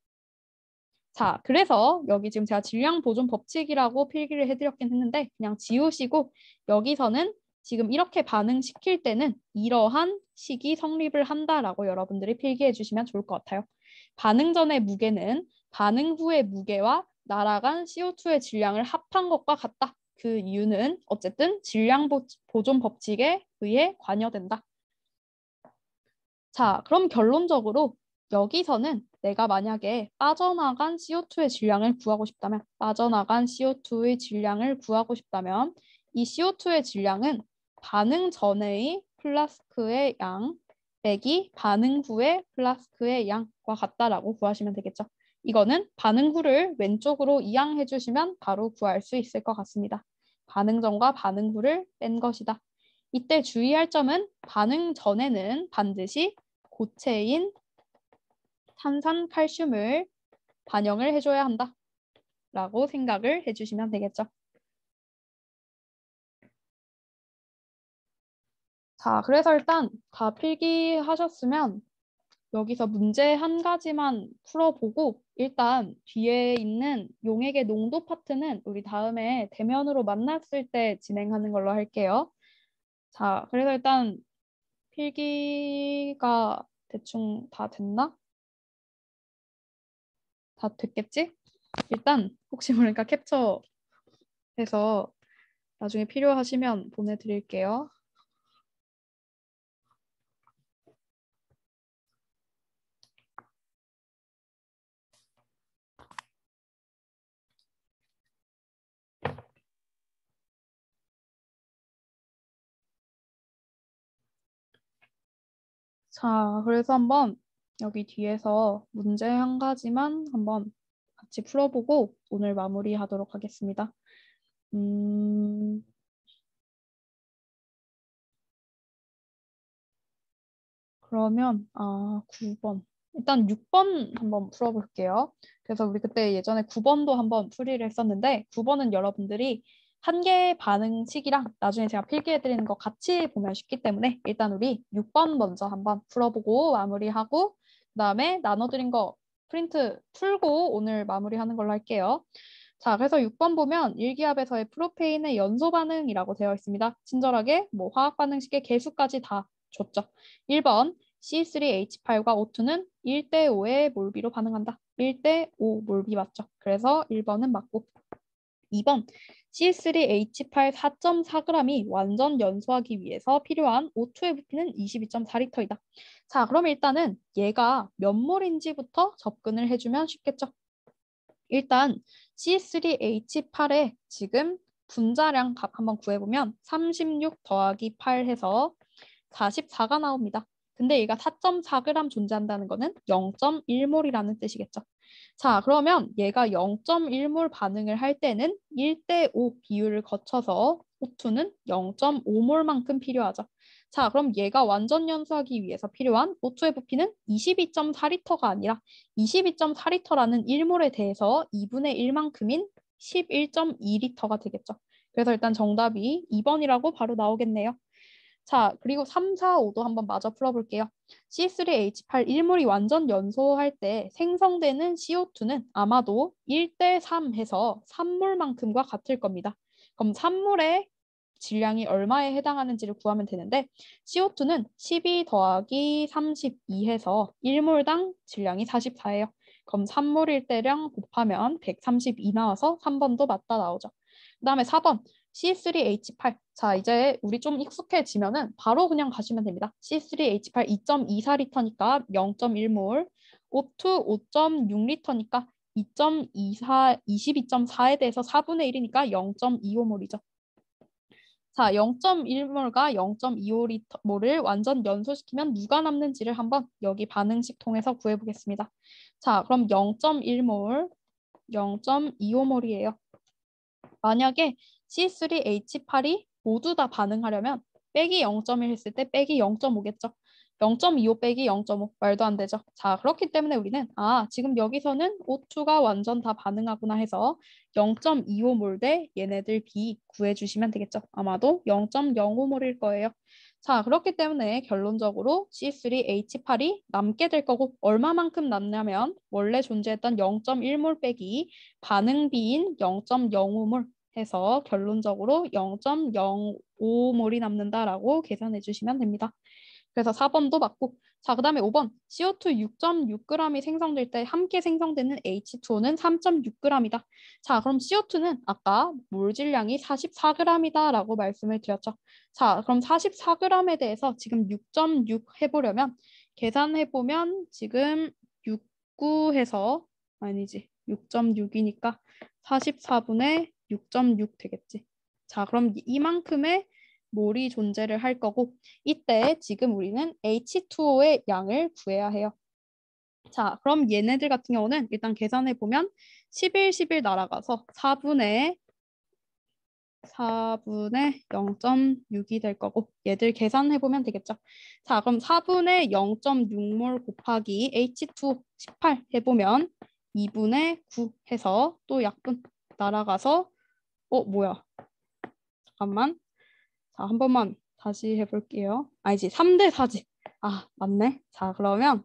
자, 그래서 여기 지금 제가 질량 보존 법칙이라고 필기를 해드렸긴 했는데 그냥 지우시고 여기서는 지금 이렇게 반응시킬 때는 이러한 식이 성립을 한다라고 여러분들이 필기해 주시면 좋을 것 같아요. 반응 전의 무게는 반응 후의 무게와 날아간 CO2의 질량을 합한 것과 같다. 그 이유는 어쨌든 질량 보존 법칙에 의해 관여된다. 자, 그럼 결론적으로 여기서는 내가 만약에 빠져나간 CO2의 질량을 구하고 싶다면 빠져나간 CO2의 질량을 구하고 싶다면 이 CO2의 질량은 반응 전의 플라스크의 양 빼기 반응 후의 플라스크의 양과 같다라고 구하시면 되겠죠. 이거는 반응 후를 왼쪽으로 이항해 주시면 바로 구할 수 있을 것 같습니다. 반응 전과 반응 후를 뺀 것이다. 이때 주의할 점은 반응 전에는 반드시 고체인 탄산칼슘을 반영을 해줘야 한다 라고 생각을 해주시면 되겠죠. 자, 그래서 일단 다 필기하셨으면 여기서 문제 한 가지만 풀어보고 일단 뒤에 있는 용액의 농도 파트는 우리 다음에 대면으로 만났을 때 진행하는 걸로 할게요. 자, 그래서 일단 필기가 대충 다 됐나? 다 됐겠지? 일단 혹시 모르니까 캡처해서 나중에 필요하시면 보내드릴게요. 자, 그래서 한번 여기 뒤에서 문제 한 가지만 한번 같이 풀어보고 오늘 마무리하도록 하겠습니다. 그러면 9번. 일단 6번 한번 풀어볼게요. 그래서 우리 그때 예전에 9번도 한번 풀이를 했었는데 9번은 여러분들이 한 개의 반응식이랑 나중에 제가 필기해드리는 거 같이 보면 쉽기 때문에 일단 우리 6번 먼저 한번 풀어보고 마무리하고 그다음에 나눠드린 거 프린트 풀고 오늘 마무리하는 걸로 할게요. 자, 그래서 6번 보면 일기압에서의 프로페인의 연소 반응이라고 되어 있습니다. 친절하게 뭐 화학 반응식의 개수까지 다 줬죠. 1번 C3H8과 O2는 1대5의 몰비로 반응한다. 1대5 몰비 맞죠? 그래서 1번은 맞고 2번 C3H8 4.4g이 완전 연소하기 위해서 필요한 O2의 부피는 22.4리터이다. 자, 그럼 일단은 얘가 몇 몰인지부터 접근을 해주면 쉽겠죠? 일단 C3H8의 지금 분자량 값 한번 구해보면 36 더하기 8 해서 44가 나옵니다. 근데 얘가 4.4g 존재한다는 거는 0.1몰이라는 뜻이겠죠. 자, 그러면 얘가 0.1몰 반응을 할 때는 1대5 비율을 거쳐서 O2는 0.5몰만큼 필요하죠. 자, 그럼 얘가 완전 연소하기 위해서 필요한 O2의 부피는 22.4리터가 아니라 22.4리터라는 1몰에 대해서 2분의 1만큼인 11.2리터가 되겠죠. 그래서 일단 정답이 2번이라고 바로 나오겠네요. 자, 그리고 3, 4, 5도 한번 마저 풀어볼게요. C3H8 1몰이 완전 연소할 때 생성되는 CO2는 아마도 1대3 해서 3몰만큼과 같을 겁니다. 그럼 3몰의 질량이 얼마에 해당하는지를 구하면 되는데 CO2는 12 더하기 32 해서 1몰당 질량이 44예요. 그럼 3몰일 때랑 곱하면 132 나와서 3번도 맞다 나오죠. 그 다음에 4번 C3H8. 자, 이제 우리 좀 익숙해지면은 바로 그냥 가시면 됩니다. C3H8 2.24리터니까 0.1몰, O2 5.6리터니까 22.4에 대해서 4분의 1이니까 0.25몰이죠. 자, 0.1몰과 0.25몰을 완전 연소시키면 누가 남는지를 한번 여기 반응식 통해서 구해보겠습니다. 자, 그럼 0.1몰, 0.25몰이에요. 만약에 C3H8이 모두 다 반응하려면 빼기 0.1 했을 때 빼기 0.5겠죠. 0.25 빼기 0.5 말도 안 되죠. 자, 그렇기 때문에 우리는 지금 여기서는 O2가 완전 다 반응하구나 해서 0.25몰 대 얘네들 B 구해주시면 되겠죠. 아마도 0.05몰일 거예요. 자, 그렇기 때문에 결론적으로 C3H8이 남게 될 거고 얼마만큼 남냐면 원래 존재했던 0.1몰 빼기 반응 B인 0.05몰 해서 결론적으로 0.05몰이 남는다라고 계산해 주시면 됩니다. 그래서 4번도 맞고 자, 그 다음에 5번 CO2 6.6g이 생성될 때 함께 생성되는 H2O는 3.6g이다. 자, 그럼 CO2는 아까 몰 질량이 44g이다 라고 말씀을 드렸죠. 자, 그럼 44g에 대해서 지금 6.6 해보려면 계산해보면 지금 69 해서 아니지 6.6이니까 44분의 6.6 되겠지. 자, 그럼 이만큼의 몰이 존재를 할 거고 이때 지금 우리는 H2O의 양을 구해야 해요. 자, 그럼 얘네들 같은 경우는 일단 계산해 보면 11, 11 날아가서 4분의 0.6이 될 거고 얘들 계산해 보면 되겠죠. 자, 그럼 4분의 0.6몰 곱하기 H2O 18 해보면 2분의 9 해서 또 약분 날아가서 뭐야? 잠깐만. 자, 한 번만 다시 해볼게요. 아니지, 3대 4지. 맞네. 자, 그러면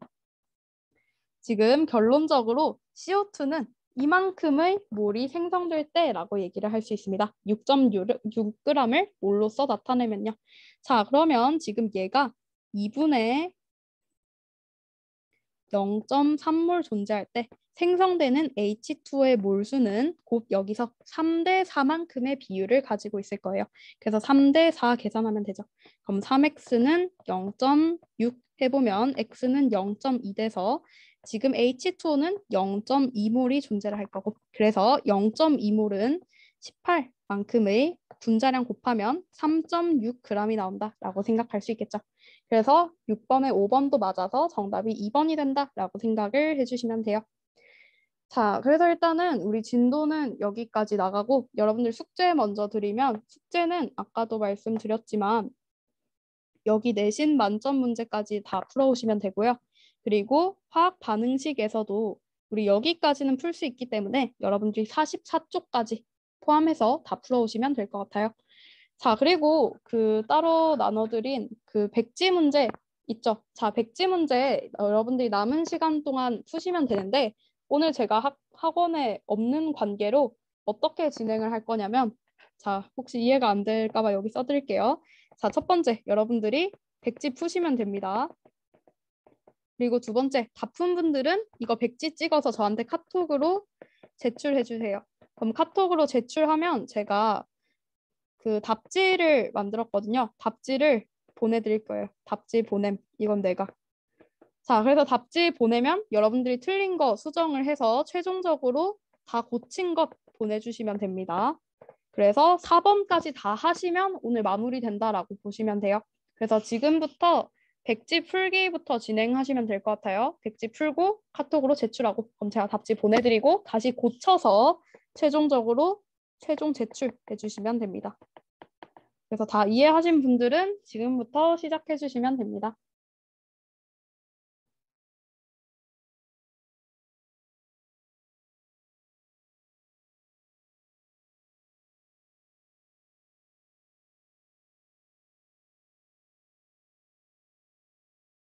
지금 결론적으로 CO2는 이만큼의 몰이 생성될 때라고 얘기를 할 수 있습니다. 6.6g을 몰로써 나타내면요. 자, 그러면 지금 얘가 2분의 0.3몰 존재할 때 생성되는 H2의 몰수는 곧 여기서 3대 4만큼의 비율을 가지고 있을 거예요. 그래서 3대 4 계산하면 되죠. 그럼 3x는 0.6 해보면 x는 0.2 돼서 지금 H2O는 0.2몰이 존재를 할 거고 그래서 0.2몰은 18만큼의 분자량 곱하면 3.6g이 나온다라고 생각할 수 있겠죠. 그래서 6번에 5번도 맞아서 정답이 2번이 된다라고 생각을 해주시면 돼요. 자, 그래서 일단은 우리 진도는 여기까지 나가고 여러분들 숙제 먼저 드리면 숙제는 아까도 말씀드렸지만 여기 내신 만점 문제까지 다 풀어오시면 되고요. 그리고 화학 반응식에서도 우리 여기까지는 풀 수 있기 때문에 여러분들이 44쪽까지 포함해서 다 풀어오시면 될 것 같아요. 자, 그리고 그 따로 나눠드린 그 백지 문제 있죠? 자, 백지 문제 여러분들이 남은 시간 동안 푸시면 되는데 오늘 제가 학원에 없는 관계로 어떻게 진행을 할 거냐면 자, 혹시 이해가 안 될까 봐 여기 써드릴게요. 자, 첫 번째, 여러분들이 백지 푸시면 됩니다. 그리고 두 번째, 다 푼 분들은 이거 백지 찍어서 저한테 카톡으로 제출해 주세요. 그럼 카톡으로 제출하면 제가 그 답지를 만들었거든요. 답지를 보내드릴 거예요. 답지 보냄. 이건 내가. 자, 그래서 답지 보내면 여러분들이 틀린 거 수정을 해서 최종적으로 다 고친 것 보내주시면 됩니다. 그래서 4번까지 다 하시면 오늘 마무리된다라고 보시면 돼요. 그래서 지금부터 백지 풀기부터 진행하시면 될 것 같아요. 백지 풀고 카톡으로 제출하고 그럼 제가 답지 보내드리고 다시 고쳐서 최종적으로 최종 제출해 주시면 됩니다. 그래서 다 이해하신 분들은 지금부터 시작해 주시면 됩니다.